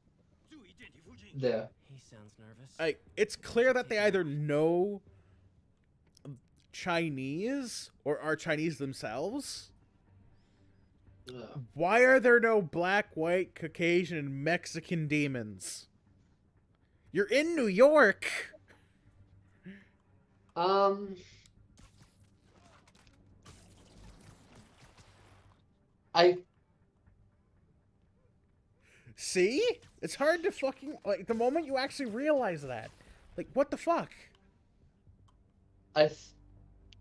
Yeah. He sounds nervous. like, it's clear that they either know Chinese or are Chinese themselves. Ugh. Why are there no black, white, Caucasian, and Mexican demons? You're in New York. I See? It's hard to fucking, like, the moment you actually realize that. Like, what the fuck?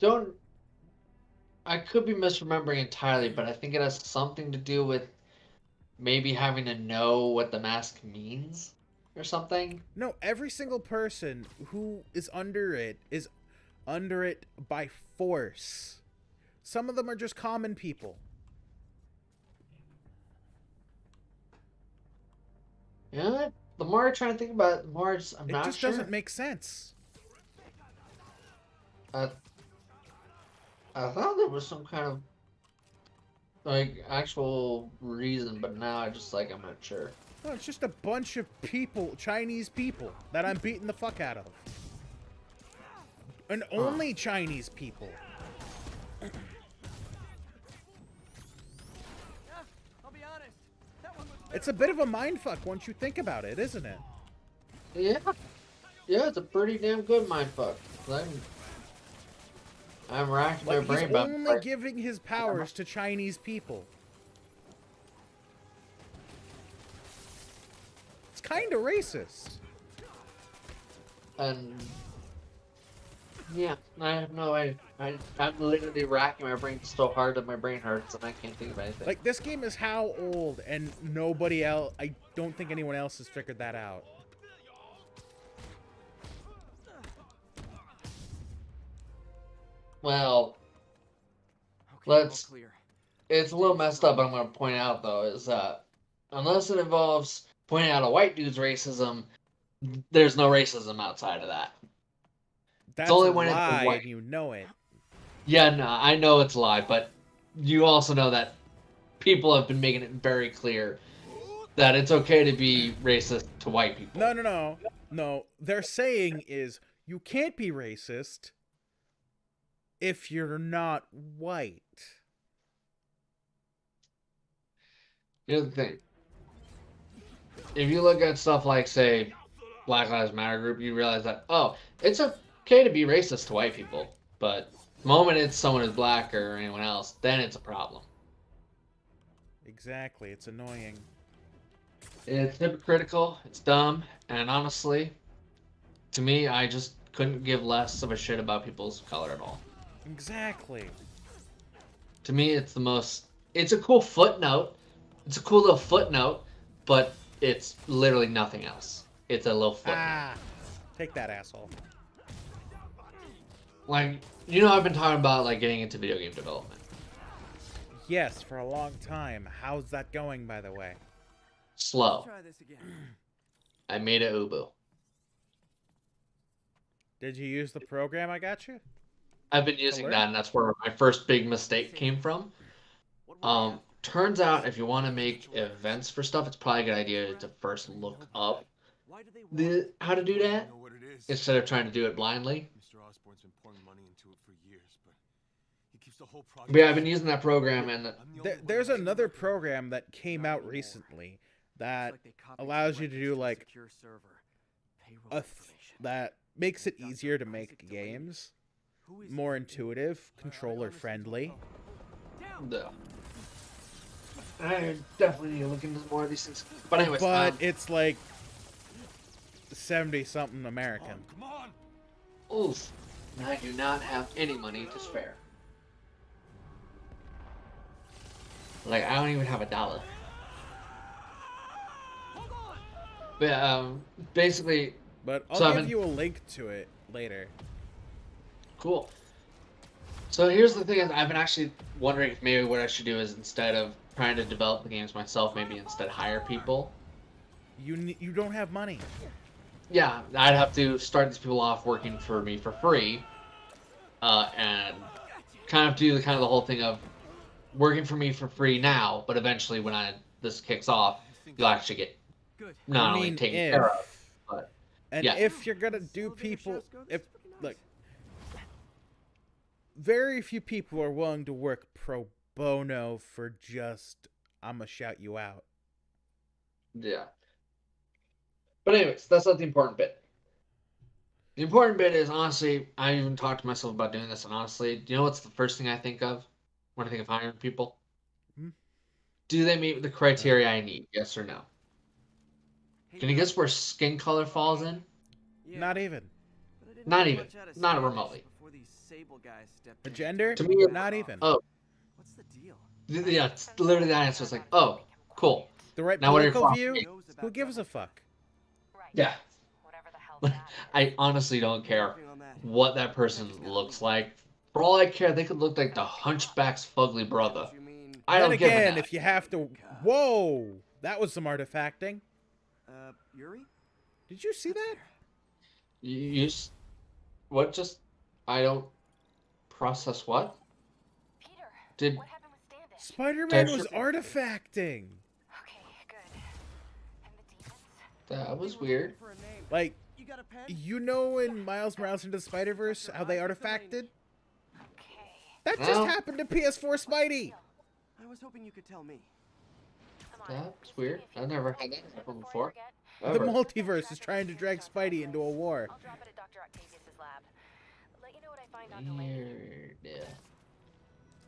don't. I could be misremembering entirely, but I think it has something to do with maybe having to know what the mask means or something. No, every single person who is under it by force. Some of them are just common people. Yeah, the more I try to think about it, the more I'm not It just sure. doesn't make sense. I thought there was some kind of like actual reason, but now I'm not sure. No, it's just a bunch of people, Chinese people, that I'm beating the fuck out of. And only Chinese people. I'll be honest. That one was It's a bit of a mindfuck once you think about it, isn't it? Yeah, it's a pretty damn good mindfuck. I'm racking my Like, brain he's about only giving his powers to Chinese people. It's kind of racist. and yeah, I have no idea. I'm literally racking my brain so hard that my brain hurts and I can't think of anything. Like, this game is how old, and nobody else, I don't think anyone else has figured that out. Well, Okay, all let's. clear. It's a little messed up, but I'm going to point out, though, is that unless it involves pointing out a white dude's racism, there's no racism outside of that. That's only a when it's the lie, white- and you know it. Yeah, no, I know it's a lie, but you also know that people have been making it very clear that it's okay to be racist to white people. No. They're saying is, you can't be racist if you're not white. Here's the thing. If you look at stuff like, say, Black Lives Matter group, you realize that, oh, it's okay to be racist to white people, but the moment it's someone who's black or anyone else, then it's a problem. Exactly, it's annoying. It's hypocritical, it's dumb, and honestly, to me, I just couldn't give less of a shit about people's color at all. Exactly. To me, it's a cool footnote. It's a cool little footnote, but it's literally nothing else. It's a little footnote. Ah, take that, asshole. Like, you know, I've been talking about, like, getting into video game development. Yes, for a long time. How's that going, by the way? Slow. Try this again. I made a Ubu. Did you use the program I got you? I've been using learn? that, and that's where my first big mistake came from. What were we Turns out if you want to make events for stuff, it's probably a good idea to first look up how to do that You know what it is? instead of trying to do it blindly. Mr. Osborne's been pouring money into it for years, but he keeps the whole project. But yeah, I've been using that program, and There's another program that came out recently that allows you to do like that makes it easier to make games more intuitive, controller friendly. No. I definitely need to look into more of these things. But anyways, But it's like 70 something American. Come on. oof, I do not have any money to spare. Like, I don't even have $1. But basically, But I'll So I've give been- you a link to it later. cool. So here's the thing: is I've been actually wondering if maybe what I should do is instead of trying to develop the games myself, maybe instead hire people. You don't have money. Yeah, I'd have to start these people off working for me for free, and kind of do the the whole thing of working for me for free now, but eventually when this kicks off, you'll actually get not I only mean, taken if- care of, but And yeah. if you're gonna do people, if like, very few people are willing to work pro bono for just I'ma shout you out. Yeah. But anyways, that's not the important bit. The important bit is, honestly, I even talked to myself about doing this, and honestly, do you know what's the first thing I think of when I think of hiring people? Hmm? Do they meet the criteria I need? Yes or no? Can you guess where skin color falls in? Not even. Not even. Not remotely. A gender? To me, Not even. Oh. What's the deal? Yeah, it's literally the answer. It's like, oh, cool. The right Now what are your political view? qualifications? Who gives a fuck? Yeah. I honestly don't care what that person looks like. For all I care, they could look like the Hunchback's fugly brother. I Then don't give a again, damn. if you have to, whoa, that was some artifacting. Yuri? Did you see that? What just? I don't process what? Did Spider-Man Did- was artifacting. that was weird? Like, you know in Miles Morales into the Spider-Verse how they artifacted? That just Well- happened to PS4 Spidey. I was hoping you could tell me. That's weird. I've never had that happen before. The Ever. multiverse is trying to drag Spidey into a war. I'll drop it at Dr. Octavius's lab. Let you know what I find on the Weird.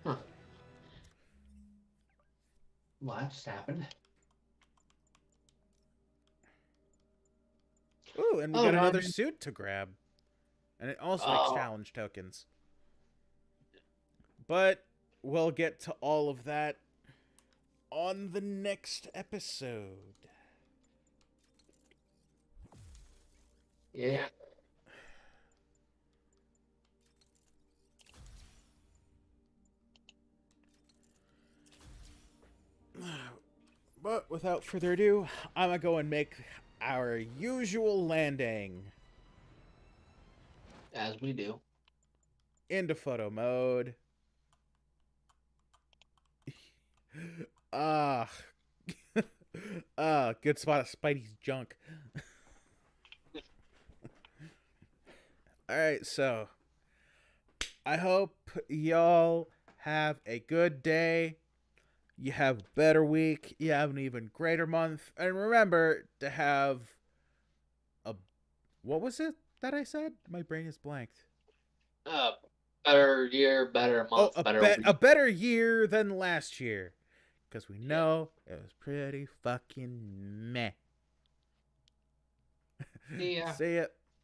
Huh. Well, that just happened. Ooh, and we Oh, got no, I another mean- suit to grab. And it also makes Oh. challenge tokens. But we'll get to all of that on the next episode. Yeah. But without further ado, I'm gonna go and make our usual landing As we do. into photo mode. Ah. Good spot of Spidey's junk. Alright, so I hope y'all have a good day. You have a better week. You have an even greater month. And remember to have a... What was it that I said? My brain is blanked. Better year, better month, better week. A better year than last year. Because we know it was pretty fucking meh. Yeah. See ya.